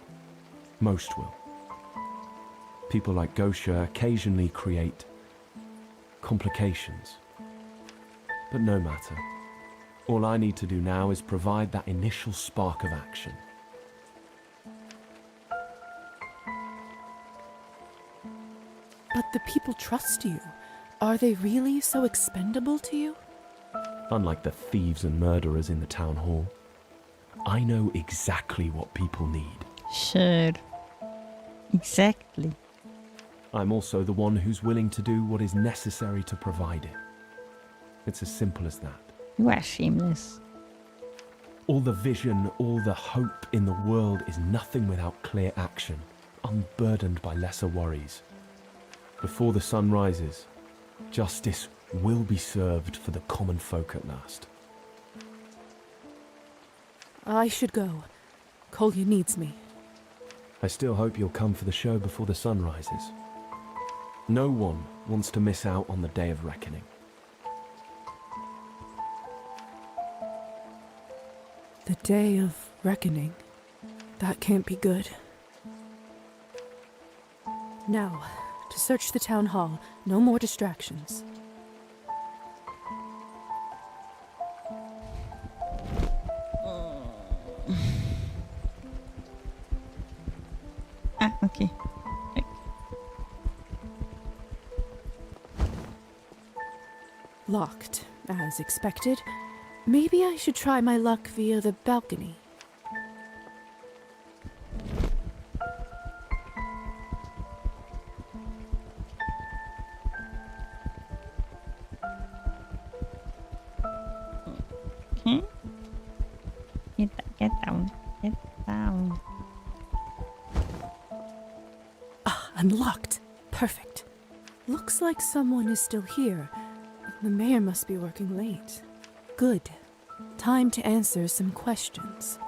Speaker 4: most will. People like Gosha occasionally create complications. But no matter. All I need to do now is provide that initial spark of action.
Speaker 3: But the people trust you. Are they really so expendable to you?
Speaker 4: Unlike the thieves and murderers in the town hall, I know exactly what people need.
Speaker 1: Sure. Exactly.
Speaker 4: I'm also the one who's willing to do what is necessary to provide it. It's as simple as that.
Speaker 1: You are shameless.
Speaker 4: All the vision, all the hope in the world is nothing without clear action, unburdened by lesser worries. Before the sun rises, justice will be served for the common folk at last.
Speaker 3: I should go. Kolya needs me.
Speaker 4: I still hope you'll come for the show before the sun rises. No one wants to miss out on the day of reckoning.
Speaker 3: The day of reckoning. That can't be good. Now, to search the town hall. No more distractions.
Speaker 1: Okay.
Speaker 3: Locked, as expected. Maybe I should try my luck via the balcony.
Speaker 1: Get down. Get down.
Speaker 3: Ah, unlocked. Perfect. Looks like someone is still here. The mayor must be working late. Good. Time to answer some questions.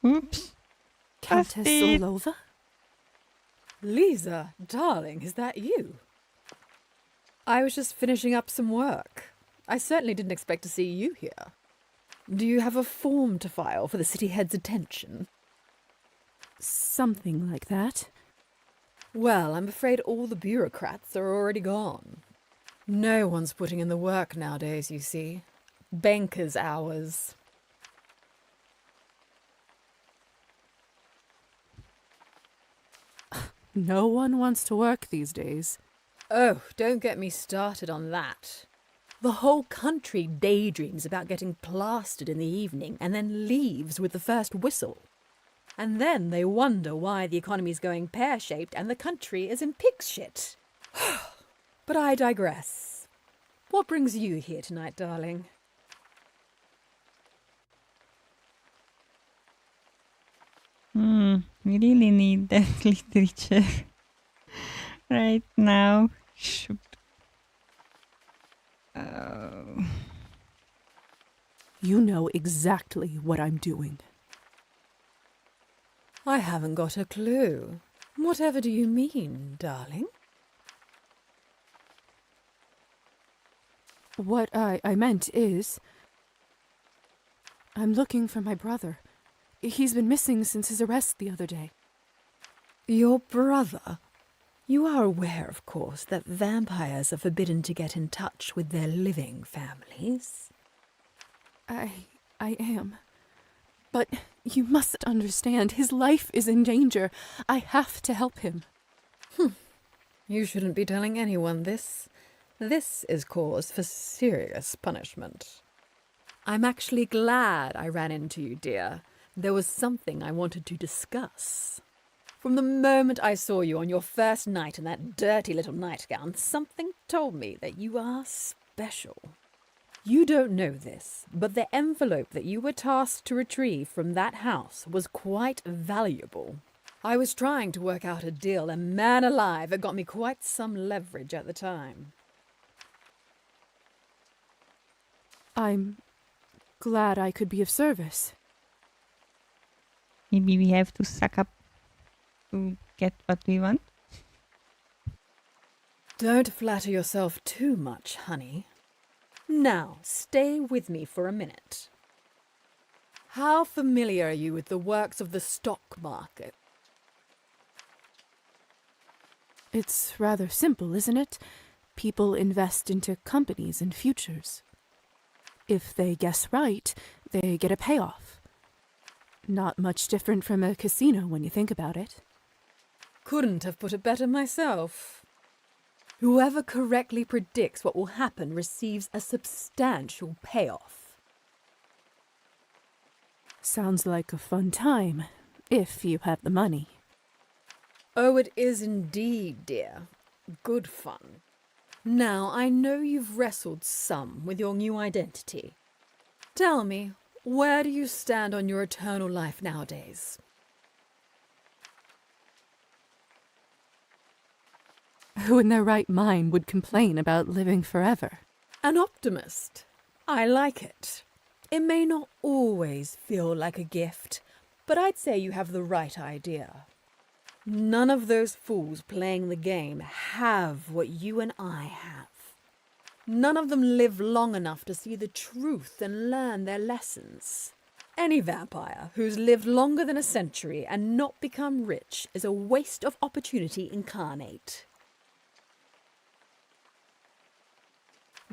Speaker 1: Oops.
Speaker 3: Countess
Speaker 1: Busted.
Speaker 3: Orlova?
Speaker 10: Lisa, darling, is that you? I was just finishing up some work. I certainly didn't expect to see you here. Do you have a form to file for the city head's attention?
Speaker 3: Something like that.
Speaker 10: Well, I'm afraid all the bureaucrats are already gone. No one's putting in the work nowadays, you see. Banker's hours.
Speaker 3: No one wants to work these days.
Speaker 10: Oh, don't get me started on that. The whole country daydreams about getting plastered in the evening and then leaves with the first whistle. And then they wonder why the economy's going pear-shaped and the country is in pig's shit. But I digress. What brings you here tonight, darling?
Speaker 1: We really need that literature right now. Shoot.
Speaker 3: You know exactly what I'm doing.
Speaker 10: I haven't got a clue. Whatever do you mean, darling?
Speaker 3: What I meant is... I'm looking for my brother. He's been missing since his arrest the other day.
Speaker 10: Your brother? You are aware, of course, that vampires are forbidden to get in touch with their living families.
Speaker 3: I am. But you must understand, his life is in danger. I have to help him.
Speaker 10: You shouldn't be telling anyone this. This is cause for serious punishment. I'm actually glad I ran into you, dear. There was something I wanted to discuss. From the moment I saw you on your first night in that dirty little nightgown, something told me that you are special. You don't know this, but the envelope that you were tasked to retrieve from that house was quite valuable. I was trying to work out a deal, and man alive, it got me quite some leverage at the time.
Speaker 3: I'm glad I could be of service.
Speaker 1: Maybe we have to suck up to get what we want.
Speaker 10: Don't flatter yourself too much, honey. Now, stay with me for a minute. How familiar are you with the works of the stock market?
Speaker 3: It's rather simple, isn't it? People invest into companies and futures. If they guess right, they get a payoff. Not much different from a casino when you think about it.
Speaker 10: Couldn't have put it better myself. Whoever correctly predicts what will happen receives a substantial payoff.
Speaker 3: Sounds like a fun time, if you have the money.
Speaker 10: Oh, it is indeed, dear. Good fun. Now, I know you've wrestled some with your new identity. Tell me, where do you stand on your eternal life nowadays?
Speaker 3: Who in their right mind would complain about living forever?
Speaker 10: An optimist. I like it. It may not always feel like a gift, but I'd say you have the right idea. None of those fools playing the game have what you and I have. None of them live long enough to see the truth and learn their lessons. Any vampire who's lived longer than a century and not become rich is a waste of opportunity incarnate.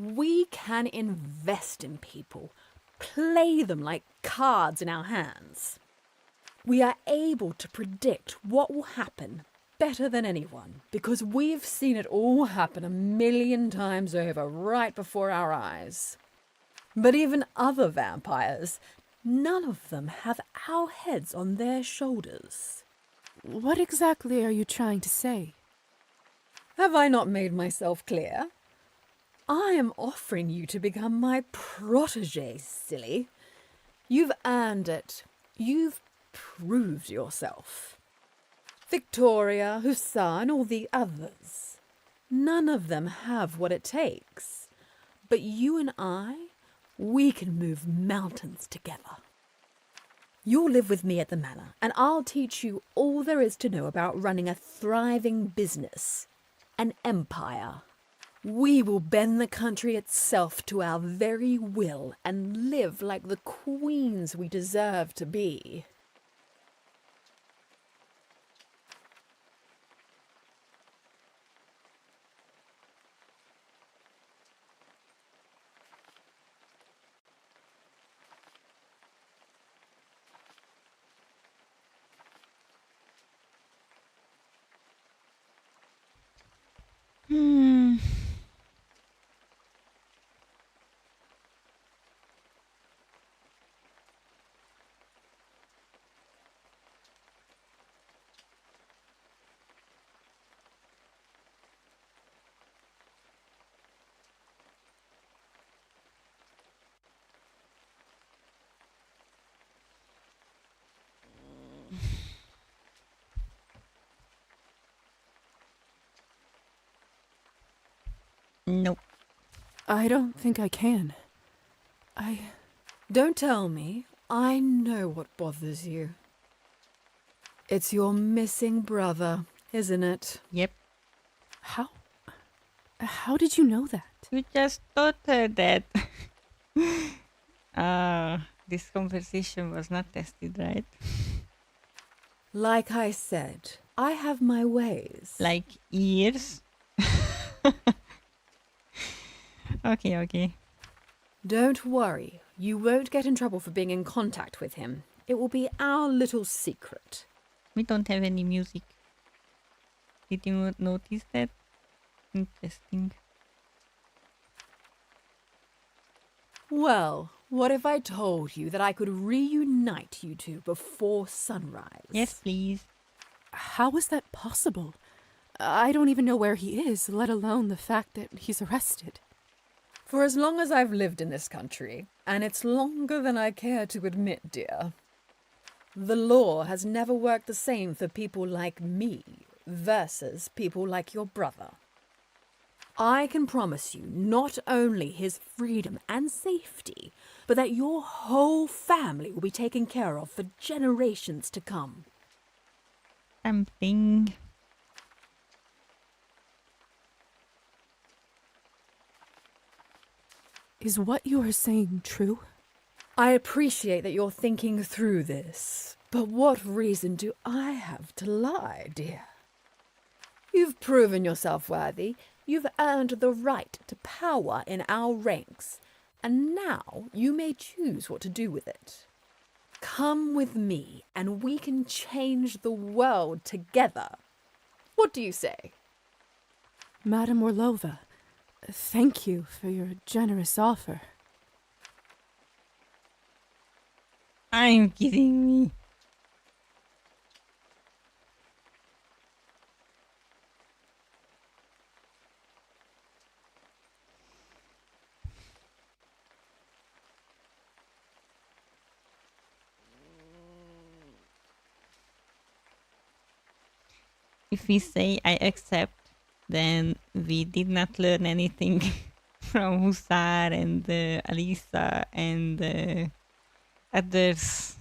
Speaker 10: We can invest in people, play them like cards in our hands. We are able to predict what will happen better than anyone because we've seen it all happen 1,000,000 times over right before our eyes. But even other vampires, none of them have our heads on their shoulders.
Speaker 3: What exactly are you trying to say?
Speaker 10: Have I not made myself clear? I am offering you to become my protege, silly. You've earned it. You've proved yourself. Victoria, Hussar, and all the others. None of them have what it takes. But you and I, we can move mountains together. You'll live with me at the manor, and I'll teach you all there is to know about running a thriving business. An empire. We will bend the country itself to our very will and live like the queens we deserve to be.
Speaker 1: Hmm. Nope.
Speaker 3: I don't think I can.
Speaker 10: Don't tell me. I know what bothers you. It's your missing brother, isn't it?
Speaker 1: Yep.
Speaker 3: How did you know that?
Speaker 1: You just taught her that. This conversation was not tested, right?
Speaker 10: Like I said, I have my ways.
Speaker 1: Like ears? Okay.
Speaker 10: Don't worry. You won't get in trouble for being in contact with him. It will be our little secret.
Speaker 1: We don't have any music. Did you notice that? Interesting.
Speaker 10: Well, what if I told you that I could reunite you two before sunrise?
Speaker 1: Yes, please.
Speaker 3: How is that possible? I don't even know where he is, let alone the fact that he's arrested.
Speaker 10: For as long as I've lived in this country, and it's longer than I care to admit, dear, the law has never worked the same for people like me versus people like your brother. I can promise you not only his freedom and safety, but that your whole family will be taken care of for generations to come.
Speaker 1: Something.
Speaker 3: Is what you are saying true?
Speaker 10: I appreciate that you're thinking through this, but what reason do I have to lie, dear? You've proven yourself worthy. You've earned the right to power in our ranks, and now you may choose what to do with it. Come with me, and we can change the world together. What do you say?
Speaker 3: Madame Orlova, thank you for your generous offer.
Speaker 1: I'm kidding me. If we say I accept, then we did not learn anything from Hussar and Alisa and others.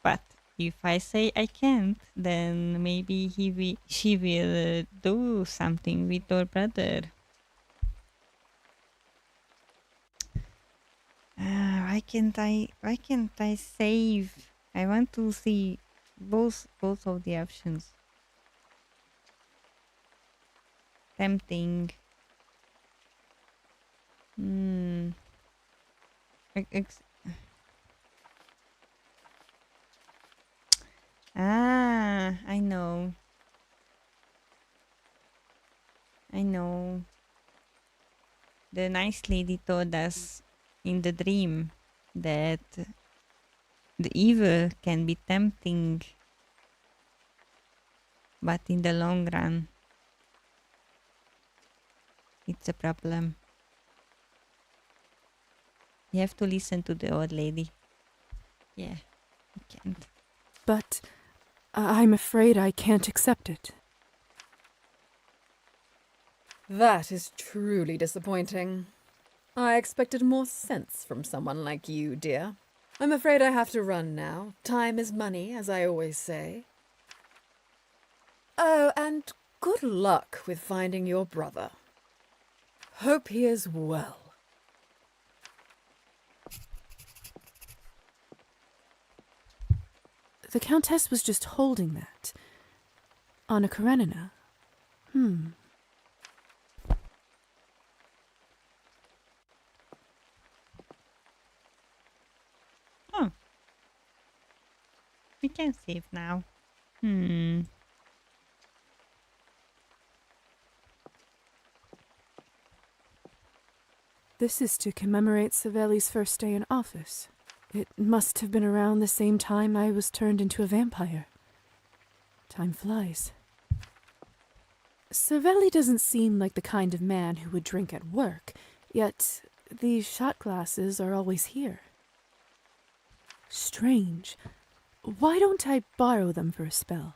Speaker 1: But if I say I can't, then maybe she will do something with her brother. Why can't I save? I want to see both of the options. Tempting. I know. The nice lady told us in the dream that the evil can be tempting, but in the long run, it's a problem. You have to listen to the old lady. Yeah, you can't.
Speaker 3: But I'm afraid I can't accept it.
Speaker 10: That is truly disappointing. I expected more sense from someone like you, dear. I'm afraid I have to run now. Time is money, as I always say. Oh, and good luck with finding your brother. Hope he is well.
Speaker 3: The Countess was just holding that. Anna Karenina.
Speaker 1: Oh. We can save now.
Speaker 3: This is to commemorate Savelli's first day in office. It must have been around the same time I was turned into a vampire. Time flies. Savelli doesn't seem like the kind of man who would drink at work, yet these shot glasses are always here. Strange. Why don't I borrow them for a spell?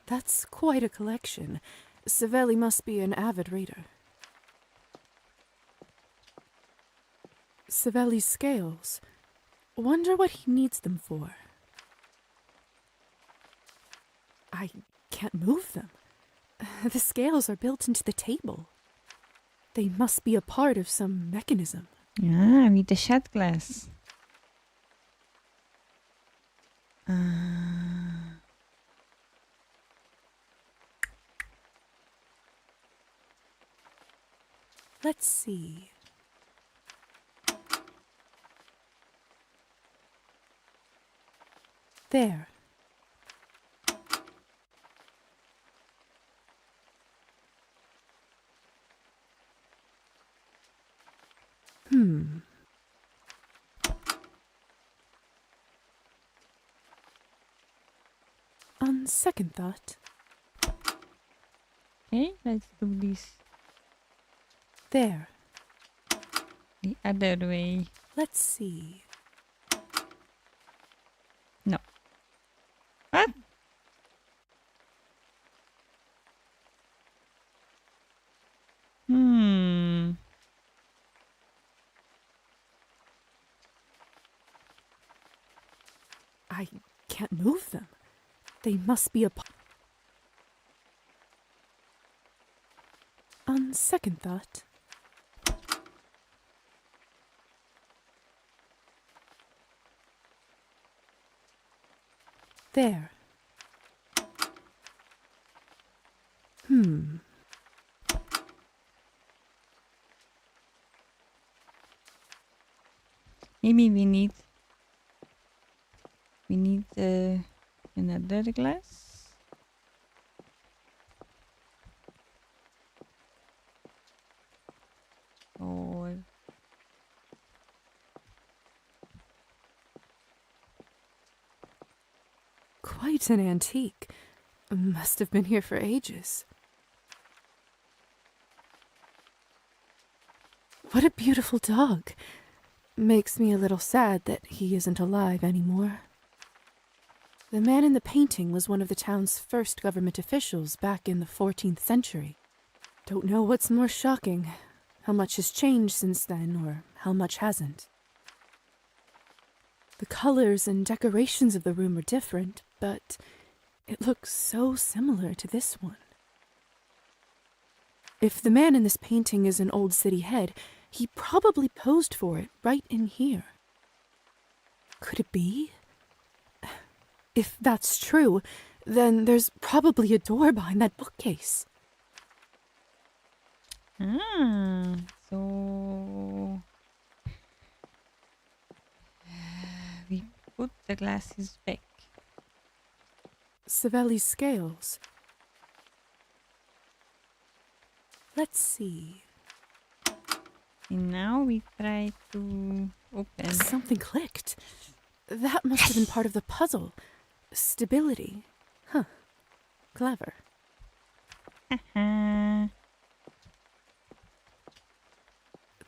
Speaker 3: That's quite a collection. Savelli must be an avid reader. Savelli's scales. Wonder what he needs them for. I can't move them. The scales are built into the table. They must be a part of some mechanism.
Speaker 1: Ah, with the shot glass.
Speaker 3: Let's see. There. On second thought.
Speaker 1: Okay, let's do this
Speaker 3: There.
Speaker 1: the other way.
Speaker 3: Let's see.
Speaker 1: No. What?
Speaker 3: I can't move them. They must be a On second thought. There.
Speaker 1: Maybe we need another glass. Or
Speaker 3: Quite an antique. Must have been here for ages. What a beautiful dog. Makes me a little sad that he isn't alive anymore. The man in the painting was one of the town's first government officials back in the 14th century. Don't know what's more shocking, how much has changed since then or how much hasn't. The colors and decorations of the room are different, but it looks so similar to this one. If the man in this painting is an old city head, he probably posed for it right in here. Could it be? If that's true, then there's probably a door behind that bookcase.
Speaker 1: So we put the glasses back.
Speaker 3: Savelli's scales. Let's see.
Speaker 1: And now we try to open.
Speaker 3: Something clicked. That must have been part of the puzzle. Stability. Huh. Clever.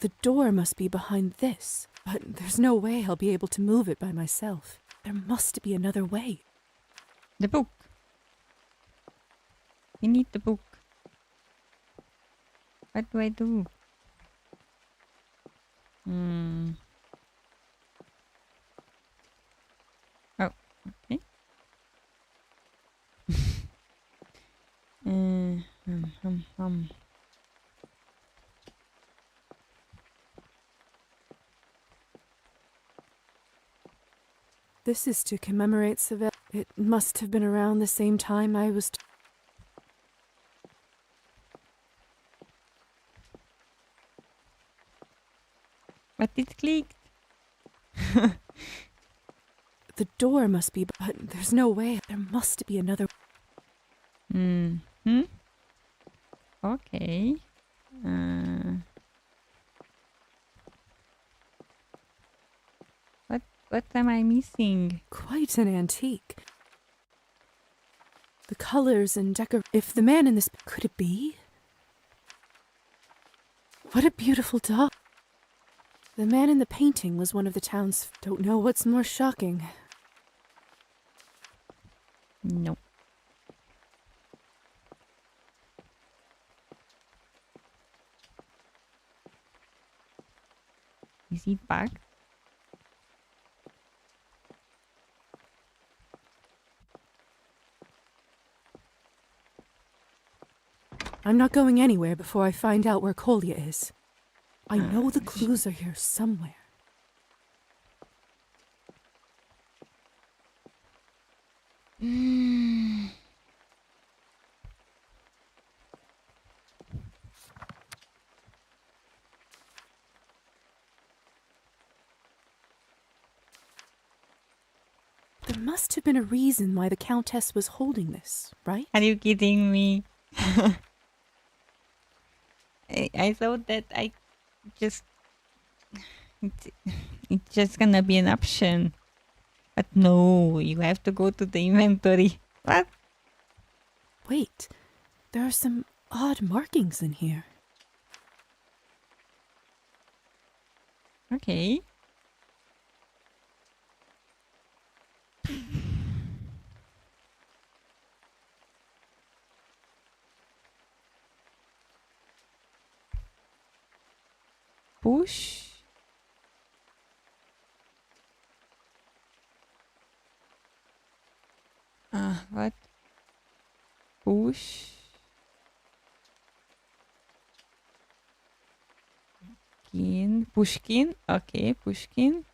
Speaker 3: The door must be behind this, but there's no way I'll be able to move it by myself. There must be another way.
Speaker 1: The book. We need the book. What do I do? Oh, okay. Hum.
Speaker 3: This is to commemorate Seville. It must have been around the same time I was...
Speaker 1: But it clicked.
Speaker 3: The door must be... But there's no way. There must be another...
Speaker 1: Okay. What am I missing?
Speaker 3: Quite an antique. The colors and decor... If the man in this... Could it be? What a beautiful dog. The man in the painting was one of the town's... Don't know what's more shocking.
Speaker 1: No. Is he back?
Speaker 3: I'm not going anywhere before I find out where Kolya is. I know the clues are here somewhere. There must have been a reason why the Countess was holding this, right?
Speaker 1: Are you kidding me? I thought that it's just gonna be an option. But no, you have to go to the inventory. What?
Speaker 3: Wait, there are some odd markings in here.
Speaker 1: Okay. Push. What? Push. Pushkin. Okay, Pushkin.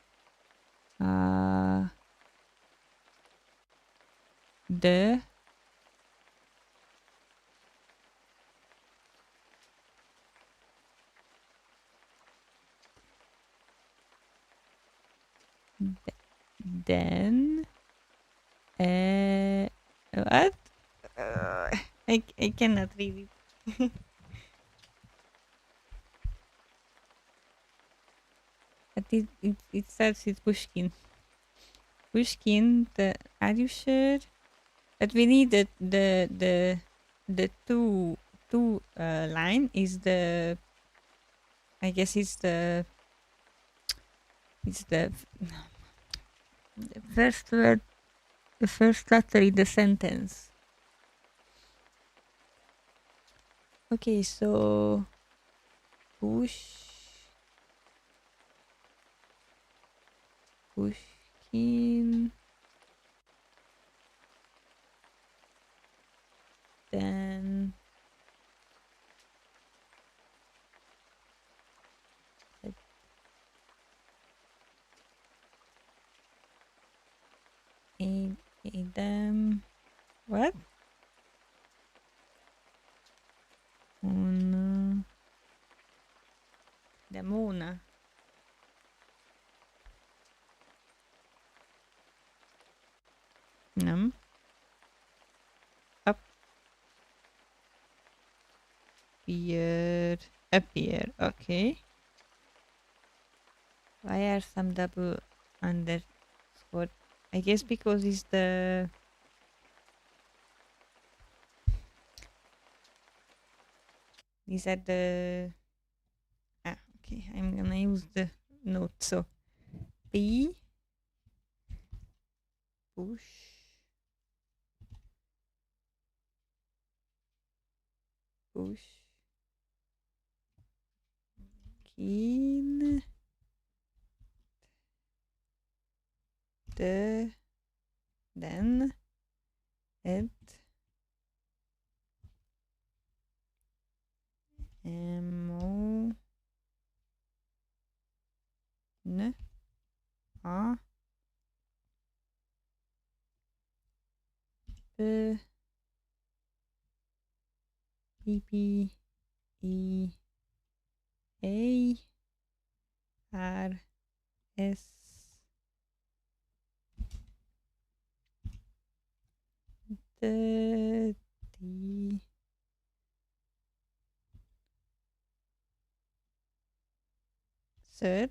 Speaker 1: The then what? I cannot read it. But it starts with Pushkin. Pushkin, are you sure? But we need the two line is the, I guess it's the first word, the first letter in the sentence. Okay, so Pushkin, then Adam, what? Demona. No. Up. Appear. Okay. Why are some double underscore? I guess because it's the These are the... Ah, okay. I'm gonna use the note. So, P. Push. Pushkin. Den. Ed. Mo. N. A. P. P. E. A. R. S. D. D. Third.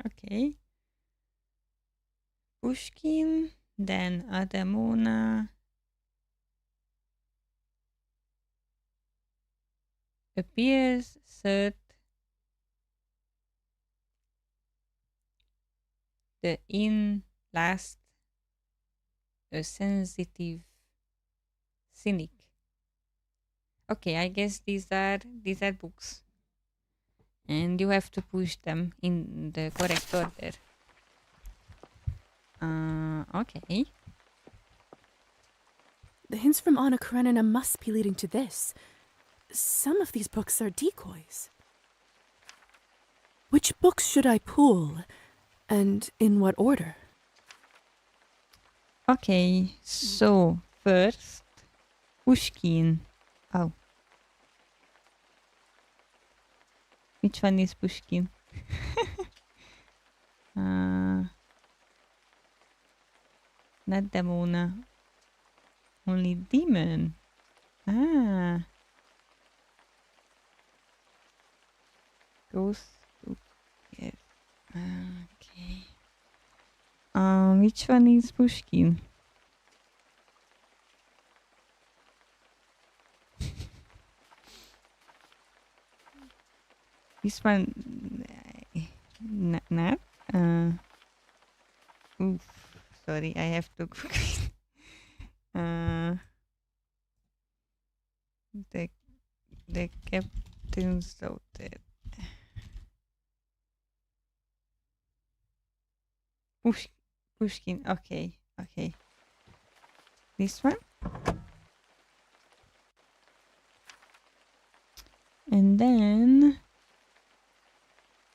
Speaker 1: Okay. Pushkin, then Adamona appears. Third, the in last, a sensitive cynic. Okay, I guess these are books, and you have to push them in the correct order. Okay.
Speaker 3: The hints from Anna Karenina must be leading to this. Some of these books are decoys. Which books should I pull, and in what order?
Speaker 1: Okay, so first, Pushkin. Oh. Which one is Pushkin? Not Demona. Only demon. Ah. Goes to here. Okay. Which one is Pushkin? This one, not. Oof. Sorry, I have to. The captain's daughter. Pushkin. Okay. This one. And then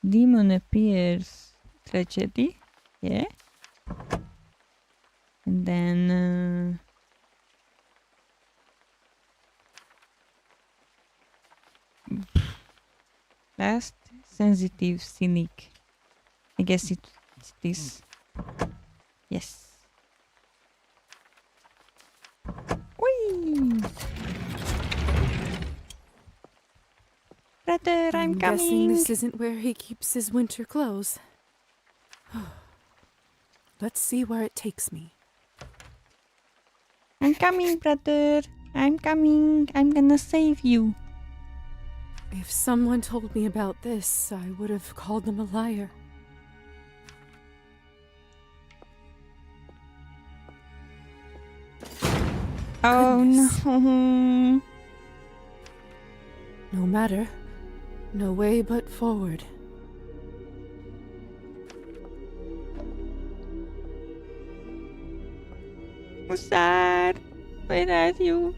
Speaker 1: demon appears. Tragedy. Yeah. And then last, sensitive cynic. I guess it's this. Yes. Whee! Brother, I'm coming.
Speaker 3: Guessing this isn't where he keeps his winter clothes. Let's see where it takes me.
Speaker 1: I'm coming, brother. I'm coming. I'm gonna save you.
Speaker 3: If someone told me about this, I would have called them a liar.
Speaker 1: Oh
Speaker 3: goodness.
Speaker 1: no.
Speaker 3: No matter. No way but forward.
Speaker 1: So sad. Where are you?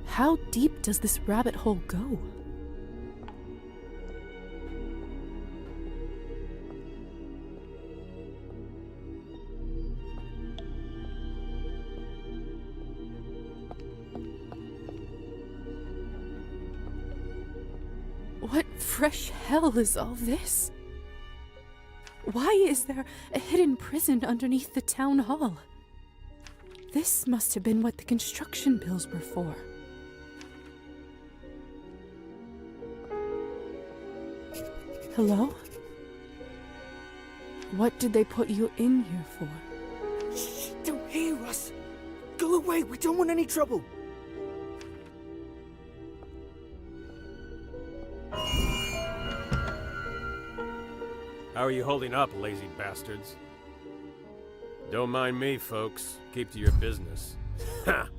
Speaker 3: How deep does this rabbit hole go? What fresh hell is all this? Why is there a hidden prison underneath the town hall? This must have been what the construction bills were for. Hello? What did they put you in here for?
Speaker 12: Shh, don't hear us. Go away, we don't want any trouble.
Speaker 7: How are you holding up, lazy bastards? Don't mind me, folks. Keep to your business. Ha!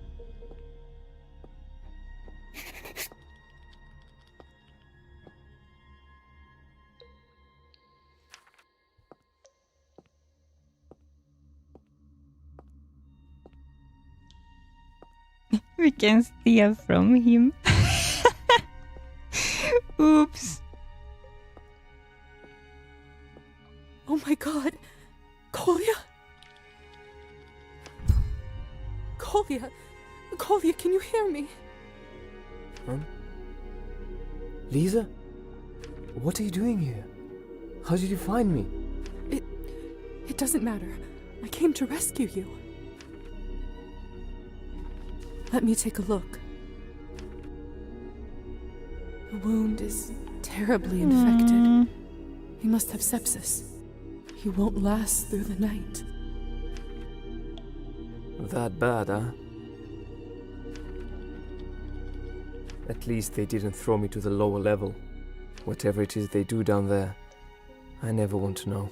Speaker 1: We can steal from him. Oops.
Speaker 3: Oh my god! Kolya? Kolya! Kolya, can you hear me?
Speaker 13: Lisa? What are you doing here? How did you find me?
Speaker 3: It doesn't matter. I came to rescue you. Let me take a look. The wound is terribly infected. He must have sepsis. He won't last through the night.
Speaker 13: That bad, huh? At least they didn't throw me to the lower level. Whatever it is they do down there, I never want to know.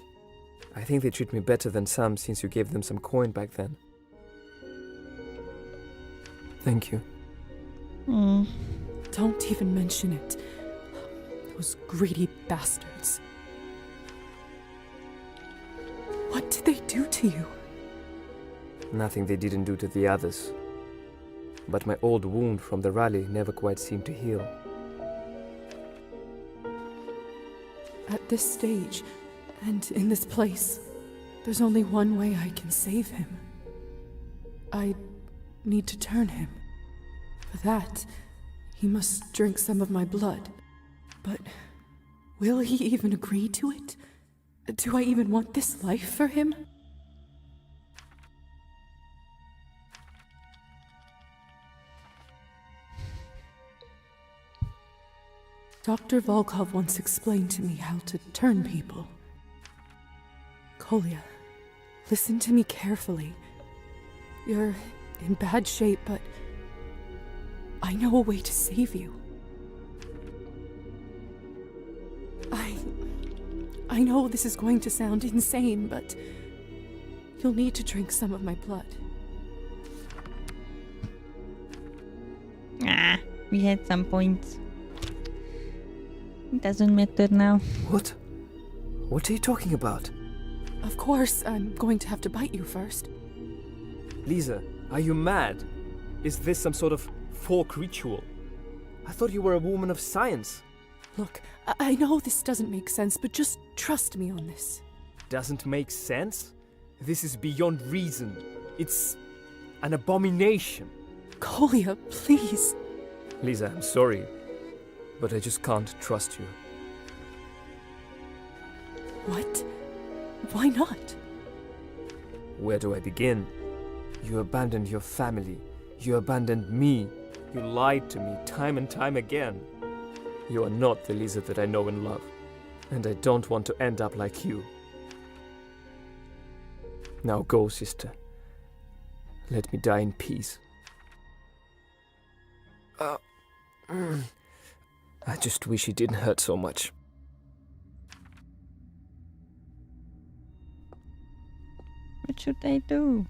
Speaker 13: I think they treat me better than some since you gave them some coin back then. Thank you.
Speaker 3: Don't even mention it. Those greedy bastards. What did they do to you?
Speaker 13: Nothing they didn't do to the others. But my old wound from the rally never quite seemed to heal.
Speaker 3: At this stage, and in this place, there's only one way I can save him. I need to turn him. For that, he must drink some of my blood. But will he even agree to it? Do I even want this life for him? Dr. Volkov once explained to me how to turn people. Kolya, listen to me carefully. You're in bad shape, but I know a way to save you. I know this is going to sound insane, but you'll need to drink some of my blood.
Speaker 1: We had some points. It doesn't matter now.
Speaker 13: What? What are you talking about?
Speaker 3: Of course, I'm going to have to bite you first.
Speaker 13: Lisa, are you mad? Is this some sort of folk ritual? I thought you were a woman of science.
Speaker 3: Look, I know this doesn't make sense, but just trust me on this.
Speaker 13: Doesn't make sense? This is beyond reason. It's an abomination.
Speaker 3: Kolya, please.
Speaker 13: Lisa, I'm sorry, but I just can't trust you.
Speaker 3: What? Why not?
Speaker 13: Where do I begin? You abandoned your family. You abandoned me. You lied to me time and time again. You are not the Lisa that I know and love, and I don't want to end up like you. Now go, sister. Let me die in peace. I just wish it didn't hurt so much.
Speaker 1: What should I do?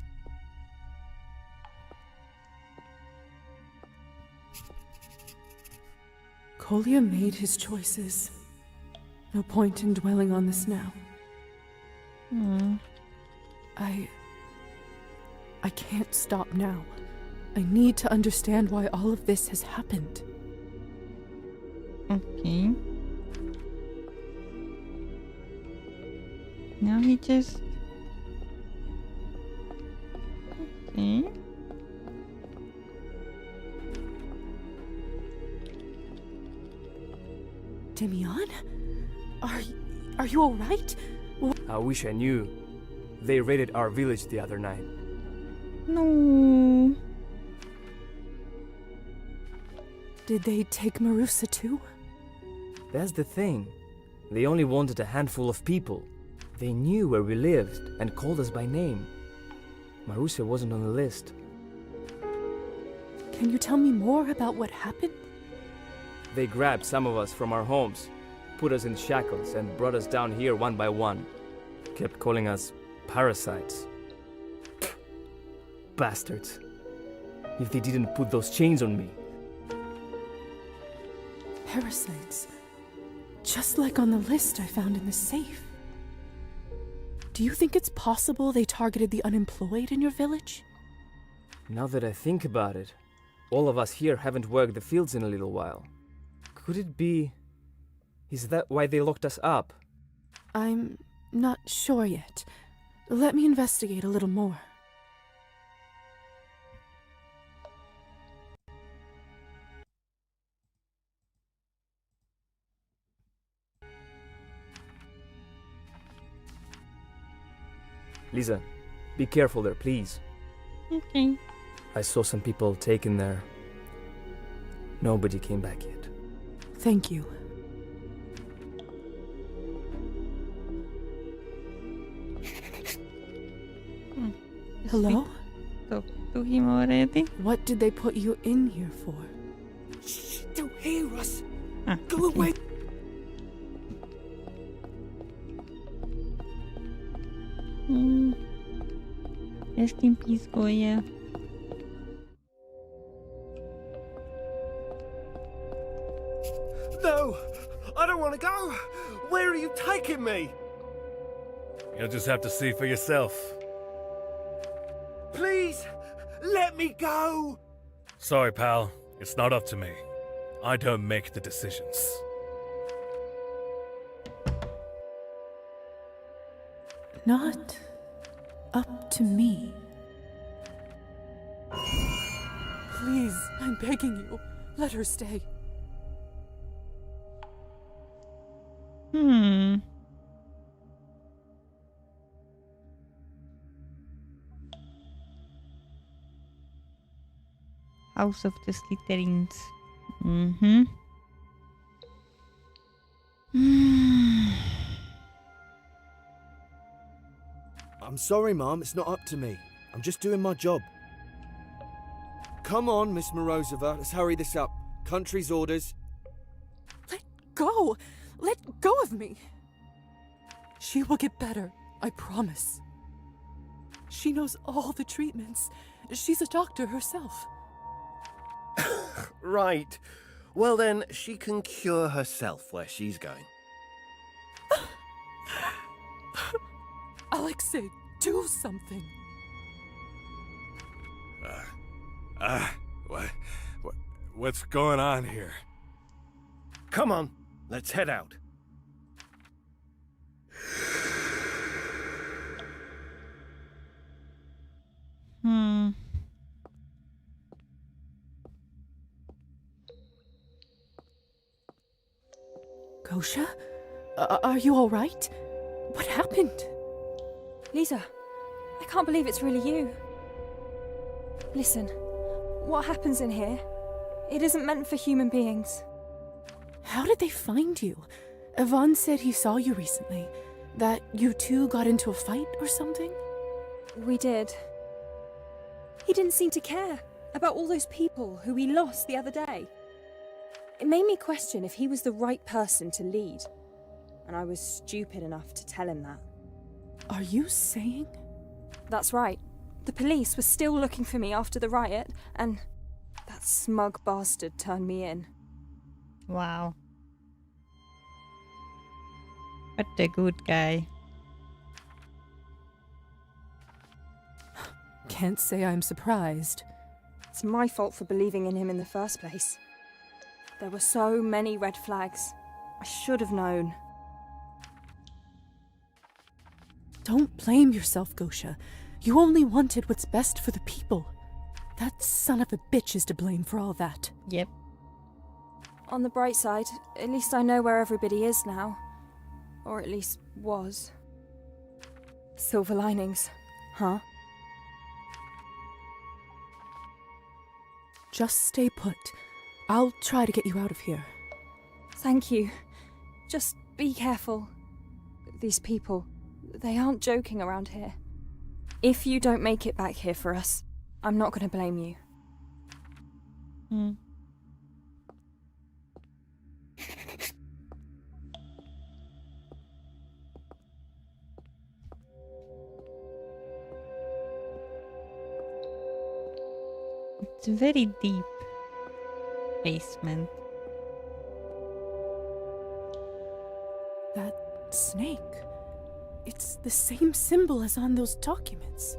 Speaker 3: Kolya made his choices. No point in dwelling on this now. I can't stop now. I need to understand why all of this has happened.
Speaker 1: Okay. Now he just... Okay.
Speaker 3: Demian? Are you alright?
Speaker 13: I wish I knew. They raided our village the other night.
Speaker 1: No.
Speaker 3: Did they take Marusa too?
Speaker 13: That's the thing. They only wanted a handful of people. They knew where we lived and called us by name. Marusa wasn't on the list.
Speaker 3: Can you tell me more about what happened?
Speaker 13: They grabbed some of us from our homes, put us in shackles, and brought us down here one by one. Kept calling us parasites. Bastards. If they didn't put those chains on me.
Speaker 3: Parasites. Just like on the list I found in the safe. Do you think it's possible they targeted the unemployed in your village?
Speaker 13: Now that I think about it, all of us here haven't worked the fields in a little while. Could it be... Is that why they locked us up?
Speaker 3: I'm not sure yet. Let me investigate a little more.
Speaker 13: Lisa, be careful there, please.
Speaker 1: Okay.
Speaker 13: I saw some people taken there. Nobody came back yet.
Speaker 3: Thank you. Hello?
Speaker 1: Talk to him already?
Speaker 3: What did they put you in here for?
Speaker 12: Shh, don't hear us. Go
Speaker 1: okay.
Speaker 12: away.
Speaker 1: Rest in peace, Goya.
Speaker 16: No! I don't want to go! Where are you taking me?
Speaker 21: You'll just have to see for yourself.
Speaker 16: Please! Let me go!
Speaker 21: Sorry, pal. It's not up to me. I don't make the decisions.
Speaker 3: Not up to me. Please, I'm begging you. Let her stay.
Speaker 1: House of the Slytherins.
Speaker 12: I'm sorry, Mom. It's not up to me. I'm just doing my job. Come on, Miss Morozova. Let's hurry this up. Country's orders.
Speaker 3: Let go! Let go of me! She will get better, I promise. She knows all the treatments. She's a doctor herself.
Speaker 16: Right. Well then, she can cure herself where she's going.
Speaker 3: Alexei, do something.
Speaker 21: What's going on here?
Speaker 16: Come on, let's head out.
Speaker 3: Gosha? Are you alright? What happened?
Speaker 6: Lisa, I can't believe it's really you. Listen, what happens in here? It isn't meant for human beings.
Speaker 3: How did they find you? Ivan said he saw you recently. That you two got into a fight or something?
Speaker 6: We did. He didn't seem to care about all those people who we lost the other day. It made me question if he was the right person to lead. And I was stupid enough to tell him that.
Speaker 3: Are you saying?
Speaker 6: That's right. The police were still looking for me after the riot, and that smug bastard turned me in.
Speaker 1: Wow. What a good guy.
Speaker 3: Can't say I'm surprised.
Speaker 6: It's my fault for believing in him in the first place. There were so many red flags. I should have known.
Speaker 3: Don't blame yourself, Gosha. You only wanted what's best for the people. That son of a bitch is to blame for all that.
Speaker 1: Yep.
Speaker 6: On the bright side, at least I know where everybody is now. Or at least was. Silver linings, huh?
Speaker 3: Just stay put. I'll try to get you out of here.
Speaker 6: Thank you. Just be careful. These people, they aren't joking around here. If you don't make it back here for us, I'm not going to blame you.
Speaker 1: It's a very deep basement.
Speaker 3: That snake. It's the same symbol as on those documents.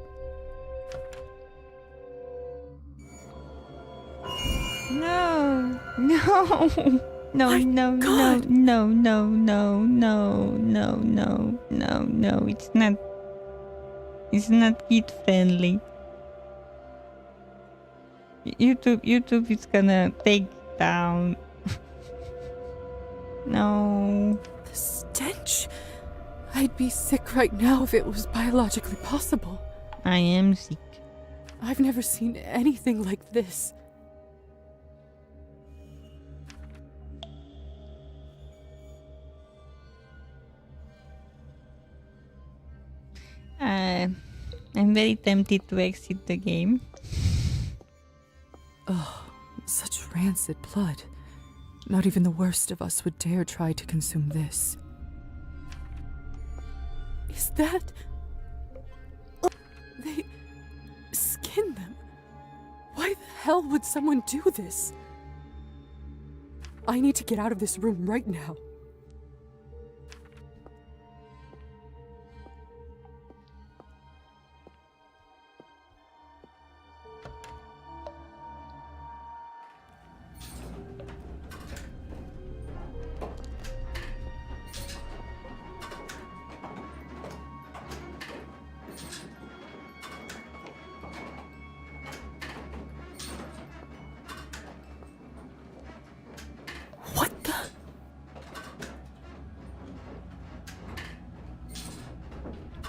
Speaker 1: No, no, no, no, no, no, no, no, no, no, no, no, no. It's not kid friendly. YouTube is gonna take down. No.
Speaker 3: The stench. I'd be sick right now if it was biologically possible.
Speaker 1: I am sick.
Speaker 3: I've never seen anything like this.
Speaker 1: I'm very tempted to exit the game.
Speaker 3: Oh, such rancid blood. Not even the worst of us would dare try to consume this. Is that... Oh, they skinned them. Why the hell would someone do this? I need to get out of this room right now.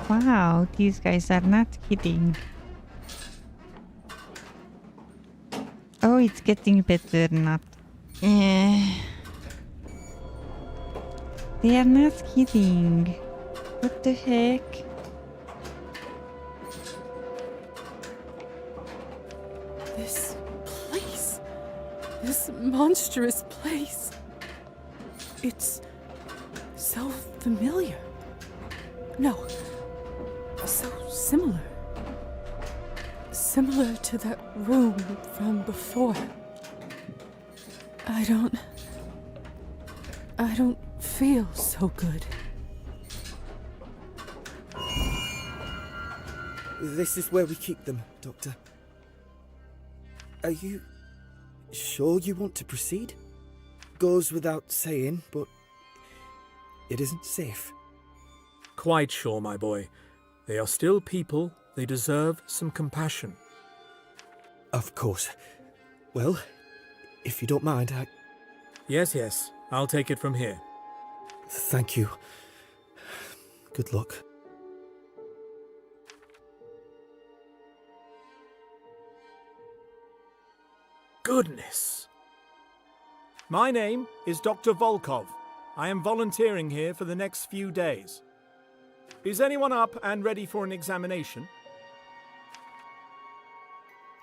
Speaker 1: Wow, these guys are not kidding. Oh, it's getting better, not. They are not kidding. What the heck?
Speaker 3: This place. This monstrous place. It's so familiar. No. So similar. Similar to that room from before. I don't feel so good.
Speaker 12: This is where we keep them, Doctor. Are you sure you want to proceed? Goes without saying, but it isn't safe.
Speaker 17: Quite sure, my boy. They are still people. They deserve some compassion.
Speaker 12: Of course. Well, if you don't mind,
Speaker 17: Yes. I'll take it from here.
Speaker 12: Thank you. Good luck.
Speaker 17: Goodness. My name is Dr. Volkov. I am volunteering here for the next few days. Is anyone up and ready for an examination?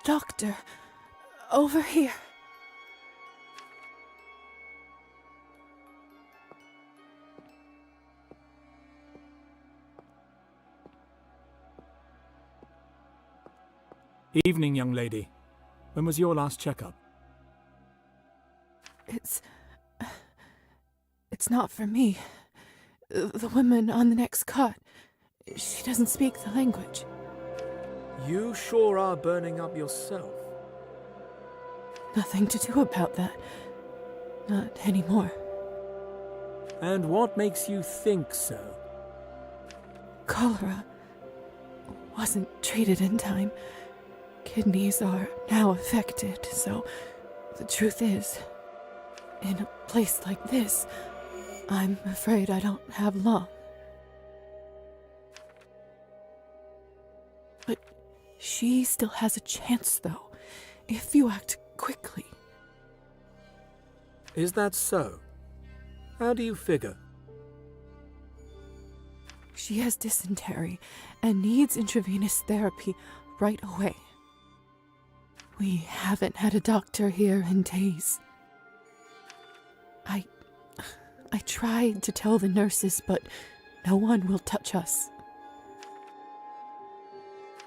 Speaker 3: Doctor, over here.
Speaker 17: Evening, young lady. When was your last checkup?
Speaker 3: It's It's not for me. The woman on the next cot, she doesn't speak the language.
Speaker 17: You sure are burning up yourself.
Speaker 3: Nothing to do about that. Not anymore.
Speaker 17: And what makes you think so?
Speaker 3: Cholera wasn't treated in time. Kidneys are now affected, so the truth is, in a place like this, I'm afraid I don't have long. But she still has a chance, though, if you act quickly.
Speaker 17: Is that so? How do you figure?
Speaker 3: She has dysentery and needs intravenous therapy right away. We haven't had a doctor here in days. I tried to tell the nurses, but no one will touch us.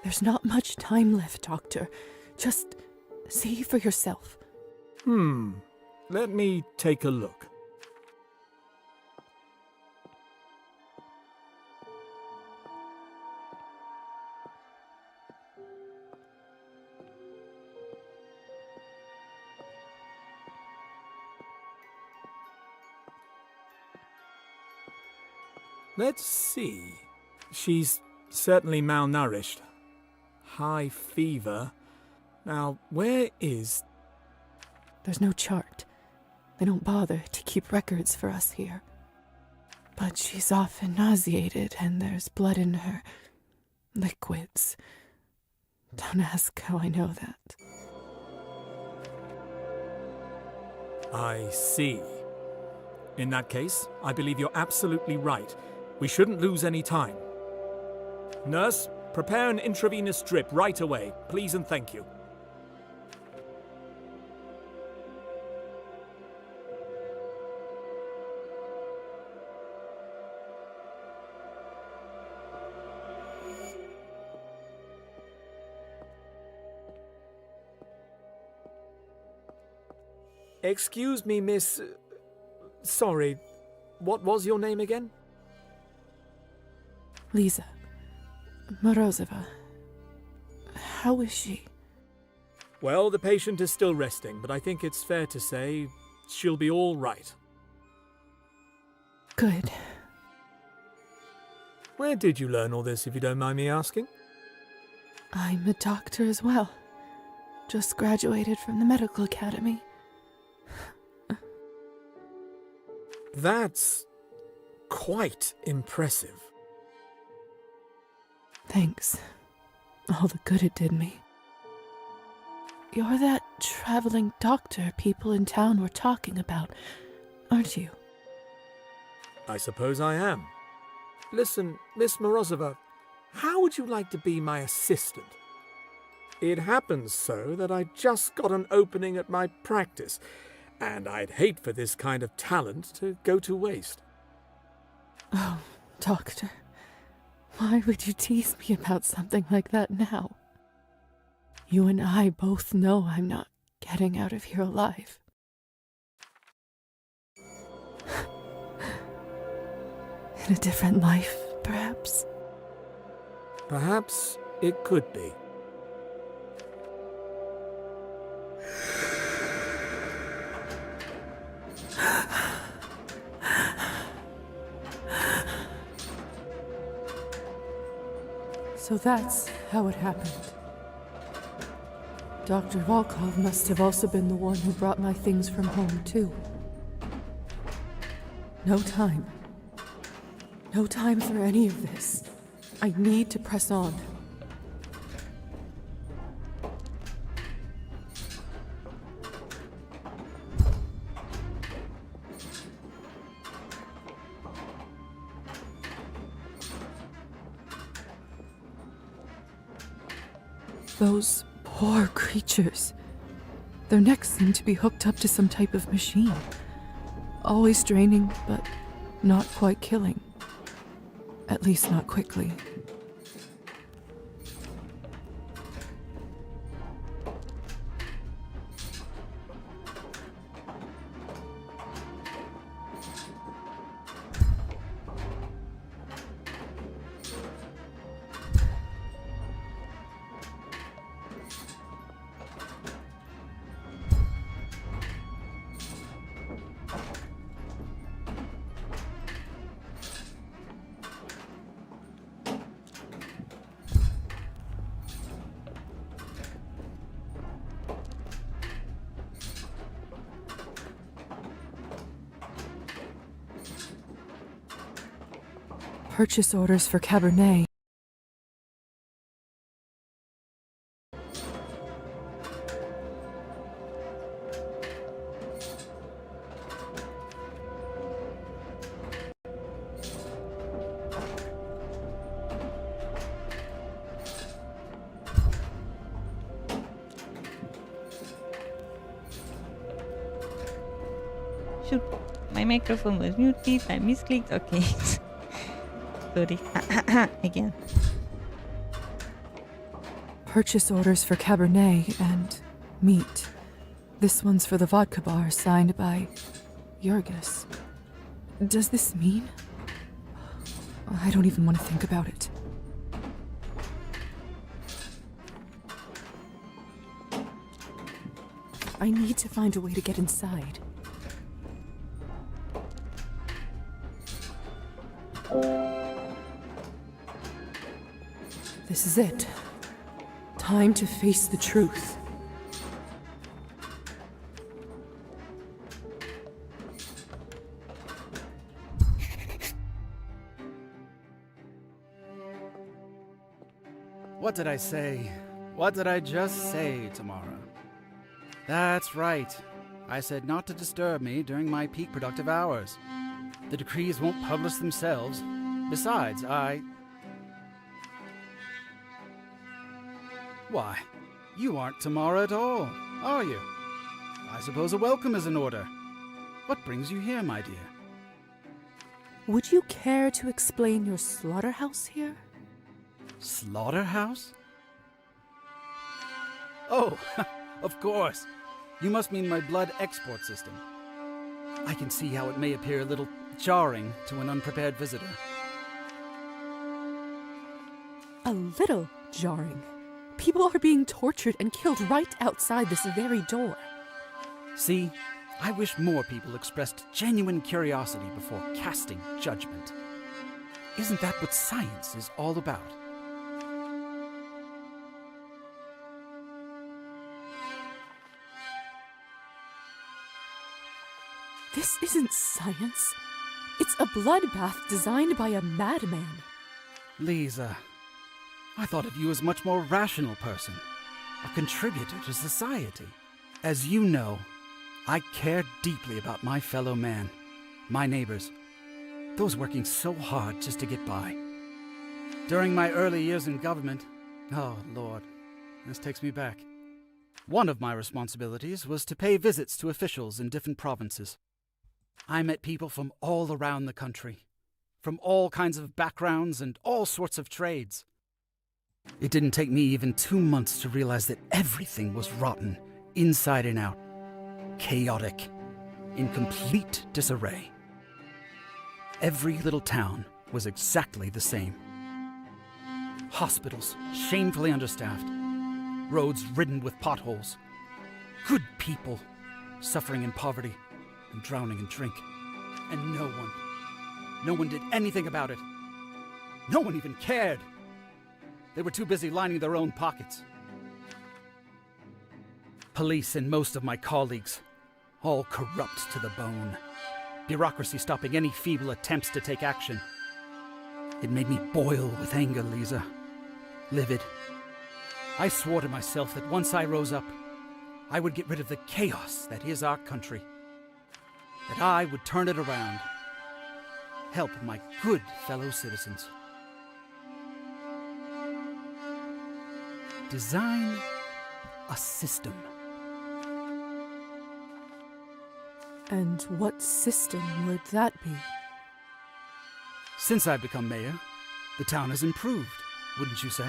Speaker 3: There's not much time left, Doctor. Just see for yourself.
Speaker 17: Let me take a look. Let's see. She's certainly malnourished. High fever. Now, where is...
Speaker 3: There's no chart. They don't bother to keep records for us here. But she's often nauseated and there's blood in her liquids. Don't ask how I know that.
Speaker 17: I see. In that case, I believe you're absolutely right. We shouldn't lose any time. Nurse, prepare an intravenous drip right away, please and thank you. Excuse me, miss... Sorry, what was your name again?
Speaker 3: Lisa. Morozova. How is she?
Speaker 17: Well, the patient is still resting, but I think it's fair to say she'll be all right.
Speaker 3: Good.
Speaker 17: Where did you learn all this, if you don't mind me asking?
Speaker 3: I'm a doctor as well. Just graduated from the medical academy.
Speaker 17: That's quite impressive.
Speaker 3: Thanks. All the good it did me. You're that traveling doctor people in town were talking about, aren't you?
Speaker 17: I suppose I am. Listen, Miss Morozova, how would you like to be my assistant? It happens so that I just got an opening at my practice, and I'd hate for this kind of talent to go to waste.
Speaker 3: Oh, doctor. Why would you tease me about something like that now? You and I both know I'm not getting out of here alive. In a different life, perhaps?
Speaker 17: Perhaps it could be.
Speaker 3: So that's how it happened. Dr. Volkov must have also been the one who brought my things from home, too. No time. No time for any of this. I need to press on. Those poor creatures. Their necks seem to be hooked up to some type of machine. Always draining, but not quite killing. At least not quickly. Purchase orders for Cabernet.
Speaker 1: Shoot, my microphone was muted. I misclicked. Okay. Sorry. Again.
Speaker 3: Purchase orders for Cabernet and meat. This one's for the vodka bar signed by Jurgis. Does this mean? I don't even want to think about it. I need to find a way to get inside. This is it. Time to face the truth.
Speaker 11: What did I say? What did I just say, Tamara? That's right. I said not to disturb me during my peak productive hours. The decrees won't publish themselves. Besides, Why, you aren't Tamara at all, are you? I suppose a welcome is in order. What brings you here, my dear?
Speaker 3: Would you care to explain your slaughterhouse here?
Speaker 11: Slaughterhouse? Oh, of course. You must mean my blood export system. I can see how it may appear a little jarring to an unprepared visitor.
Speaker 3: A little jarring. People are being tortured and killed right outside this very door.
Speaker 11: See, I wish more people expressed genuine curiosity before casting judgment. Isn't that what science is all about?
Speaker 3: This isn't science. It's a bloodbath designed by a madman.
Speaker 11: Lisa, I thought of you as a much more rational person, a contributor to society. As you know, I care deeply about my fellow man, my neighbors, those working so hard just to get by. During my early years in government, oh Lord, this takes me back. One of my responsibilities was to pay visits to officials in different provinces. I met people from all around the country, from all kinds of backgrounds and all sorts of trades. It didn't take me even 2 months to realize that everything was rotten, inside and out, chaotic, in complete disarray. Every little town was exactly the same. Hospitals shamefully understaffed, roads ridden with potholes, good people suffering in poverty and drowning in drink, and no one did anything about it. No one even cared. They were too busy lining their own pockets. Police and most of my colleagues, all corrupt to the bone. Bureaucracy stopping any feeble attempts to take action. It made me boil with anger, Lisa. Livid. I swore to myself that once I rose up, I would get rid of the chaos that is our country. That I would turn it around. Help my good fellow citizens. Design a system.
Speaker 3: And what system would that be?
Speaker 11: Since I've become mayor, the town has improved, wouldn't you say?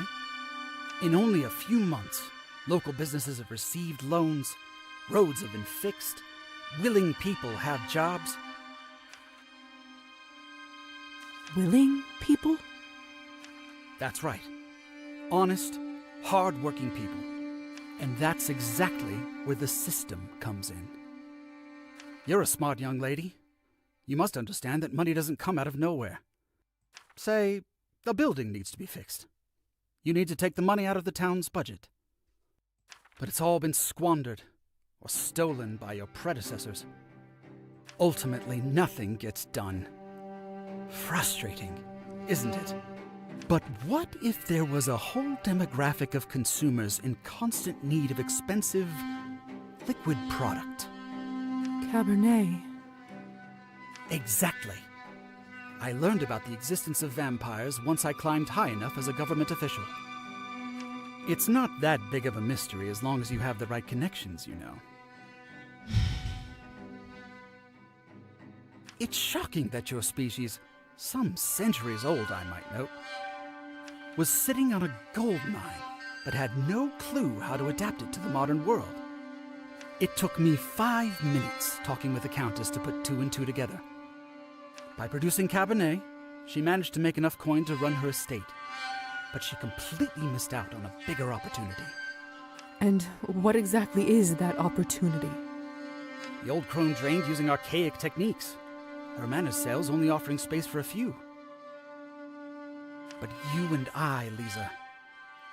Speaker 11: In only a few months, local businesses have received loans, roads have been fixed, willing people have jobs.
Speaker 3: Willing people?
Speaker 11: That's right. Honest, hard-working people. And that's exactly where the system comes in. You're a smart young lady. You must understand that money doesn't come out of nowhere. Say, a building needs to be fixed. You need to take the money out of the town's budget. But it's all been squandered or stolen by your predecessors. Ultimately, nothing gets done. Frustrating, isn't it? But what if there was a whole demographic of consumers in constant need of expensive liquid product?
Speaker 3: Cabernet.
Speaker 11: Exactly. I learned about the existence of vampires once I climbed high enough as a government official. It's not that big of a mystery as long as you have the right connections, you know. It's shocking that your species, some centuries old I might note, was sitting on a gold mine, but had no clue how to adapt it to the modern world. It took me 5 minutes talking with the Countess to put 2 and 2 together. By producing Cabernet, she managed to make enough coin to run her estate, but she completely missed out on a bigger opportunity.
Speaker 3: And what exactly is that opportunity?
Speaker 11: The old crone drained using archaic techniques. Her manor sales only offering space for a few. But you and I, Lisa,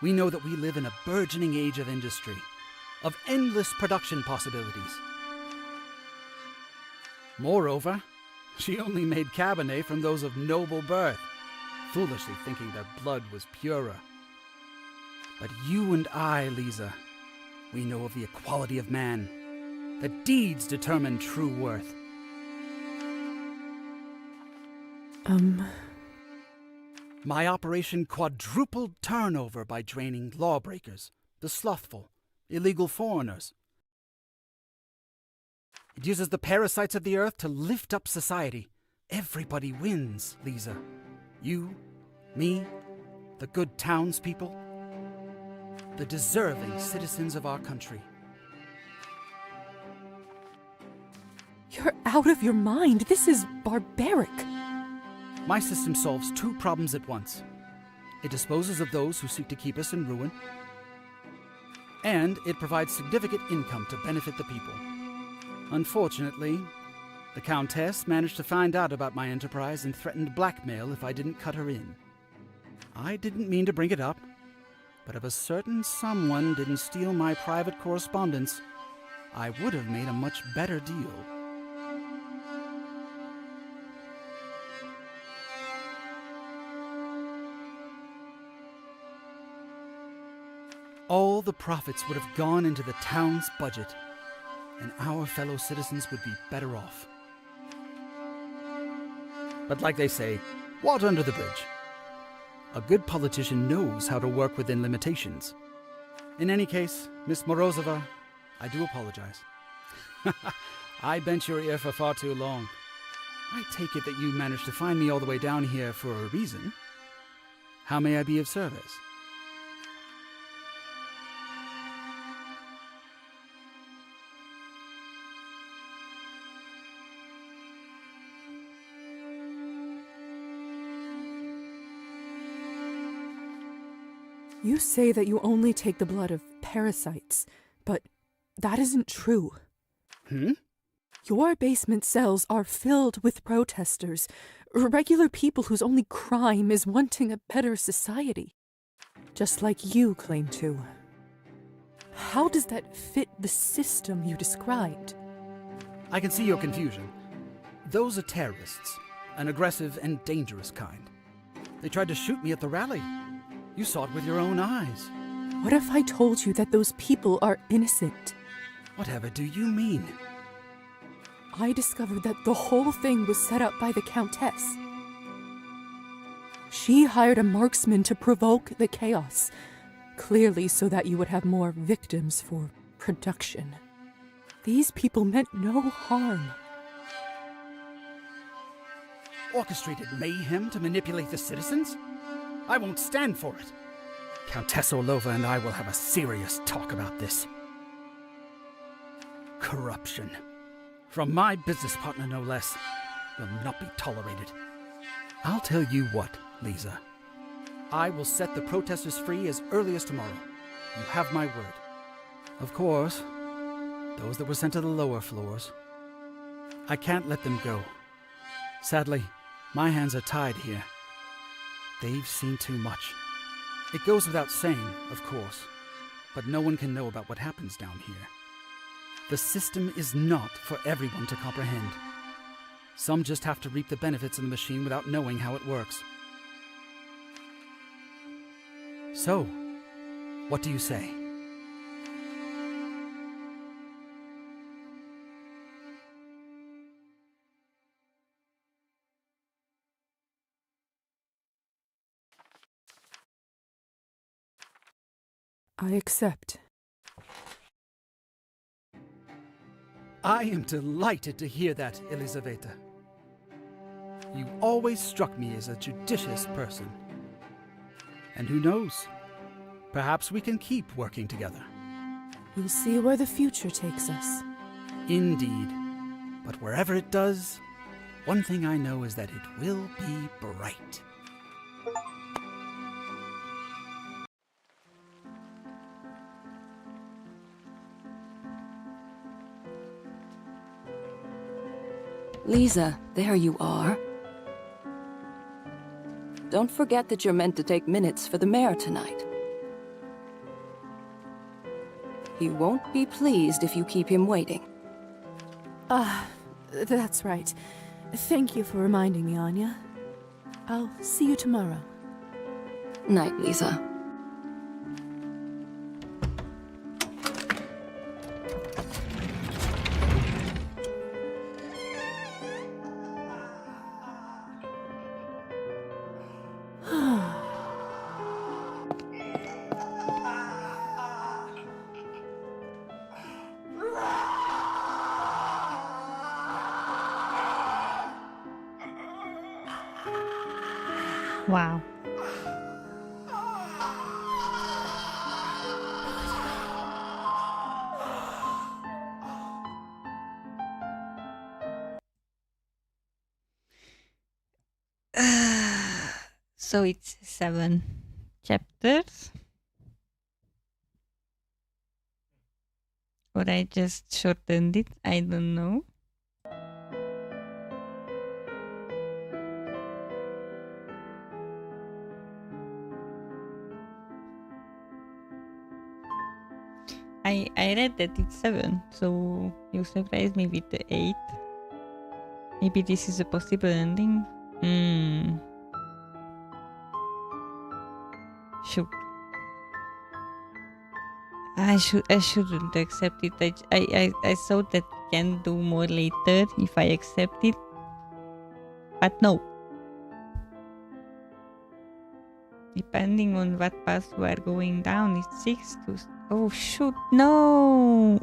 Speaker 11: we know that we live in a burgeoning age of industry, of endless production possibilities. Moreover, she only made Cabernet from those of noble birth, foolishly thinking their blood was purer. But you and I, Lisa, we know of the equality of man, that deeds determine true worth. My operation quadrupled turnover by draining lawbreakers, the slothful, illegal foreigners. It uses the parasites of the earth to lift up society. Everybody wins, Lisa. You, me, the good townspeople, the deserving citizens of our country.
Speaker 3: You're out of your mind. This is barbaric.
Speaker 11: My system solves 2 problems at once. It disposes of those who seek to keep us in ruin, and it provides significant income to benefit the people. Unfortunately, the Countess managed to find out about my enterprise and threatened blackmail if I didn't cut her in. I didn't mean to bring it up, but if a certain someone didn't steal my private correspondence, I would have made a much better deal. All the profits would have gone into the town's budget, and our fellow citizens would be better off. But like they say, water under the bridge. A good politician knows how to work within limitations. In any case, Miss Morozova, I do apologize. I bent your ear for far too long. I take it that you managed to find me all the way down here for a reason. How may I be of service?
Speaker 3: You say that you only take the blood of parasites, but that isn't true. Your basement cells are filled with protesters, regular people whose only crime is wanting a better society. Just like you claim to. How does that fit the system you described?
Speaker 11: I can see your confusion. Those are terrorists, an aggressive and dangerous kind. They tried to shoot me at the rally. You saw it with your own eyes.
Speaker 3: What if I told you that those people are innocent?
Speaker 11: Whatever do you mean?
Speaker 3: I discovered that the whole thing was set up by the Countess. She hired a marksman to provoke the chaos, clearly so that you would have more victims for production. These people meant no harm.
Speaker 11: Orchestrated mayhem to manipulate the citizens? I won't stand for it. Countess Orlova and I will have a serious talk about this. Corruption, from my business partner no less, will not be tolerated. I'll tell you what, Lisa. I will set the protesters free as early as tomorrow. You have my word. Of course, those that were sent to the lower floors. I can't let them go. Sadly, my hands are tied here. They've seen too much. It goes without saying, of course, but no one can know about what happens down here. The system is not for everyone to comprehend. Some just have to reap the benefits of the machine without knowing how it works. So, what do you say?
Speaker 3: I accept.
Speaker 11: I am delighted to hear that, Elisaveta. You always struck me as a judicious person. And who knows? Perhaps we can keep working together.
Speaker 3: We'll see where the future takes us.
Speaker 11: Indeed. But wherever it does, one thing I know is that it will be bright.
Speaker 15: Lisa, there you are. Don't forget that you're meant to take minutes for the mayor tonight. He won't be pleased if you keep him waiting.
Speaker 3: That's right. Thank you for reminding me, Anya. I'll see you tomorrow.
Speaker 15: Night, Lisa.
Speaker 1: Wow. So it's 7 chapters. Or I just shortened it, I don't know. I read that it's 7, so you surprised me with the 8. Maybe this is a possible ending? Shoot. I shouldn't accept it. I thought that we can do more later if I accept it. But no. Depending on what path we are going down, it's 6 to... Oh shoot, no!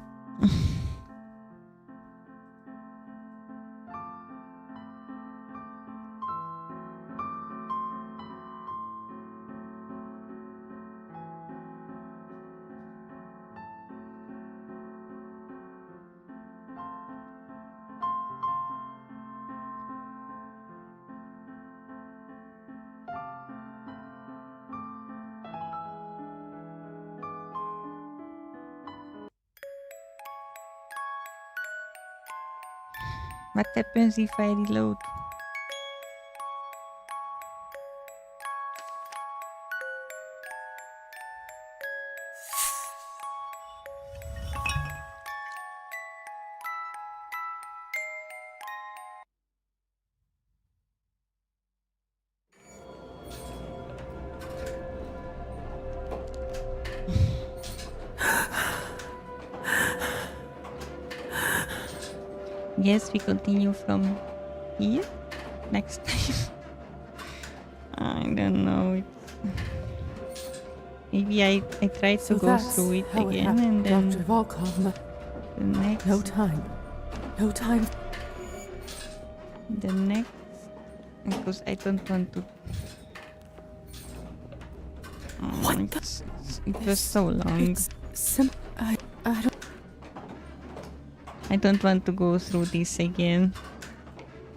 Speaker 1: What happens if I reload? Yes, we continue from here next time. I don't know. Maybe I try to go through it again and then
Speaker 3: Dr. Volkov.
Speaker 1: the next.
Speaker 3: No time. No time.
Speaker 1: The next, because I don't want to.
Speaker 3: What
Speaker 1: it was so long. I don't want to go through this again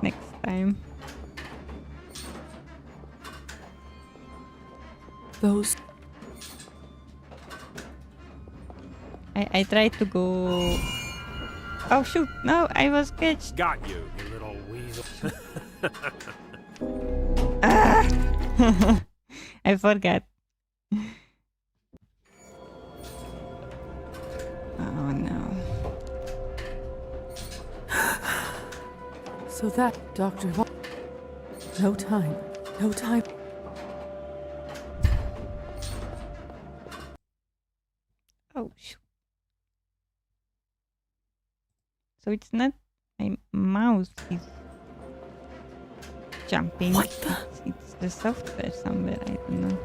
Speaker 1: next time.
Speaker 3: Those.
Speaker 1: I tried to go. Oh shoot! No, I was catched.
Speaker 7: Got you, you little weasel.
Speaker 1: Ah! I forgot. Oh no.
Speaker 3: So that, Dr. No time. No time.
Speaker 1: So it's not my mouse is jumping.
Speaker 3: What the?
Speaker 1: It's the software somewhere. I don't know.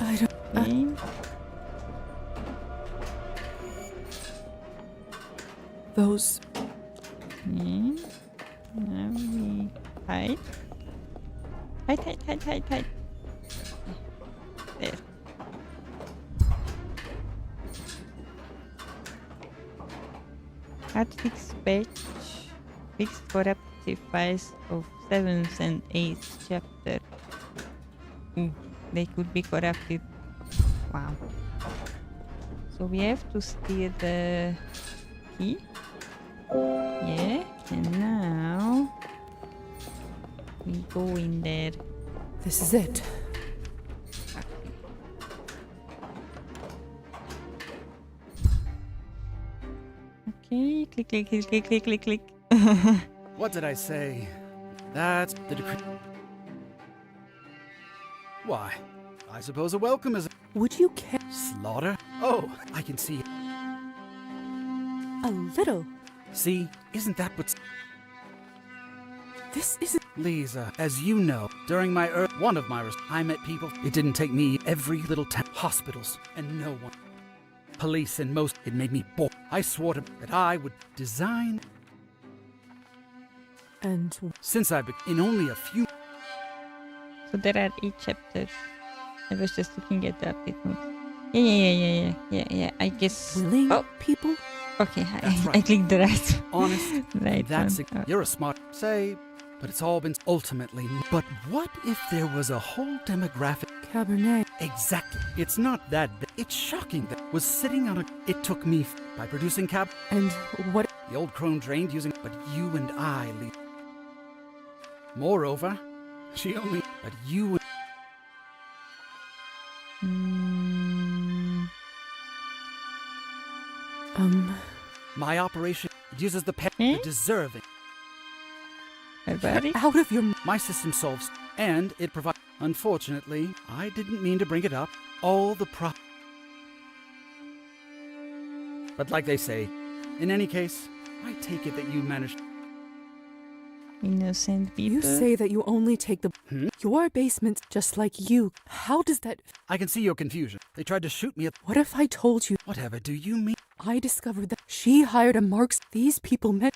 Speaker 3: I don't.
Speaker 1: Okay.
Speaker 3: Those.
Speaker 1: Okay. Now we hide. Hide. There. Hotfix patch. Fix corruptive files of 7th and 8th chapter. They could be corrupted. Wow. So we have to steal the key. Yeah. And now we go in there.
Speaker 3: This is it.
Speaker 1: Okay, click.
Speaker 11: What did I say? That's the decree. Why? I suppose a welcome is.
Speaker 3: Would you care?
Speaker 11: Slaughter? Oh, I can see.
Speaker 3: A little.
Speaker 11: See, isn't that what's.
Speaker 3: This isn't.
Speaker 11: Lisa, as you know, during my one of my I met people. It didn't take me every little town, hospitals, and no one. Police and most. It made me bored. I swore to that I would design.
Speaker 3: And
Speaker 11: since I've been in only a few.
Speaker 1: So there are 8 chapters. I was just looking at the update notes. Yeah. I guess.
Speaker 3: Willing people?
Speaker 1: Okay,
Speaker 11: Right.
Speaker 1: I clicked the right.
Speaker 11: Honest,
Speaker 1: right
Speaker 11: that's
Speaker 1: one.
Speaker 11: you're a smart say, but it's all been ultimately. But what if there was a whole demographic?
Speaker 3: Cabernet.
Speaker 11: Exactly. It's not that big. It's shocking that was sitting on a. It took me by producing cab.
Speaker 3: And what?
Speaker 11: The old crone drained using. But you and I. Moreover, she only. But you. My operation uses the pet the deserving.
Speaker 3: Out of your.
Speaker 11: My system solves, and it provides. Unfortunately, I didn't mean to bring it up. All the But like they say, in any case, I take it that you managed.
Speaker 1: Innocent people.
Speaker 3: You say that you only take the. Your basement's just like you. How does that.
Speaker 11: I can see your confusion. They tried to shoot me at.
Speaker 3: What if I told you.
Speaker 11: Whatever do you mean?
Speaker 3: I discovered that she hired a marks. These people met.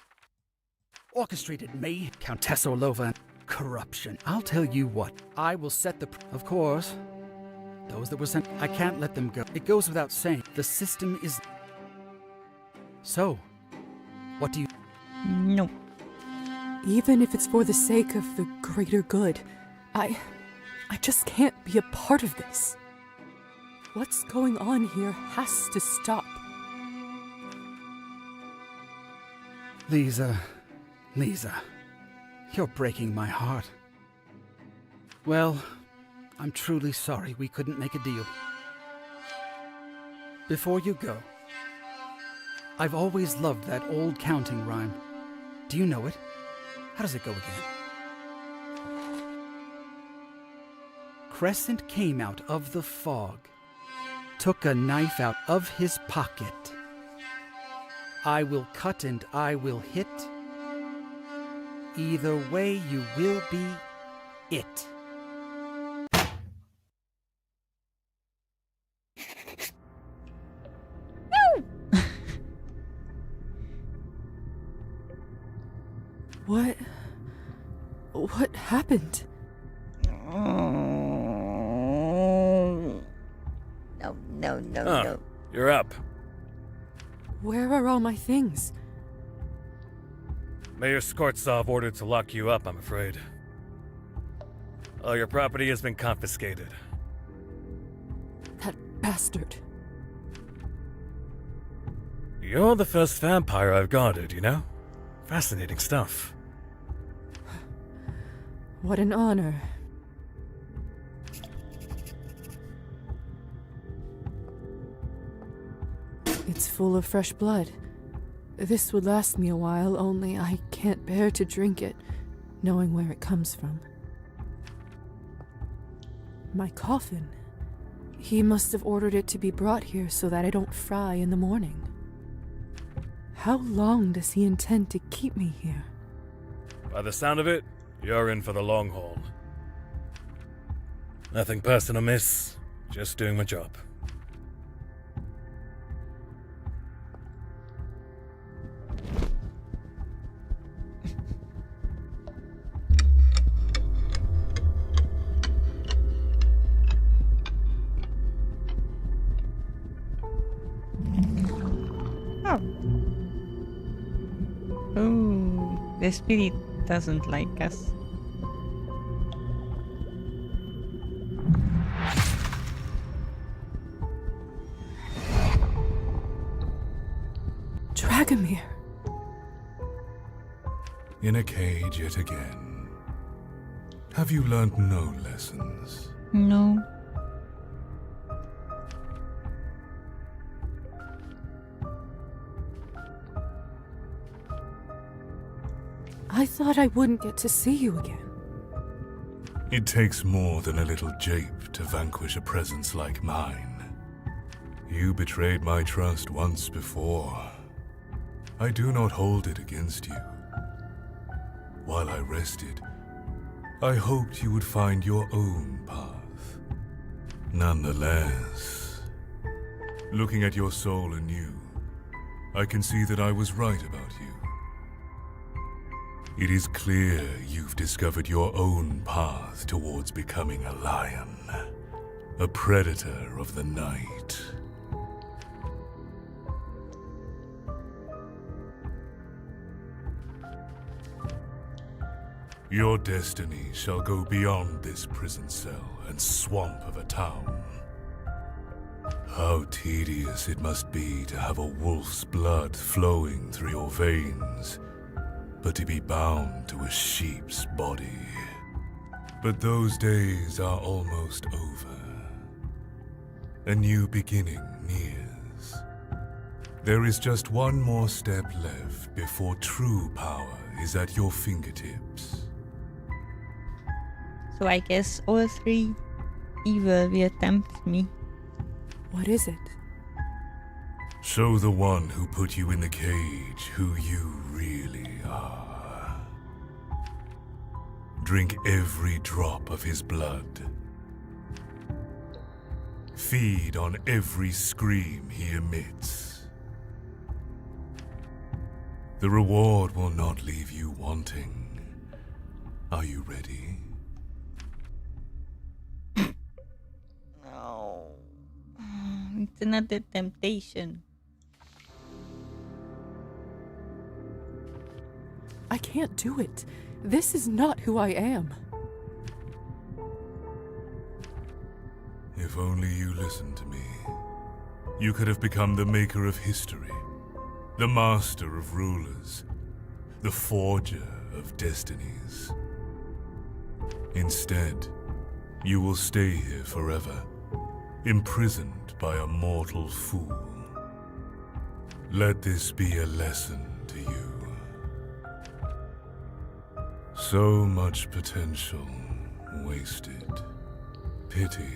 Speaker 11: Orchestrated me, Countess Orlova. Corruption. I'll tell you what. I will set the. Of course. Those that were sent. I can't let them go. It goes without saying. The system is. So. What do you.
Speaker 1: No.
Speaker 3: Even if it's for the sake of the greater good, I just can't be a part of this. What's going on here has to stop.
Speaker 11: Lisa, you're breaking my heart. Well, I'm truly sorry we couldn't make a deal. Before you go, I've always loved that old counting rhyme. Do you know it? How does it go again? Crescent came out of the fog, took a knife out of his pocket. I will cut and I will hit. Either way, you will be it.
Speaker 3: What happened?
Speaker 1: No.
Speaker 21: You're up.
Speaker 3: Where are all my things?
Speaker 21: Mayor Skortsov ordered to lock you up, I'm afraid. All your property has been confiscated.
Speaker 3: That bastard.
Speaker 21: You're the first vampire I've guarded, you know? Fascinating stuff.
Speaker 3: What an honor. It's full of fresh blood. This would last me a while, only I can't bear to drink it, knowing where it comes from. My coffin. He must have ordered it to be brought here so that I don't fry in the morning. How long does he intend to keep me here?
Speaker 21: By the sound of it, you're in for the long haul. Nothing personal, miss. Just doing my job.
Speaker 1: Oh, the spirit doesn't like us.
Speaker 3: Dragomir.
Speaker 9: In a cage yet again. Have you learned no lessons?
Speaker 1: No.
Speaker 3: I thought I wouldn't get to see you again.
Speaker 9: It takes more than a little jape to vanquish a presence like mine. You betrayed my trust once before. I do not hold it against you. While I rested, I hoped you would find your own path. Nonetheless, looking at your soul anew, I can see that I was right about you. It is clear you've discovered your own path towards becoming a lion, a predator of the night. Your destiny shall go beyond this prison cell and swamp of a town. How tedious it must be to have a wolf's blood flowing through your veins, but to be bound to a sheep's body. But those days are almost over. A new beginning nears. There is just one more step left before true power is at your fingertips.
Speaker 1: So I guess all three evil will tempt me.
Speaker 3: What is it?
Speaker 9: Show the one who put you in the cage who you really are. Drink every drop of his blood. Feed on every scream he emits. The reward will not leave you wanting. Are you ready?
Speaker 1: No. It's another temptation.
Speaker 3: I can't do it. This is not who I am.
Speaker 9: If only you listened to me, you could have become the maker of history, the master of rulers, the forger of destinies. Instead, you will stay here forever, imprisoned by a mortal fool. Let this be a lesson to you. So much potential wasted. Pity.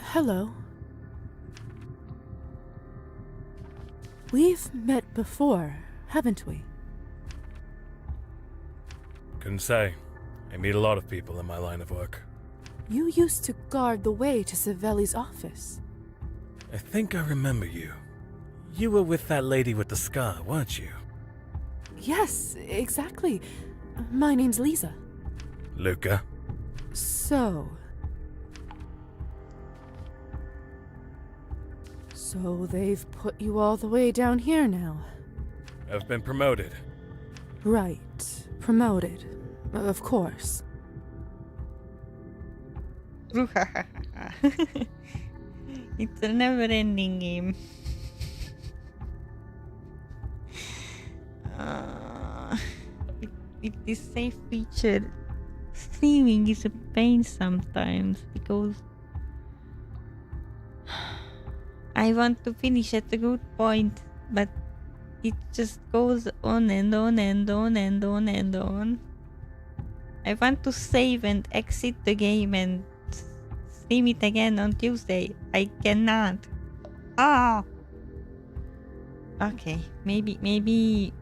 Speaker 3: Hello. We've met before, haven't we?
Speaker 21: Couldn't say. I meet a lot of people in my line of work.
Speaker 3: You used to guard the way to Savelli's office.
Speaker 21: I think I remember you. You were with that lady with the scar, weren't you?
Speaker 3: Yes, exactly. My name's Lisa.
Speaker 21: Luca?
Speaker 3: So they've put you all the way down here now.
Speaker 21: I've been promoted.
Speaker 3: Right. Promoted. Of course.
Speaker 1: It's a never-ending game. With this safe feature, streaming is a pain sometimes because I want to finish at a good point, but it just goes on and on and on and on and on. I want to save and exit the game and stream it again on Tuesday. I cannot. Ah. Okay, maybe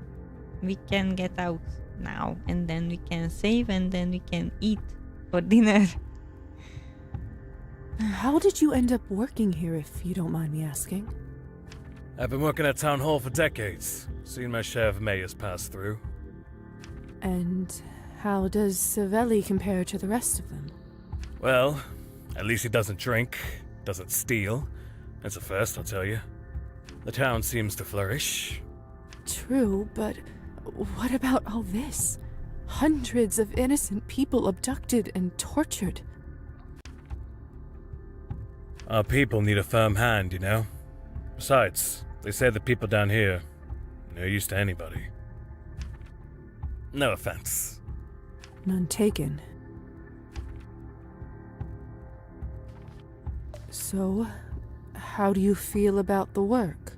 Speaker 1: we can get out now and then we can save and then we can eat for dinner.
Speaker 3: How did you end up working here, if you don't mind me asking?
Speaker 21: I've been working at Town Hall for decades. Seen my share of mayors pass through.
Speaker 3: And how does Savelli compare to the rest of them?
Speaker 21: Well, at least he doesn't drink, doesn't steal. That's a first, I'll tell you. The town seems to flourish.
Speaker 3: True, but what about all this? Hundreds of innocent people abducted and tortured.
Speaker 21: Our people need a firm hand, you know? Besides, they say the people down here are no use to anybody. No offense.
Speaker 3: None taken. So, how do you feel about the work?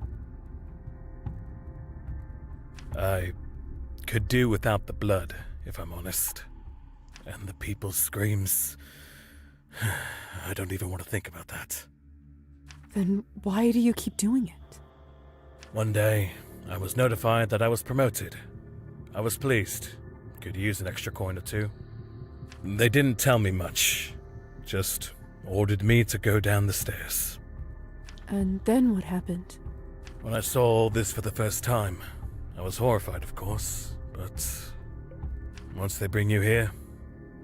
Speaker 21: I could do without the blood, if I'm honest. And the people's screams. I don't even want to think about that.
Speaker 3: Then why do you keep doing it?
Speaker 21: One day, I was notified that I was promoted. I was pleased. Could use an extra coin or two. They didn't tell me much. Just ordered me to go down the stairs.
Speaker 3: And then what happened?
Speaker 21: When I saw all this for the first time, I was horrified, of course, but once they bring you here,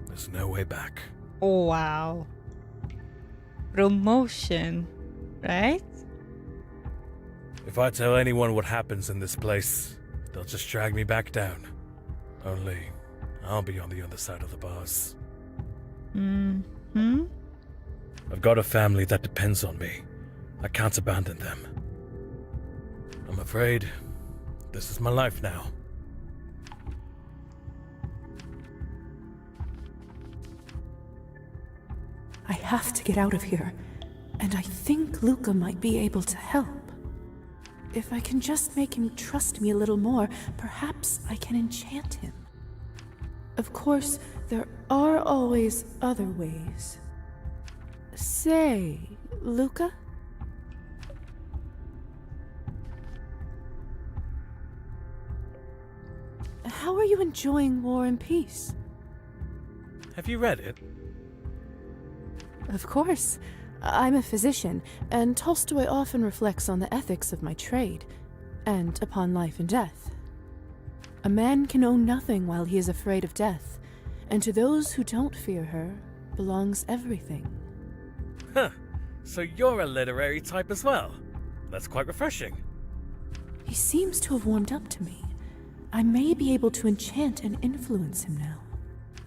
Speaker 21: there's no way back.
Speaker 1: Oh, wow. Promotion, right?
Speaker 21: If I tell anyone what happens in this place, they'll just drag me back down. Only, I'll be on the other side of the bars.
Speaker 1: Mm-hmm.
Speaker 21: I've got a family that depends on me. I can't abandon them. I'm afraid this is my life now.
Speaker 3: I have to get out of here, and I think Luca might be able to help. If I can just make him trust me a little more, perhaps I can enchant him. Of course, there are always other ways. Say, Luca? How are you enjoying War and Peace?
Speaker 21: Have you read it?
Speaker 3: Of course. I'm a physician, and Tolstoy often reflects on the ethics of my trade, and upon life and death. A man can own nothing while he is afraid of death, and to those who don't fear her belongs everything.
Speaker 21: Huh. So you're a literary type as well. That's quite refreshing.
Speaker 3: He seems to have warmed up to me. I may be able to enchant and influence him now.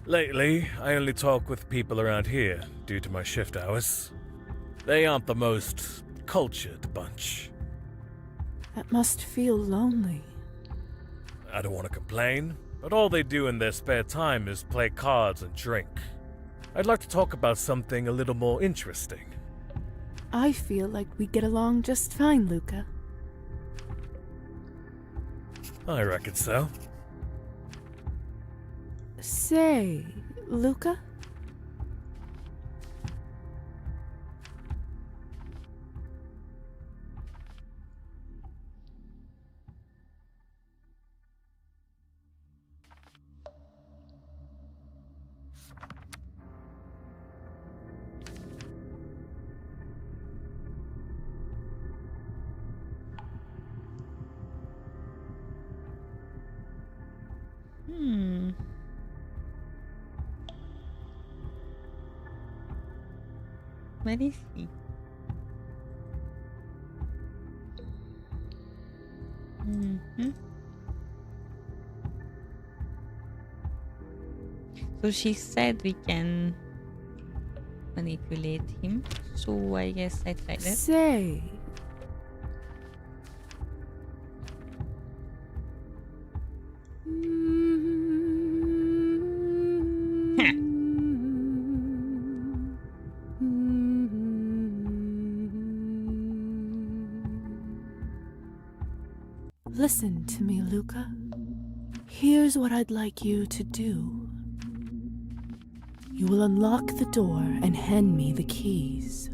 Speaker 21: Lately, I only talk with people around here due to my shift hours. They aren't the most cultured bunch.
Speaker 3: That must feel lonely.
Speaker 21: I don't want to complain, but all they do in their spare time is play cards and drink. I'd like to talk about something a little more interesting.
Speaker 3: I feel like we get along just fine, Luca.
Speaker 21: I reckon so.
Speaker 3: Say, Luca?
Speaker 1: Where is he? Mm-hmm. So she said we can manipulate him. So I guess I tried it.
Speaker 3: Say. Listen to me, Luca. Here's what I'd like you to do. You will unlock the door and hand me the keys.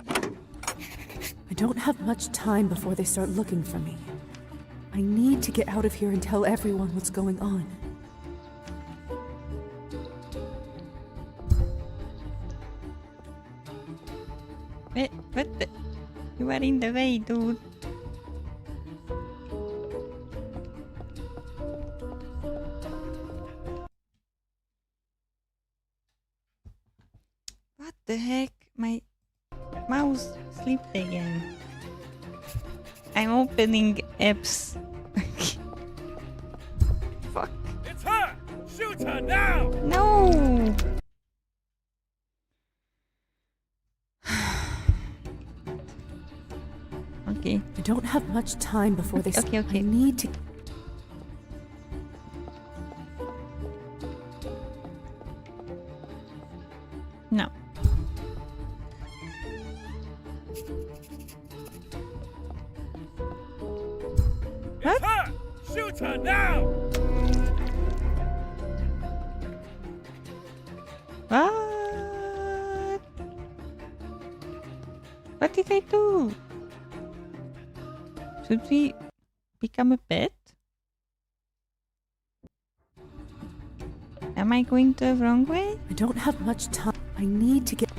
Speaker 3: I don't have much time before they start looking for me. I need to get out of here and tell everyone what's going on.
Speaker 1: What the? You are in the way, dude. What the heck? My mouse slipped again. I'm opening apps. Fuck.
Speaker 7: It's her! Shoot her now!
Speaker 1: No! Okay.
Speaker 3: I don't have much time before they...
Speaker 1: Okay.
Speaker 3: I need to...
Speaker 1: No.
Speaker 7: It's her! Shoot her now!
Speaker 1: What? What did I do? Should we become a pet? Am I going the wrong way?
Speaker 3: I don't have much time. I need to get...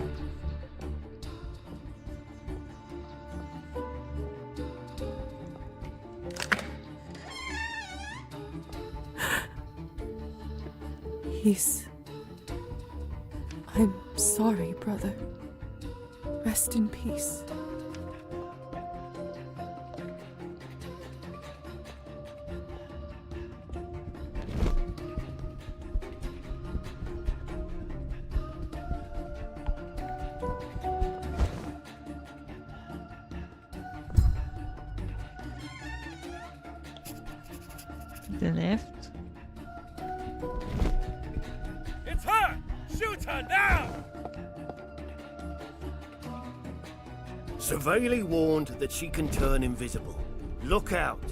Speaker 3: I'm sorry, brother. Rest in peace.
Speaker 1: The left.
Speaker 7: It's her! Shoot her now!
Speaker 16: Severely warned that she can turn invisible. Look out!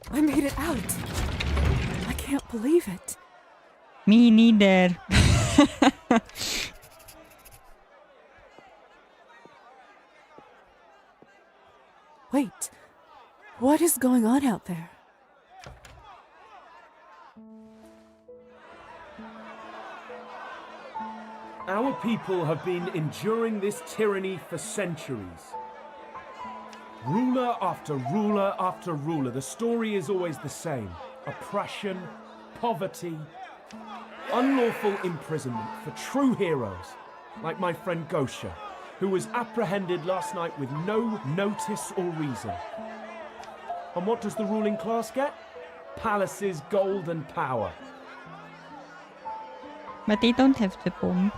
Speaker 3: I made it out. I can't believe it.
Speaker 1: Me neither.
Speaker 3: Wait, what is going on out there?
Speaker 4: Our people have been enduring this tyranny for centuries. Ruler after ruler after ruler, the story is always the same. Oppression, poverty, unlawful imprisonment for true heroes, like my friend Gosha, who was apprehended last night with no notice or reason. And what does the ruling class get? Palaces, gold and power.
Speaker 1: But they don't have the bomb.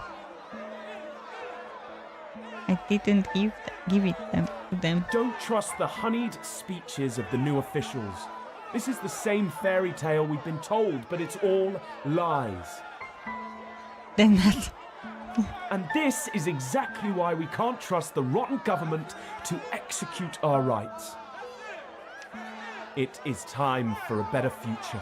Speaker 1: I didn't give it to them.
Speaker 4: Don't trust the honeyed speeches of the new officials. This is the same fairy tale we've been told, but it's all lies.
Speaker 1: Then that.
Speaker 4: And this is exactly why we can't trust the rotten government to execute our rights. It is time for a better future.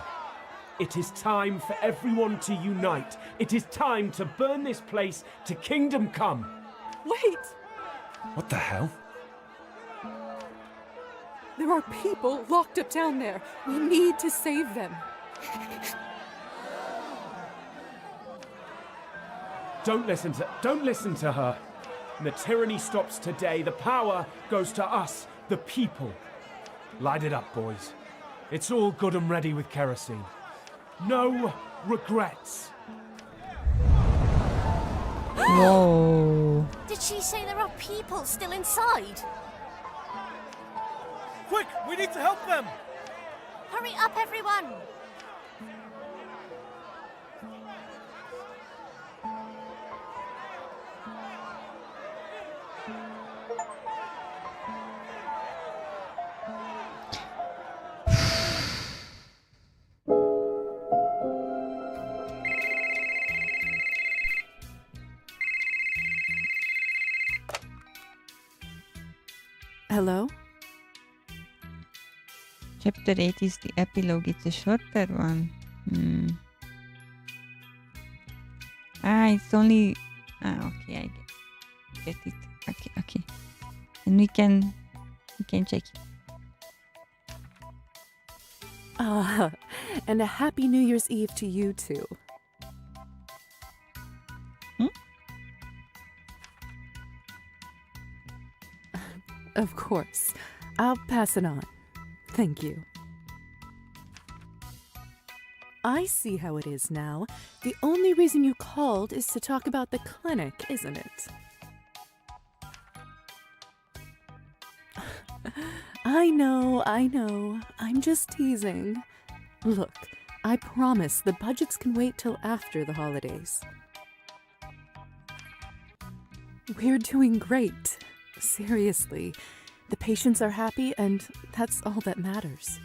Speaker 4: It is time for everyone to unite. It is time to burn this place to kingdom come.
Speaker 3: Wait!
Speaker 4: What the hell?
Speaker 3: There are people locked up down there. We need to save them.
Speaker 4: Don't listen to her. When the tyranny stops today, the power goes to us, the people. Light it up, boys. It's all good and ready with kerosene. No regrets.
Speaker 1: Whoa.
Speaker 5: Did she say there are people still inside?
Speaker 7: Quick, we need to help them!
Speaker 5: Hurry up, everyone!
Speaker 3: Hello?
Speaker 1: Chapter 8 is the epilogue. It's a shorter one. It's only... okay, I get it. Okay. And we can check it.
Speaker 3: And a happy New Year's Eve to you too. Of course. I'll pass it on. Thank you. I see how it is now. The only reason you called is to talk about the clinic, isn't it? I know. I'm just teasing. Look, I promise the budgets can wait till after the holidays. We're doing great. Seriously. The patients are happy, and that's all that matters.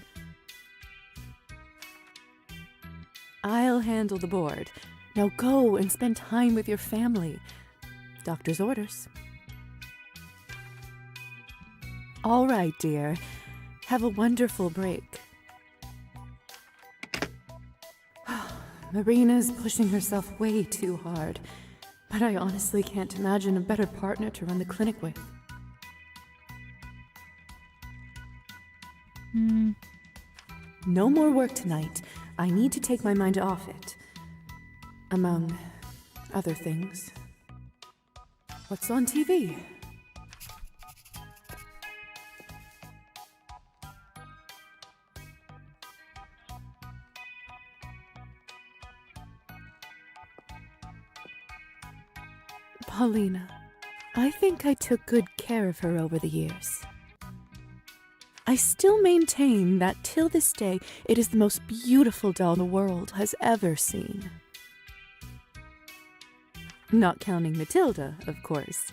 Speaker 3: I'll handle the board. Now go and spend time with your family. Doctor's orders. All right, dear. Have a wonderful break. Marina's pushing herself way too hard, but I honestly can't imagine a better partner to run the clinic with. No more work tonight. I need to take my mind off it. Among other things. What's on TV? Paulina. I think I took good care of her over the years. I still maintain that till this day, it is the most beautiful doll the world has ever seen. Not counting Matilda, of course.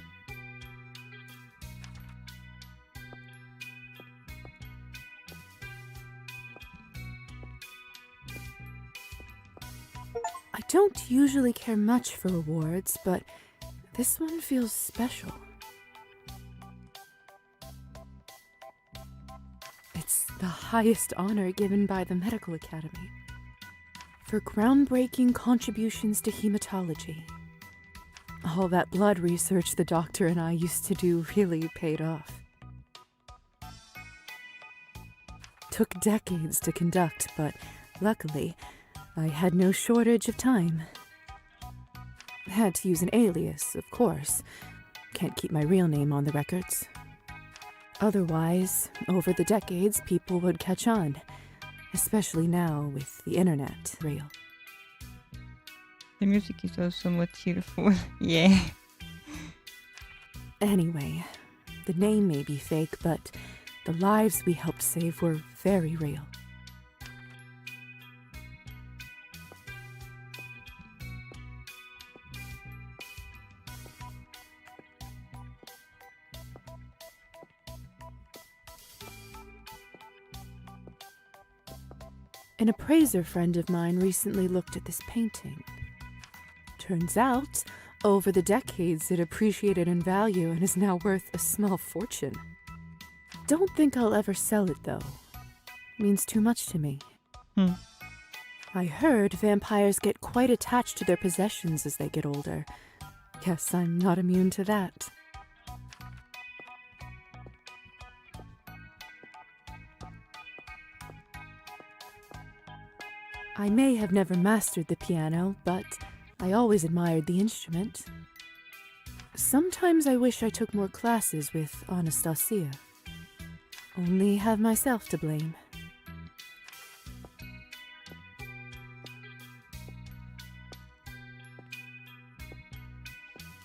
Speaker 3: I don't usually care much for awards, but this one feels special. It's the highest honor given by the Medical Academy for groundbreaking contributions to hematology. All that blood research the doctor and I used to do really paid off. Took decades to conduct, but luckily, I had no shortage of time. Had to use an alias, of course. Can't keep my real name on the records. Otherwise, over the decades, people would catch on. Especially now with the internet real.
Speaker 1: The music is also more cheerful. Yeah.
Speaker 3: Anyway, the name may be fake, but the lives we helped save were very real. An appraiser friend of mine recently looked at this painting. Turns out, over the decades, it appreciated in value and is now worth a small fortune. Don't think I'll ever sell it, though. Means too much to me. I heard vampires get quite attached to their possessions as they get older. Guess I'm not immune to that. I may have never mastered the piano, but I always admired the instrument. Sometimes I wish I took more classes with Anastasia. Only have myself to blame.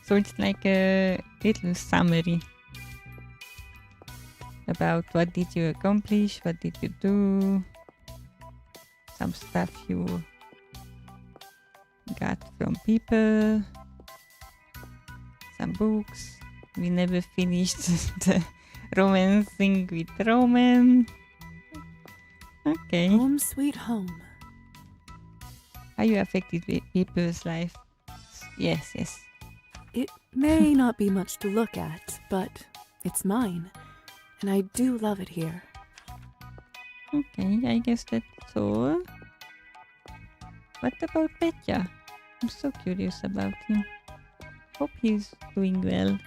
Speaker 1: So it's like a little summary about what did you accomplish, what did you do, some stuff you got from people, some books. We never finished the romancing with Roman. Okay.
Speaker 3: Home sweet home.
Speaker 1: How you affected people's life? Yes.
Speaker 3: It may not be much to look at, but it's mine. and I do love it here.
Speaker 1: Okay, I guess that's all. What about Petya? I'm so curious about him. Hope he's doing well.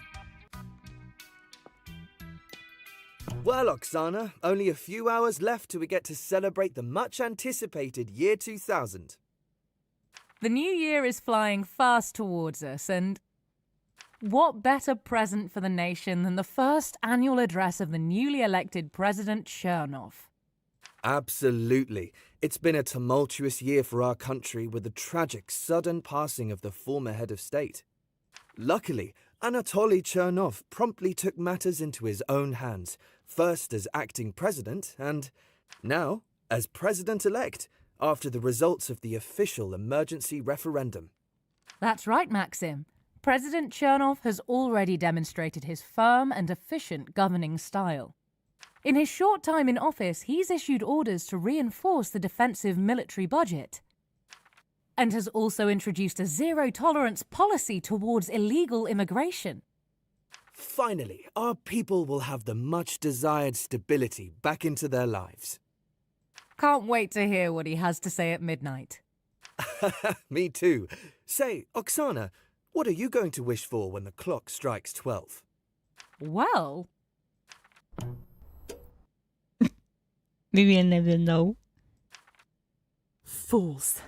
Speaker 12: Well, Oksana, only a few hours left till we get to celebrate the much-anticipated year 2000.
Speaker 8: The new year is flying fast towards us, and what better present for the nation than the first annual address of the newly elected President Chernov?
Speaker 12: Absolutely. It's been a tumultuous year for our country with the tragic, sudden passing of the former head of state. Luckily, Anatoly Chernov promptly took matters into his own hands, first as acting president and now as president-elect, after the results of the official emergency referendum.
Speaker 8: That's right, Maxim. President Chernov has already demonstrated his firm and efficient governing style. In his short time in office, he's issued orders to reinforce the defensive military budget, and has also introduced a zero-tolerance policy towards illegal immigration.
Speaker 12: Finally, our people will have the much-desired stability back into their lives.
Speaker 8: Can't wait to hear what he has to say at midnight.
Speaker 12: Me too. Say, Oksana, what are you going to wish for when the clock strikes 12?
Speaker 8: Well...
Speaker 1: We will never know.
Speaker 3: Fools.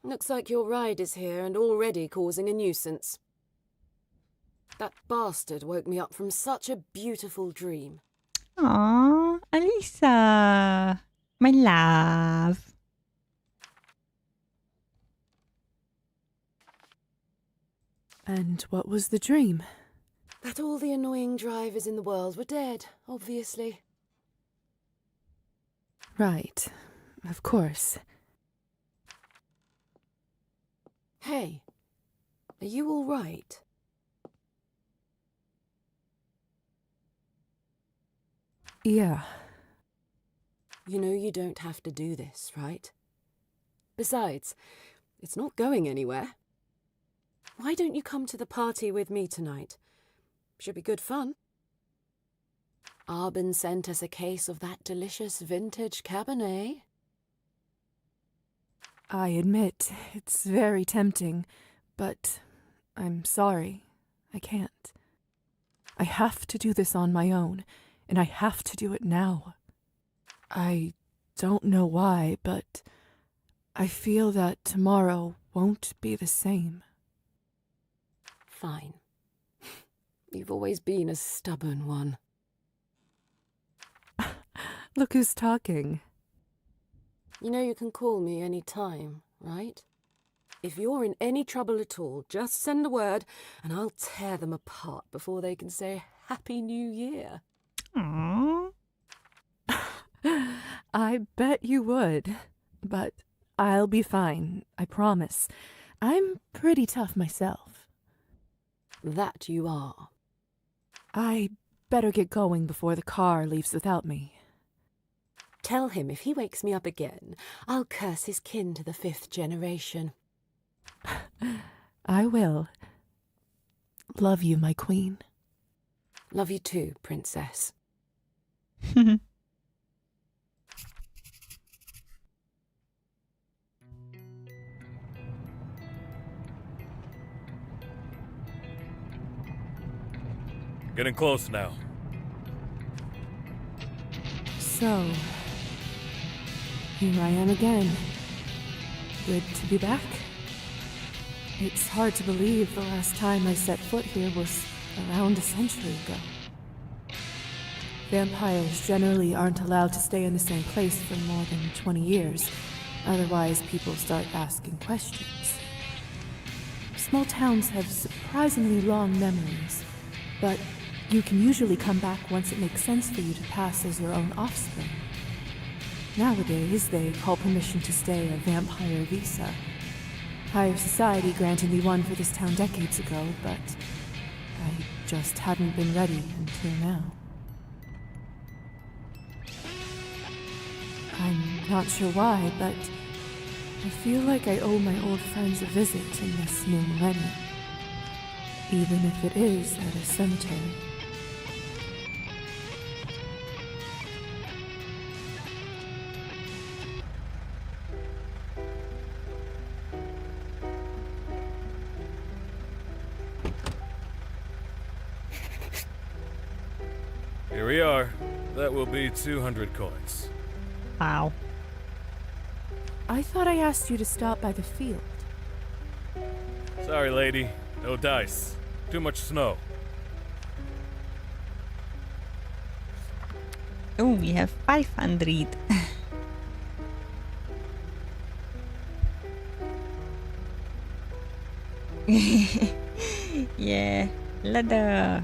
Speaker 15: Looks like your ride is here and already causing a nuisance. That bastard woke me up from such a beautiful dream.
Speaker 1: Aww, Alisa, my love.
Speaker 3: And what was the dream?
Speaker 15: That all the annoying drivers in the world were dead, obviously.
Speaker 3: Right, of course.
Speaker 15: Hey, are you all right?
Speaker 3: Yeah.
Speaker 15: You know you don't have to do this, right? Besides, it's not going anywhere. Why don't you come to the party with me tonight? Should be good fun. Arbin sent us a case of that delicious vintage Cabernet.
Speaker 3: I admit, it's very tempting, but I'm sorry. I can't. I have to do this on my own, and I have to do it now. I don't know why, but I feel that tomorrow won't be the same.
Speaker 15: Fine. You've always been a stubborn one.
Speaker 3: Look who's talking.
Speaker 15: You know you can call me any time, right? If you're in any trouble at all, just send a word and I'll tear them apart before they can say Happy New Year.
Speaker 1: Aww.
Speaker 3: I bet you would, but I'll be fine, I promise. I'm pretty tough myself.
Speaker 15: That you are.
Speaker 3: I better get going before the car leaves without me.
Speaker 15: Tell him if he wakes me up again, I'll curse his kin to the 5th generation.
Speaker 3: I will. Love you, my queen.
Speaker 15: Love you too, princess.
Speaker 21: Getting close now.
Speaker 3: So, here I am again. Good to be back. It's hard to believe the last time I set foot here was around a century ago. Vampires generally aren't allowed to stay in the same place for more than 20 years. Otherwise, people start asking questions. Small towns have surprisingly long memories, but you can usually come back once it makes sense for you to pass as your own offspring. Nowadays, they call permission to stay a vampire visa. Higher society granted me one for this town decades ago, but I just hadn't been ready until now. Not sure why, but I feel like I owe my old friends a visit in this new millennium. Even if it is at a cemetery.
Speaker 21: Here we are. That will be 200 coins.
Speaker 1: Wow.
Speaker 3: I thought I asked you to stop by the field.
Speaker 21: Sorry, lady. No dice. Too much snow.
Speaker 1: Oh, we have 500. Yeah, ladder.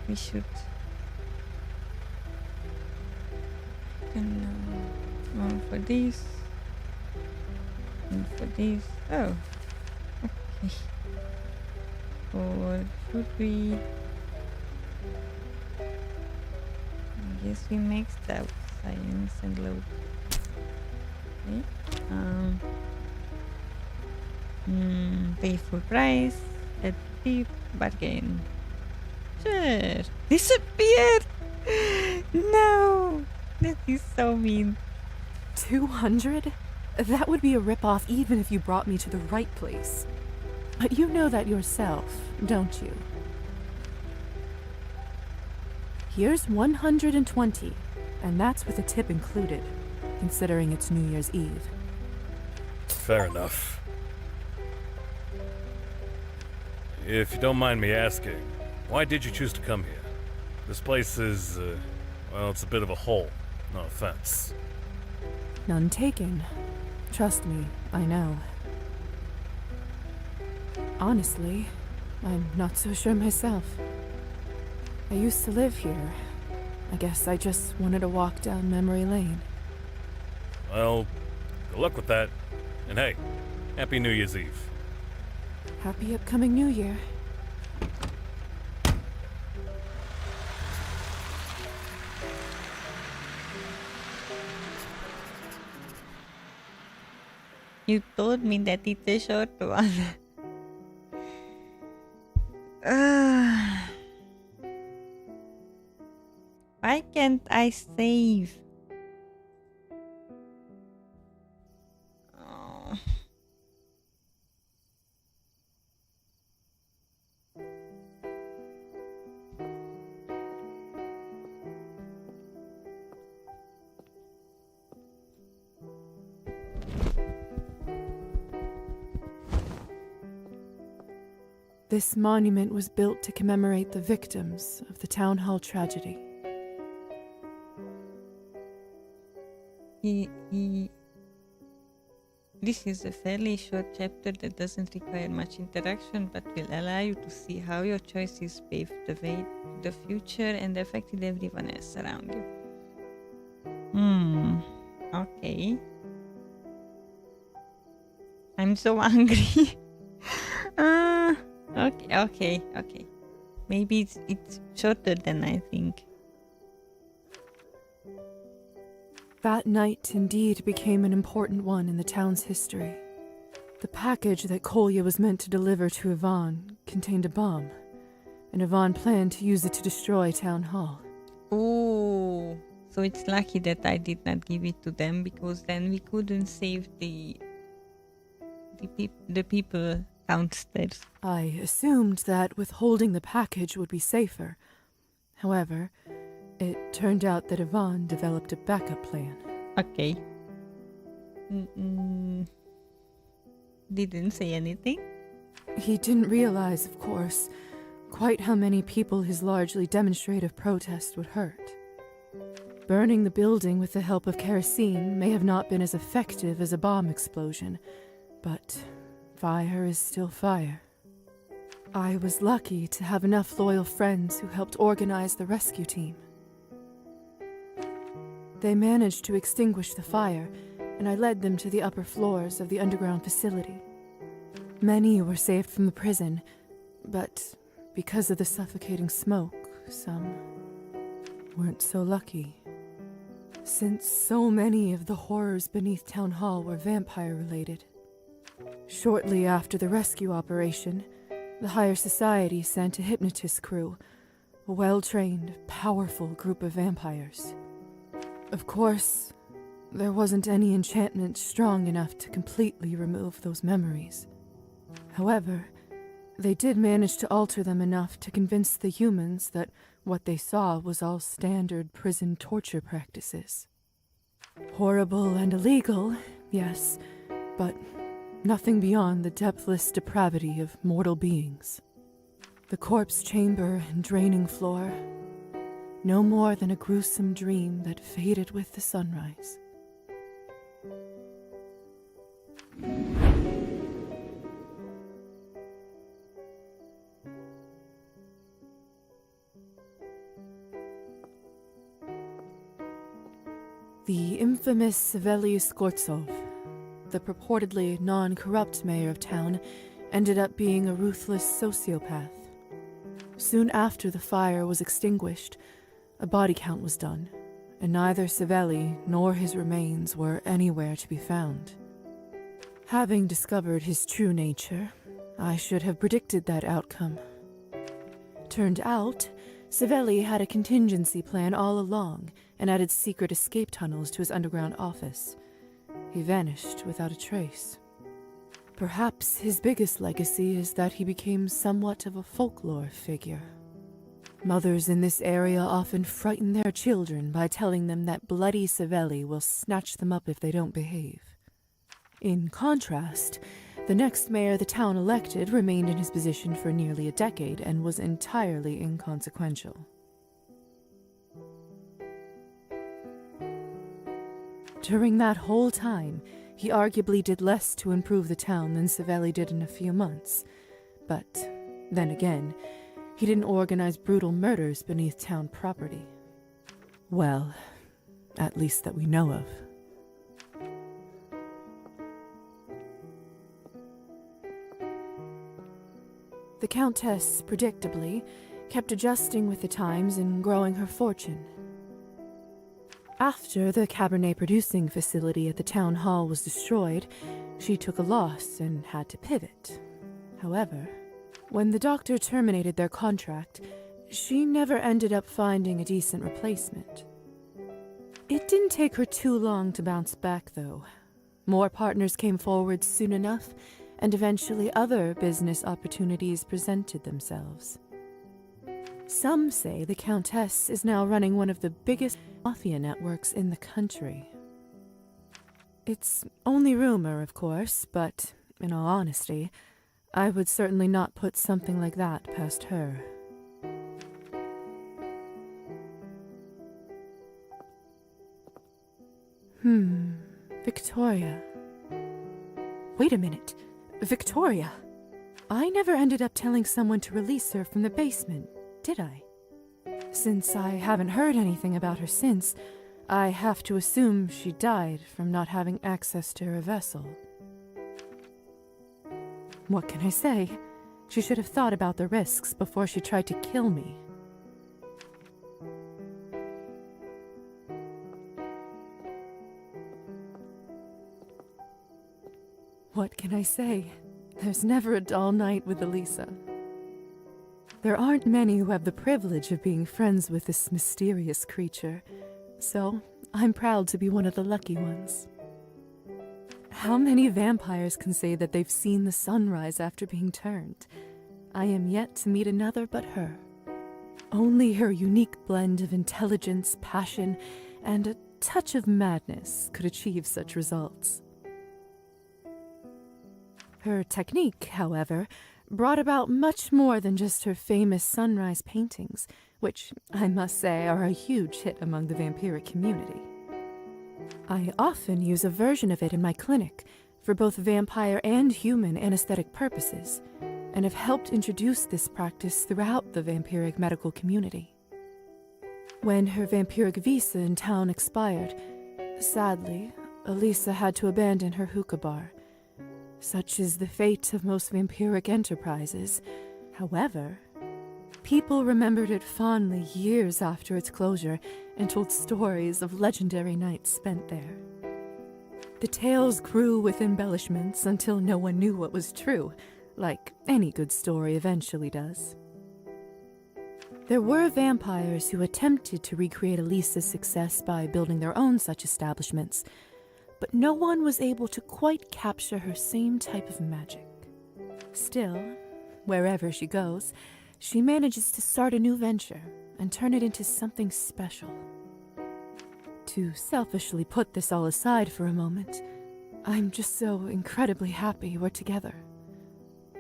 Speaker 1: We should. One for this. And for this. Oh. Okay. Or should we? I guess we maxed out science and load. Okay. Pay full price. At cheap bargain. Sure. Disappeared. No. That is so mean.
Speaker 3: 200? That would be a ripoff even if you brought me to the right place. But you know that yourself, don't you? Here's 120, and that's with a tip included, considering it's New Year's Eve.
Speaker 21: Fair enough. If you don't mind me asking, why did you choose to come here? This place is, well, it's a bit of a hole. No offense.
Speaker 3: None taken. Trust me, I know. Honestly, I'm not so sure myself. I used to live here. I guess I just wanted to walk down memory lane.
Speaker 21: Well, good luck with that. And hey, Happy New Year's Eve.
Speaker 3: Happy upcoming New Year.
Speaker 1: You told me that it's a short one. Why can't I save? Oh.
Speaker 3: This monument was built to commemorate the victims of the town hall tragedy.
Speaker 1: This is a fairly short chapter that doesn't require much interaction, but will allow you to see how your choices paved the way to the future and affected everyone else around you. Okay. I'm so hungry. Okay. Maybe it's shorter than I think.
Speaker 3: That night indeed became an important one in the town's history. The package that Kolya was meant to deliver to Yvonne contained a bomb, and Yvonne planned to use it to destroy Town Hall.
Speaker 1: Oh, so it's lucky that I did not give it to them, because then we couldn't save the people downstairs.
Speaker 3: I assumed that withholding the package would be safer. However, it turned out that Yvonne developed a backup plan.
Speaker 1: Okay. Didn't say anything?
Speaker 3: He didn't realize, of course, quite how many people his largely demonstrative protest would hurt. Burning the building with the help of kerosene may have not been as effective as a bomb explosion, but fire is still fire. I was lucky to have enough loyal friends who helped organize the rescue team. They managed to extinguish the fire, and I led them to the upper floors of the underground facility. Many were saved from the prison, but because of the suffocating smoke, some weren't so lucky. since so many of the horrors beneath Town Hall were vampire-related. Shortly after the rescue operation, the Higher Society sent a hypnotist crew, a well-trained, powerful group of vampires. Of course, there wasn't any enchantment strong enough to completely remove those memories. However, they did manage to alter them enough to convince the humans that what they saw was all standard prison torture practices. Horrible and illegal, yes, but nothing beyond the depthless depravity of mortal beings. The corpse chamber and draining floor, no more than a gruesome dream that faded with the sunrise. The infamous Savely Skortsov, the purportedly non-corrupt mayor of town, ended up being a ruthless sociopath. Soon after the fire was extinguished, a body count was done, and neither Savely nor his remains were anywhere to be found. Having discovered his true nature, I should have predicted that outcome. Turned out, Savely had a contingency plan all along and added secret escape tunnels to his underground office. He vanished without a trace. Perhaps his biggest legacy is that he became somewhat of a folklore figure. Mothers in this area often frighten their children by telling them that bloody Savely will snatch them up if they don't behave. In contrast, the next mayor the town elected remained in his position for nearly a decade and was entirely inconsequential. During that whole time, he arguably did less to improve the town than Savely did in a few months. But then again, he didn't organize brutal murders beneath town property. Well, at least that we know of. The Countess, predictably, kept adjusting with the times and growing her fortune. After the Cabernet producing facility at the town hall was destroyed, she took a loss and had to pivot. However, when the doctor terminated their contract, she never ended up finding a decent replacement. It didn't take her too long to bounce back, though. More partners came forward soon enough, and eventually other business opportunities presented themselves. Some say the Countess is now running one of the biggest mafia networks in the country. It's only rumor, of course, but in all honesty, I would certainly not put something like that past her. Victoria. Wait a minute. Victoria! I never ended up telling someone to release her from the basement, did I? Since I haven't heard anything about her since, I have to assume she died from not having access to her vessel. What can I say? She should have thought about the risks before she tried to kill me. What can I say? There's never a dull night with Elisa. There aren't many who have the privilege of being friends with this mysterious creature, so I'm proud to be one of the lucky ones. How many vampires can say that they've seen the sunrise after being turned? I am yet to meet another but her. Only her unique blend of intelligence, passion, and a touch of madness could achieve such results. Her technique, however, brought about much more than just her famous sunrise paintings, which I must say are a huge hit among the vampiric community. I often use a version of it in my clinic for both vampire and human anesthetic purposes, and have helped introduce this practice throughout the vampiric medical community. When her vampiric visa in town expired, sadly, Elisa had to abandon her hookah bar. Such is the fate of most vampiric enterprises. However, People remembered it fondly years after its closure and told stories of legendary nights spent there. The tales grew with embellishments until no one knew what was true, like any good story eventually does. There were vampires who attempted to recreate Elisa's success by building their own such establishments, but no one was able to quite capture her same type of magic. Still, wherever she goes, she manages to start a new venture and turn it into something special. To selfishly put this all aside for a moment, I'm just so incredibly happy we're together.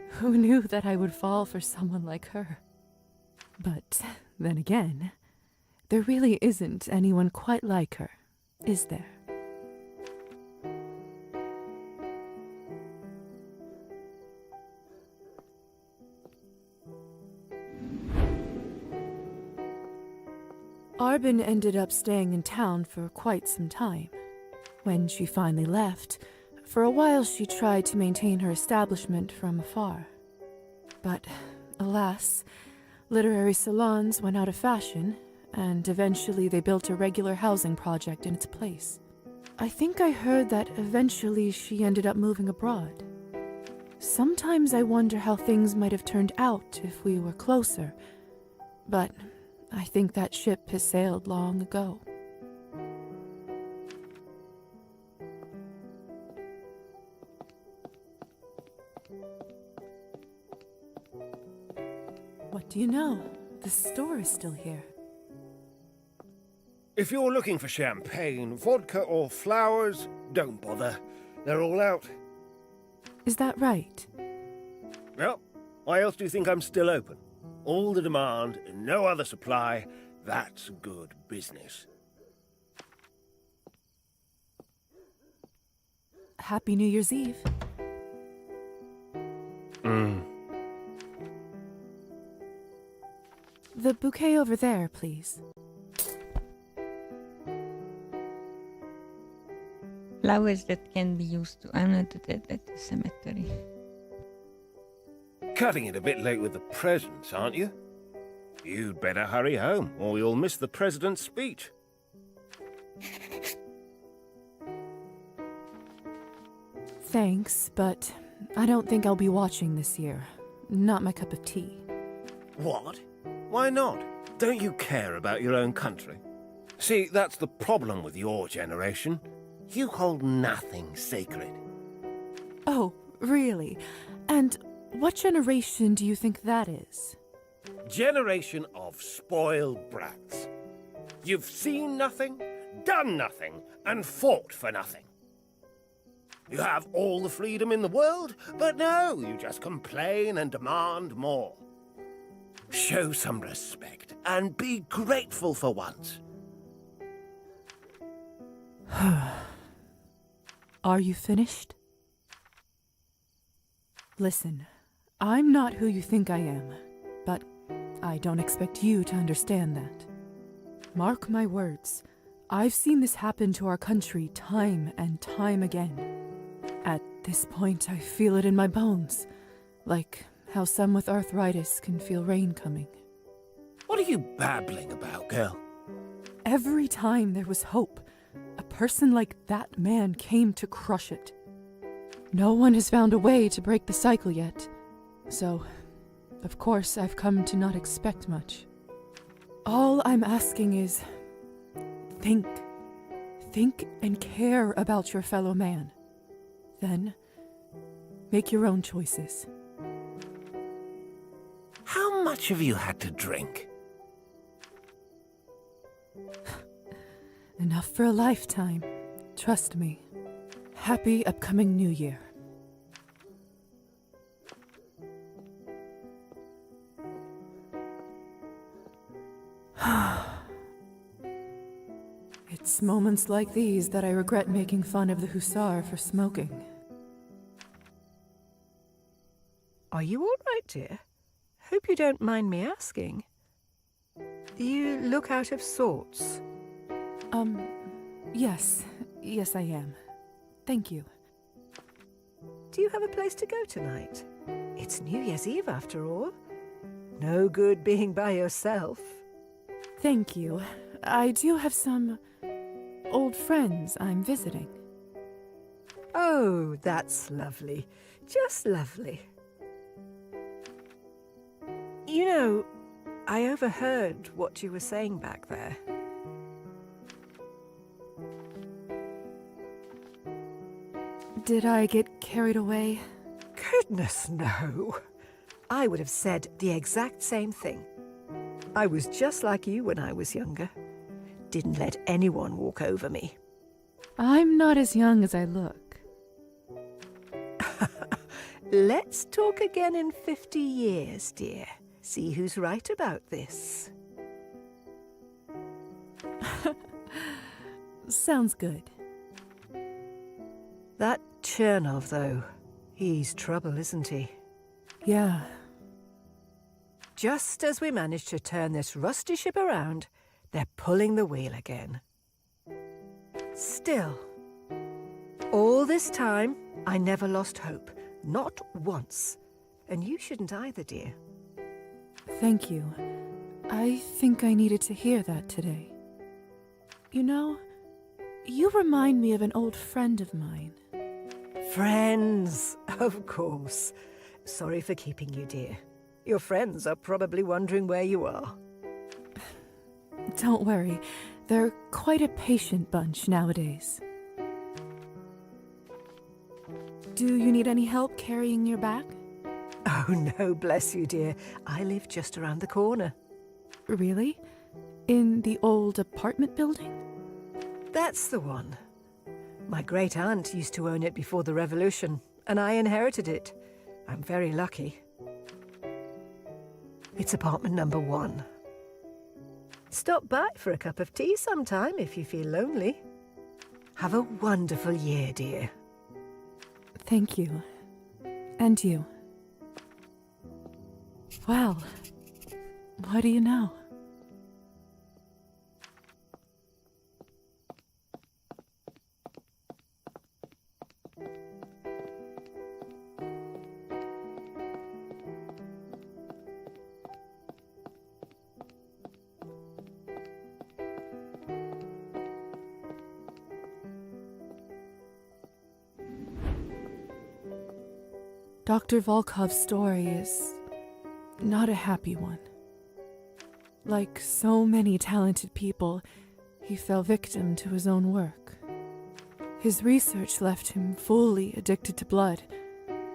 Speaker 3: Who knew that I would fall for someone like her? But then again, there really isn't anyone quite like her, is there? Arbin ended up staying in town for quite some time. When she finally left, for a while she tried to maintain her establishment from afar. But, alas, literary salons went out of fashion, and eventually they built a regular housing project in its place. I think I heard that eventually she ended up moving abroad. Sometimes I wonder how things might have turned out if we were closer, but I think that ship has sailed long ago. What do you know? The store is still here.
Speaker 16: If you're looking for champagne, vodka, or flowers, don't bother. They're all out.
Speaker 3: Is that right?
Speaker 16: Well, why else do you think I'm still open? All the demand and no other supply. That's good business.
Speaker 3: Happy New Year's Eve. The bouquet over there, please.
Speaker 1: Flowers that can be used to honor the dead at the cemetery.
Speaker 16: Cutting it a bit late with the presents, aren't you? You'd better hurry home, or you'll miss the president's speech.
Speaker 3: Thanks, but I don't think I'll be watching this year. Not my cup of tea.
Speaker 16: What? Why not? Don't you care about your own country? See, that's the problem with your generation. You hold nothing sacred.
Speaker 3: Oh, really? And what generation do you think that is?
Speaker 16: Generation of spoiled brats. You've seen nothing, done nothing, and fought for nothing. You have all the freedom in the world, but no, you just complain and demand more. Show some respect and be grateful for once.
Speaker 3: Are you finished? Listen, I'm not who you think I am, but I don't expect you to understand that. Mark my words, I've seen this happen to our country time and time again. At this point, I feel it in my bones, like how some with arthritis can feel rain coming.
Speaker 16: What are you babbling about, girl?
Speaker 3: Every time there was hope, a person like that man came to crush it. No one has found a way to break the cycle yet, so, of course, I've come to not expect much. All I'm asking is, think. Think and care about your fellow man. Then, make your own choices.
Speaker 16: How much have you had to drink?
Speaker 3: Enough for a lifetime. Trust me. Happy upcoming New Year. It's moments like these that I regret making fun of the hussar for smoking.
Speaker 2: Are you all right, dear? Hope you don't mind me asking. You look out of sorts.
Speaker 3: Yes. Yes, I am. Thank you.
Speaker 2: Do you have a place to go tonight? It's New Year's Eve, after all. No good being by yourself.
Speaker 3: Thank you. I do have some old friends I'm visiting.
Speaker 2: Oh, that's lovely. Just lovely. You know, I overheard what you were saying back there.
Speaker 3: Did I get carried away?
Speaker 2: Goodness, no. I would have said the exact same thing. I was just like you when I was younger. Didn't let anyone walk over me.
Speaker 3: I'm not as young as I look.
Speaker 2: Let's talk again in 50 years, dear. See who's right about this.
Speaker 3: Sounds good.
Speaker 2: That Chernov, though, he's trouble, isn't he?
Speaker 3: Yeah.
Speaker 2: Just as we managed to turn this rusty ship around, they're pulling the wheel again. Still, all this time, I never lost hope. Not once. And you shouldn't either, dear.
Speaker 3: Thank you. I think I needed to hear that today. You know, you remind me of an old friend of mine.
Speaker 2: Friends, of course. Sorry for keeping you, dear. Your friends are probably wondering where you are.
Speaker 3: Don't worry, they're quite a patient bunch nowadays. Do you need any help carrying your bag?
Speaker 2: Oh, no, bless you, dear. I live just around the corner.
Speaker 3: Really? In the old apartment building?
Speaker 2: That's the one. My great-aunt used to own it before the revolution, and I inherited it. I'm very lucky. It's apartment number 1. Stop by for a cup of tea sometime if you feel lonely. Have a wonderful year, dear.
Speaker 3: Thank you. And you. Well, what do you know? Dr. Volkov's story is not a happy one. Like so many talented people, he fell victim to his own work. His research left him fully addicted to blood.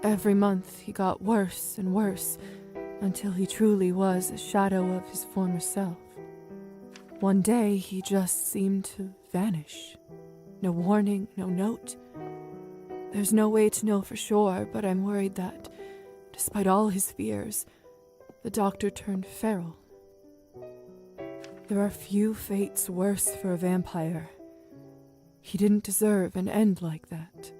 Speaker 3: Every month he got worse and worse, until he truly was a shadow of his former self. One day he just seemed to vanish. No warning, no note. There's no way to know for sure, but I'm worried that, despite all his fears, the doctor turned feral. There are few fates worse for a vampire. He didn't deserve an end like that.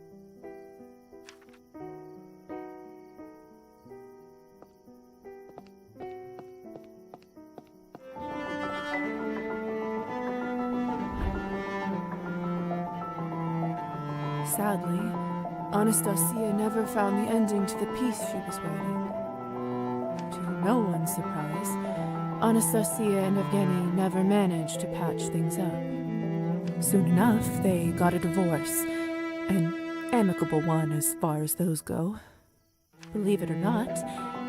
Speaker 3: Sadly, Anastasia never found the ending to the piece she was writing. To no one's surprise, Anastasia and Evgeny never managed to patch things up. Soon enough, they got a divorce, an amicable one as far as those go. Believe it or not,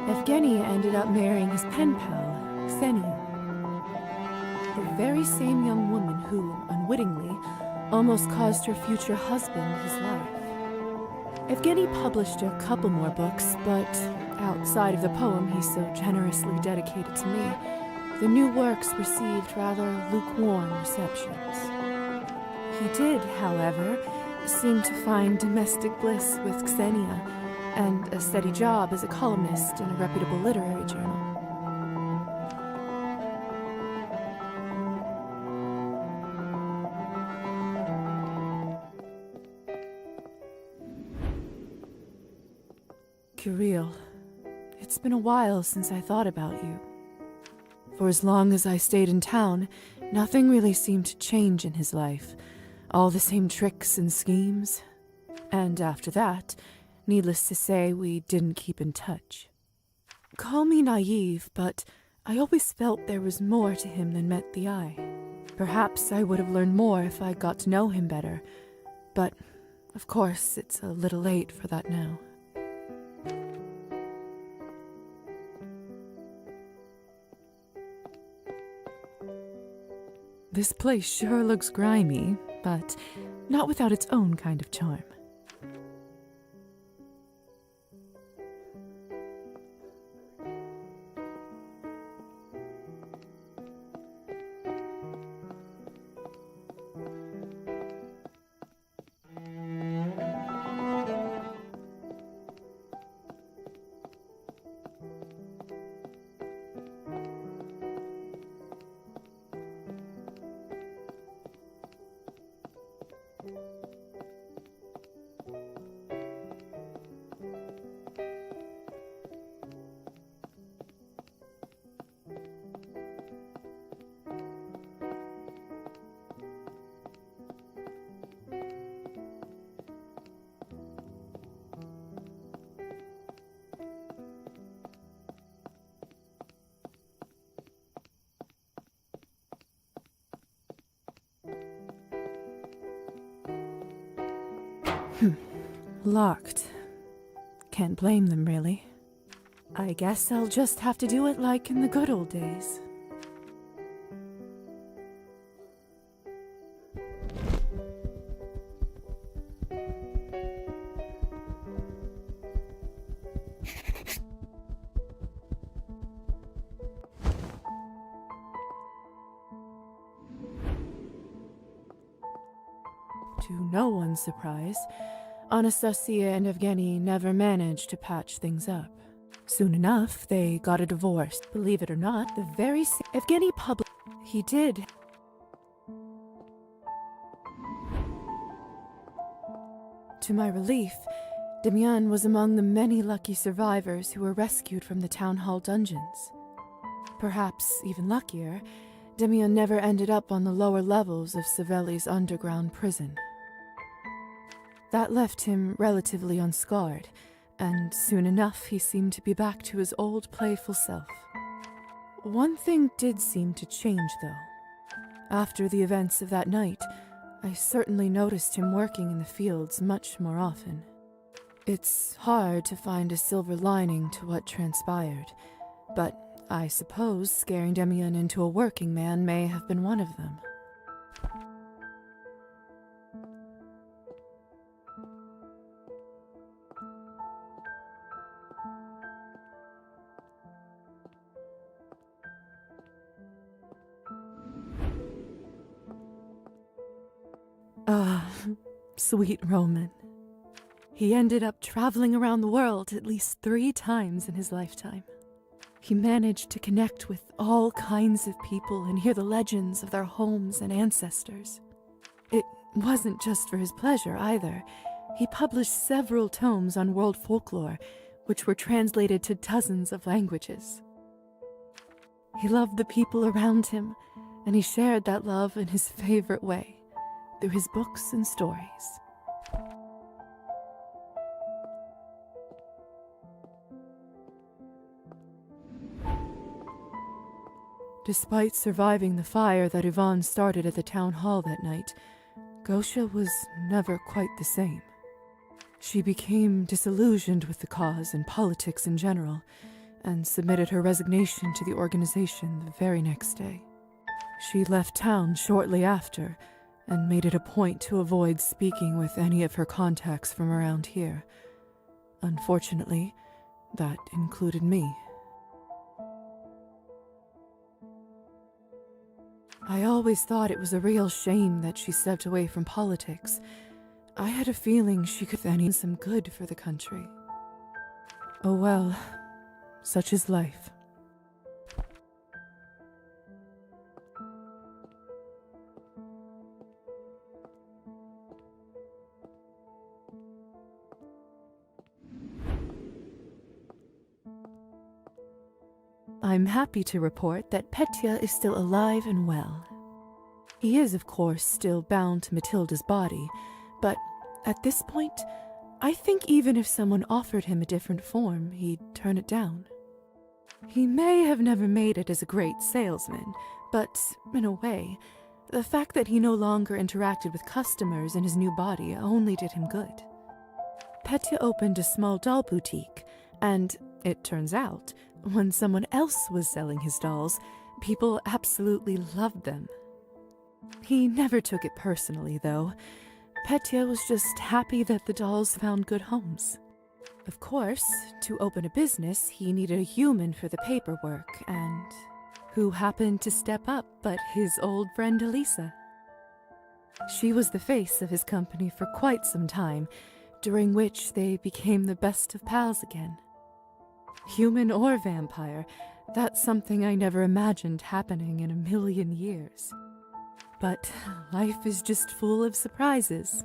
Speaker 3: Evgeny ended up marrying his pen pal, Ksenia. The very same young woman who, unwittingly, almost caused her future husband his life. Evgeny published a couple more books, but outside of the poem he so generously dedicated to me, the new works received rather lukewarm receptions. He did, however, seem to find domestic bliss with Ksenia and a steady job as a columnist in a reputable literary journal. Kirill, it's been a while since I thought about you. For as long as I stayed in town, nothing really seemed to change in his life. All the same tricks and schemes. And after that, needless to say, we didn't keep in touch. Call me naive, but I always felt there was more to him than met the eye. Perhaps I would have learned more if I got to know him better, but of course it's a little late for that now. This place sure looks grimy, but not without its own kind of charm. Locked. Can't blame them, really. I guess I'll just have to do it like in the good old days. To no one's surprise, Anastasia and Evgeny never managed to patch things up. Soon enough, they got a divorce. Believe it or not, the very same Evgeny published. He did. To my relief, Demian was among the many lucky survivors who were rescued from the town hall dungeons. Perhaps even luckier, Demian never ended up on the lower levels of Savelli's underground prison. That left him relatively unscarred, and soon enough he seemed to be back to his old playful self. One thing did seem to change, though. After the events of that night, I certainly noticed him working in the fields much more often. It's hard to find a silver lining to what transpired, but I suppose scaring Demian into a working man may have been one of them. Ah, sweet Roman. He ended up traveling around the world at least 3 times in his lifetime. He managed to connect with all kinds of people and hear the legends of their homes and ancestors. It wasn't just for his pleasure either. He published several tomes on world folklore, which were translated to dozens of languages. He loved the people around him, and he shared that love in his favorite way, through his books and stories. Despite surviving the fire that Ivan started at the town hall that night, Gosha was never quite the same. She became disillusioned with the cause and politics in general, and submitted her resignation to the organization the very next day. She left town shortly after, and made it a point to avoid speaking with any of her contacts from around here. Unfortunately, that included me. I always thought it was a real shame that she stepped away from politics. I had a feeling she could then do some good for the country. Oh well, such is life. I'm happy to report that Petya is still alive and well. He is, of course, still bound to Matilda's body, but at this point, I think even if someone offered him a different form, he'd turn it down. He may have never made it as a great salesman, but in a way, the fact that he no longer interacted with customers in his new body only did him good. Petya opened a small doll boutique, and it turns out, when someone else was selling his dolls, people absolutely loved them. He never took it personally, though. Petya was just happy that the dolls found good homes. Of course, to open a business, he needed a human for the paperwork, and who happened to step up but his old friend Elisa. She was the face of his company for quite some time, during which they became the best of pals again. Human or vampire, that's something I never imagined happening in a million years. But life is just full of surprises.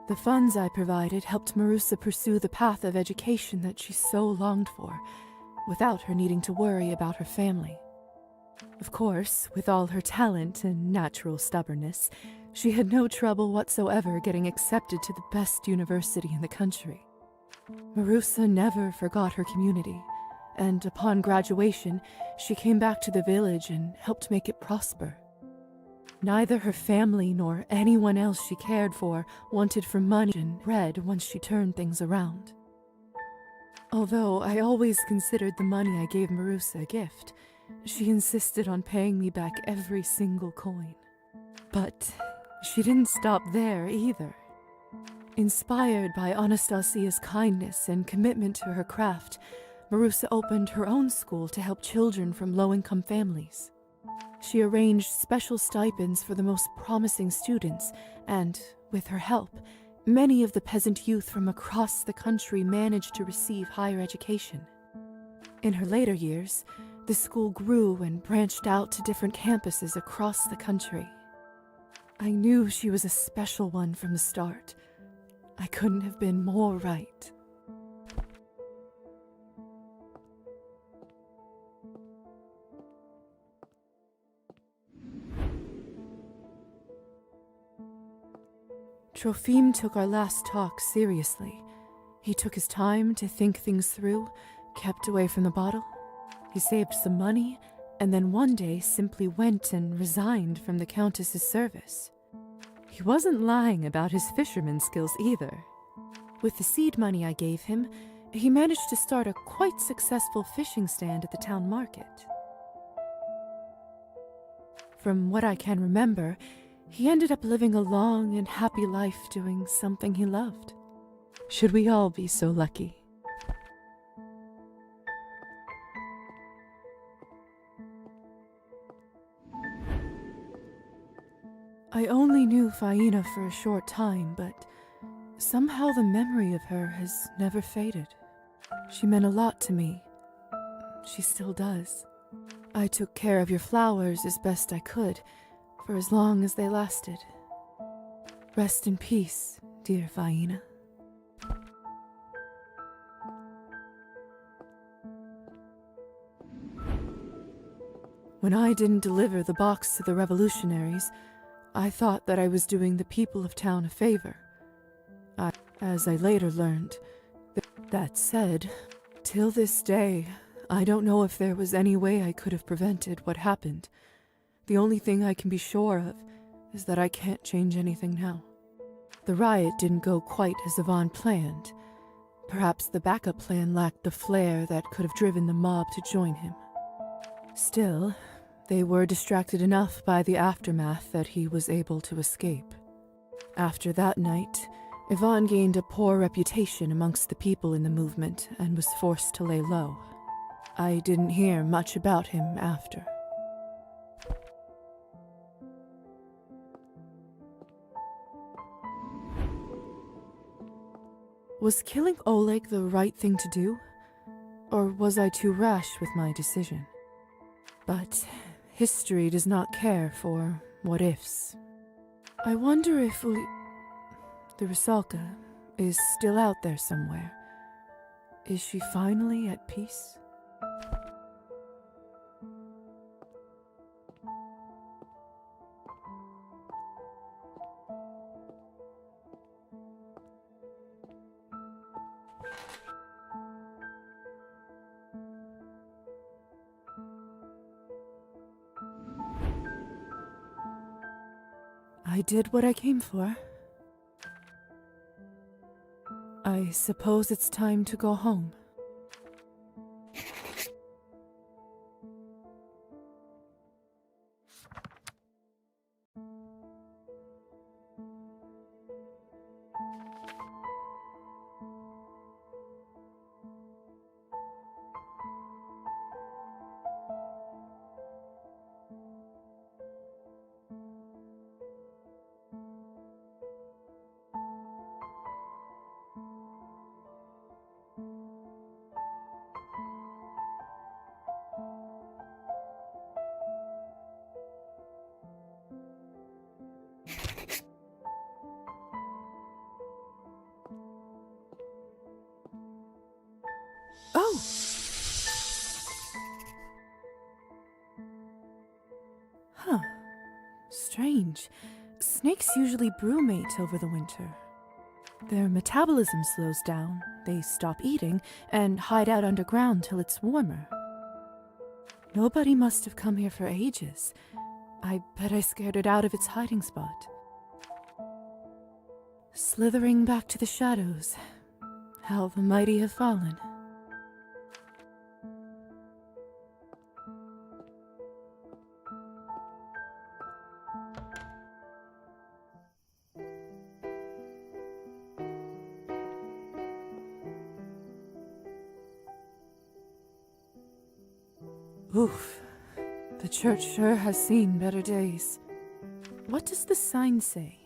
Speaker 3: The funds I provided helped Marusa pursue the path of education that she so longed for, without her needing to worry about her family. Of course, with all her talent and natural stubbornness, she had no trouble whatsoever getting accepted to the best university in the country. Marusa never forgot her community, and upon graduation, she came back to the village and helped make it prosper. Neither her family nor anyone else she cared for wanted for money and bread once she turned things around. Although I always considered the money I gave Marusa a gift, she insisted on paying me back every single coin. But she didn't stop there either. Inspired by Anastasia's kindness and commitment to her craft, Marusa opened her own school to help children from low-income families. She arranged special stipends for the most promising students, and, with her help, many of the peasant youth from across the country managed to receive higher education. In her later years, the school grew and branched out to different campuses across the country. I knew she was a special one from the start. I couldn't have been more right. Trofim took our last talk seriously. He took his time to think things through, kept away from the bottle. He saved some money, and then one day simply went and resigned from the Countess's service. He wasn't lying about his fisherman skills either. With the seed money I gave him, he managed to start a quite successful fishing stand at the town market. From what I can remember, he ended up living a long and happy life doing something he loved. Should we all be so lucky? I only knew Faina for a short time, but somehow the memory of her has never faded. She meant a lot to me. She still does. I took care of your flowers as best I could, for as long as they lasted. Rest in peace, dear Faina. When I didn't deliver the box to the revolutionaries, I thought that I was doing the people of town a favor. As I later learned, that said, till this day, I don't know if there was any way I could have prevented what happened. The only thing I can be sure of is that I can't change anything now. The riot didn't go quite as Yvonne planned. Perhaps the backup plan lacked the flair that could have driven the mob to join him. Still, they were distracted enough by the aftermath that he was able to escape. After that night, Yvonne gained a poor reputation amongst the people in the movement and was forced to lay low. I didn't hear much about him after. Was killing Oleg the right thing to do? Or was I too rash with my decision? But history does not care for what-ifs. I wonder if the Rusalka is still out there somewhere. Is she finally at peace? I did what I came for. I suppose it's time to go home. Oh! Huh. Strange. Snakes usually brumate over the winter. Their metabolism slows down, they stop eating, and hide out underground till it's warmer. Nobody must have come here for ages. I bet I scared it out of its hiding spot. Slithering back to the shadows. How the mighty have fallen. Oof. The church sure has seen better days. What does the sign say?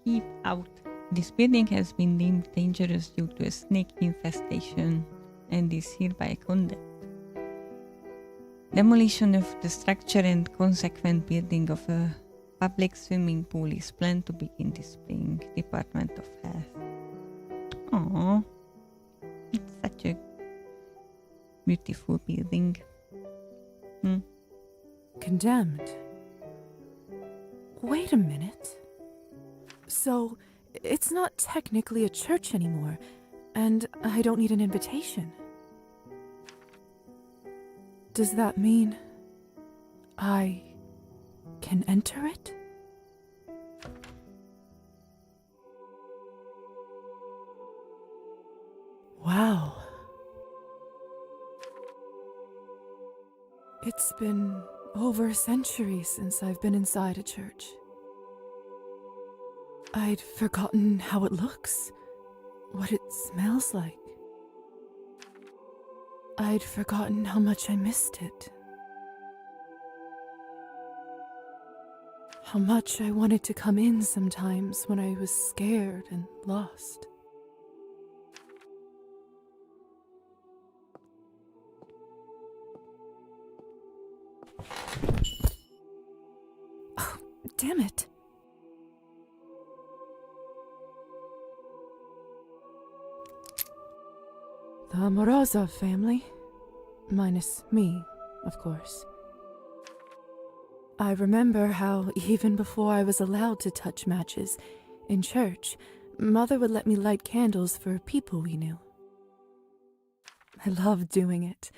Speaker 1: Keep out. This building has been deemed dangerous due to a snake infestation and is hereby condemned. Demolition of the structure and consequent building of a public swimming pool is planned to begin this spring. Department of Health. Aww. It's such a beautiful building.
Speaker 3: Condemned? Wait a minute. So, it's not technically a church anymore, and I don't need an invitation. Does that mean I can enter it? Wow. It's been over a century since I've been inside a church. I'd forgotten how it looks, what it smells like. I'd forgotten how much I missed it. How much I wanted to come in sometimes when I was scared and lost. Oh, damn it. The Morozov family. Minus me, of course. I remember how, even before I was allowed to touch matches, in church, Mother would let me light candles for people we knew. I loved doing it,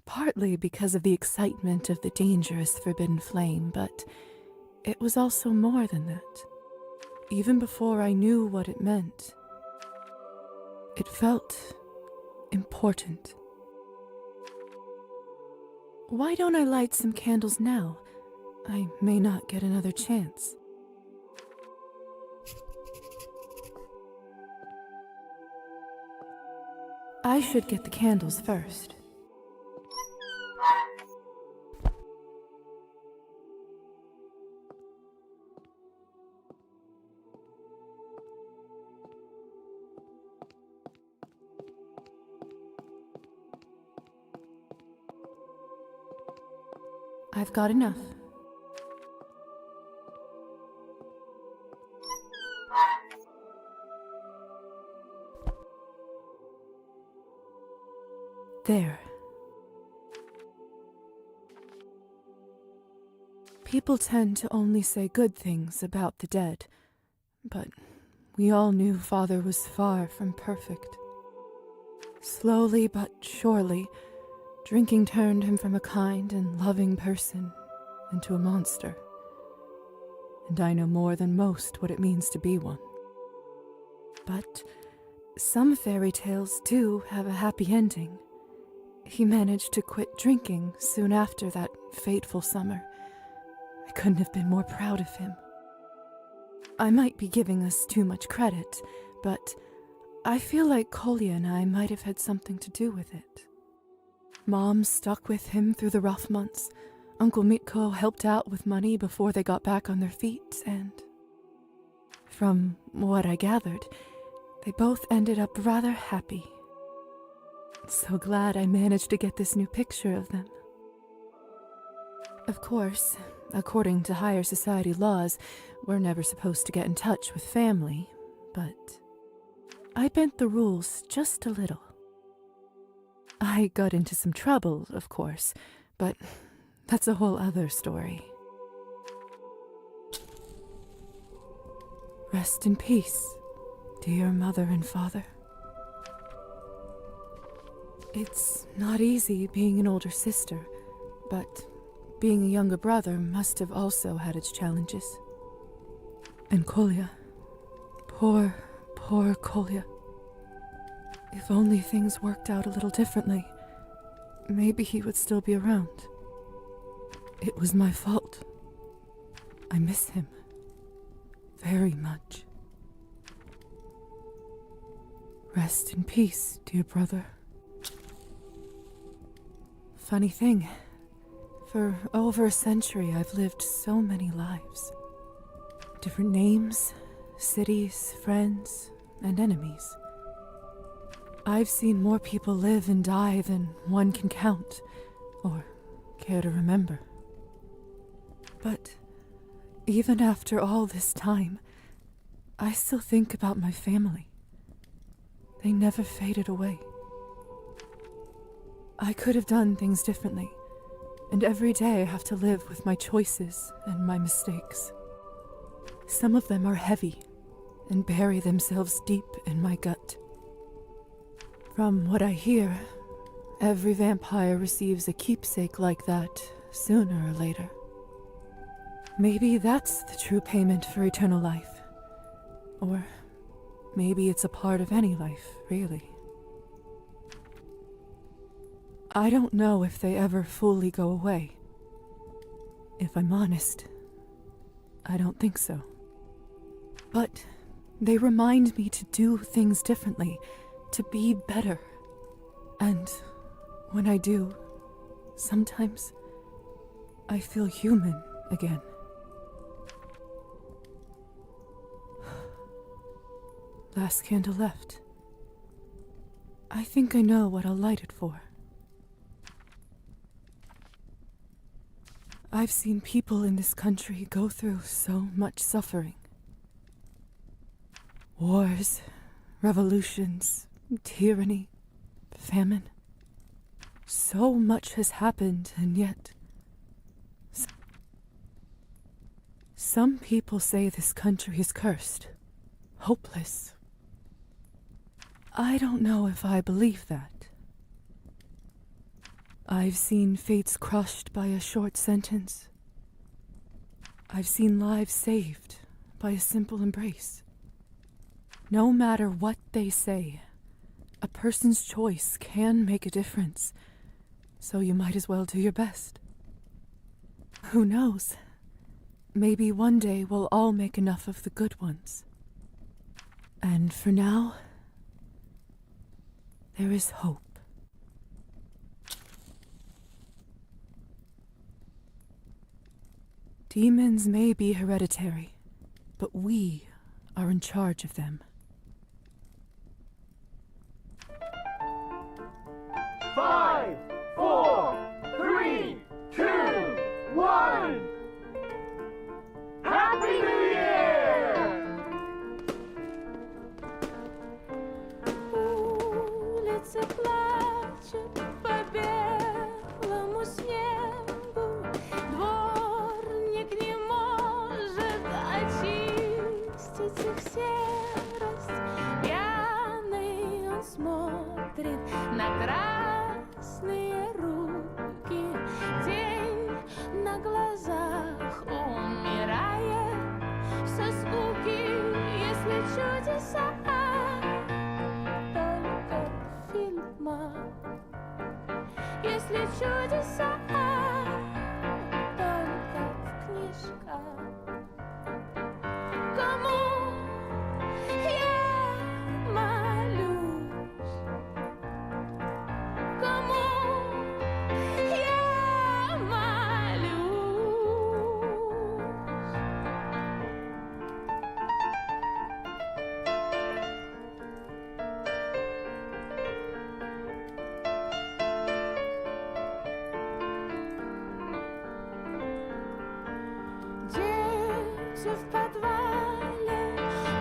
Speaker 3: partly because of the excitement of the dangerous forbidden flame, but it was also more than that. Even before I knew what it meant, it felt important. Why don't I light some candles now? I may not get another chance. I should get the candles first. I've got enough. There. People tend to only say good things about the dead, but we all knew Father was far from perfect. Slowly but surely, drinking turned him from a kind and loving person into a monster. And I know more than most what it means to be one. But some fairy tales do have a happy ending. He managed to quit drinking soon after that fateful summer. I couldn't have been more proud of him. I might be giving us too much credit, but I feel like Kolya and I might have had something to do with it. Mom stuck with him through the rough months. Uncle Mitko helped out with money before they got back on their feet, and from what I gathered, they both ended up rather happy. So glad I managed to get this new picture of them. Of course, according to higher society laws, we're never supposed to get in touch with family, but I bent the rules just a little. I got into some trouble, of course, but that's a whole other story. Rest in peace, dear mother and father. It's not easy being an older sister, but being a younger brother must have also had its challenges. And Kolya. Poor Kolya. If only things worked out a little differently, maybe he would still be around. It was my fault. I miss him very much. Rest in peace, dear brother. Funny thing, for over a century I've lived so many lives. Different names, cities, friends, and enemies. I've seen more people live and die than one can count, or care to remember. But even after all this time, I still think about my family. They never faded away. I could have done things differently, and every day I have to live with my choices and my mistakes. Some of them are heavy and bury themselves deep in my gut. From what I hear, every vampire receives a keepsake like that sooner or later. Maybe that's the true payment for eternal life. Or maybe it's a part of any life, really. I don't know if they ever fully go away. If I'm honest, I don't think so. But they remind me to do things differently, to be better. And when I do, sometimes I feel human again. Last candle left. I think I know what I'll light it for. I've seen people in this country go through so much suffering. Wars, revolutions, tyranny, famine. So much has happened, and yet some people say this country is cursed, hopeless. I don't know if I believe that. I've seen fates crushed by a short sentence. I've seen lives saved by a simple embrace. No matter what they say, a person's choice can make a difference, so you might as well do your best. Who knows? Maybe one day we'll all make enough of the good ones. And for now, there is hope. Demons may be hereditary, but we are in charge of them.
Speaker 18: 5, 4, 3, 2,
Speaker 3: если чудеса только в книжках. Кому я молюсь? Кому я молюсь? Дети в подвале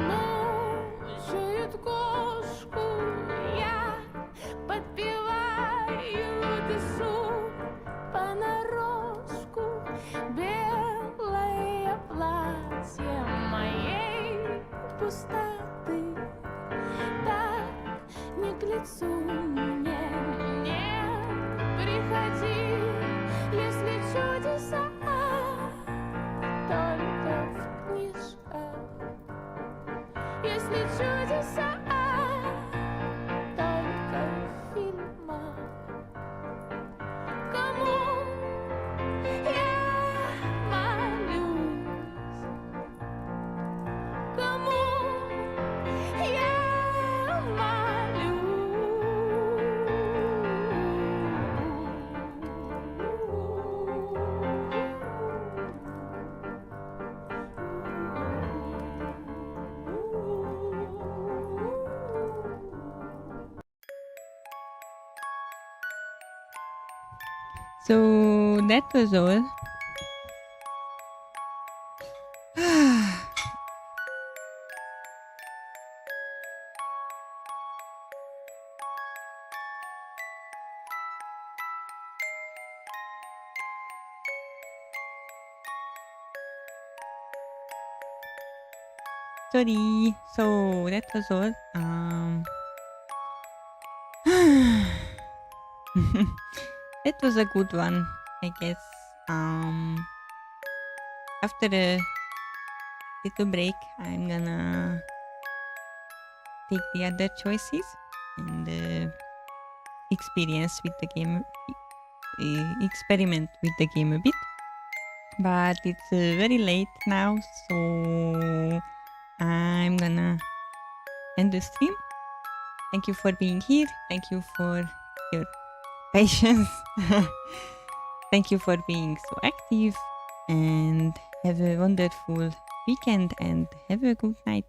Speaker 3: мучают кошку. Я подпеваю дышу понарошку. Белое платье моей пустоты так не к лицу мне. Нет, приходи, если чудеса только в книжках. Если чудеса только в фильмах. Кому я молюсь? Кому я молюсь?
Speaker 1: So that was all. Sorry. So that was all. It was a good one, I guess. After a little break, I'm gonna take the other choices and experience with the game, experiment with the game a bit. But it's very late now, so I'm gonna end the stream. Thank you for being here. Thank you for your patience. Thank you for being so active, and have a wonderful weekend and have a good night.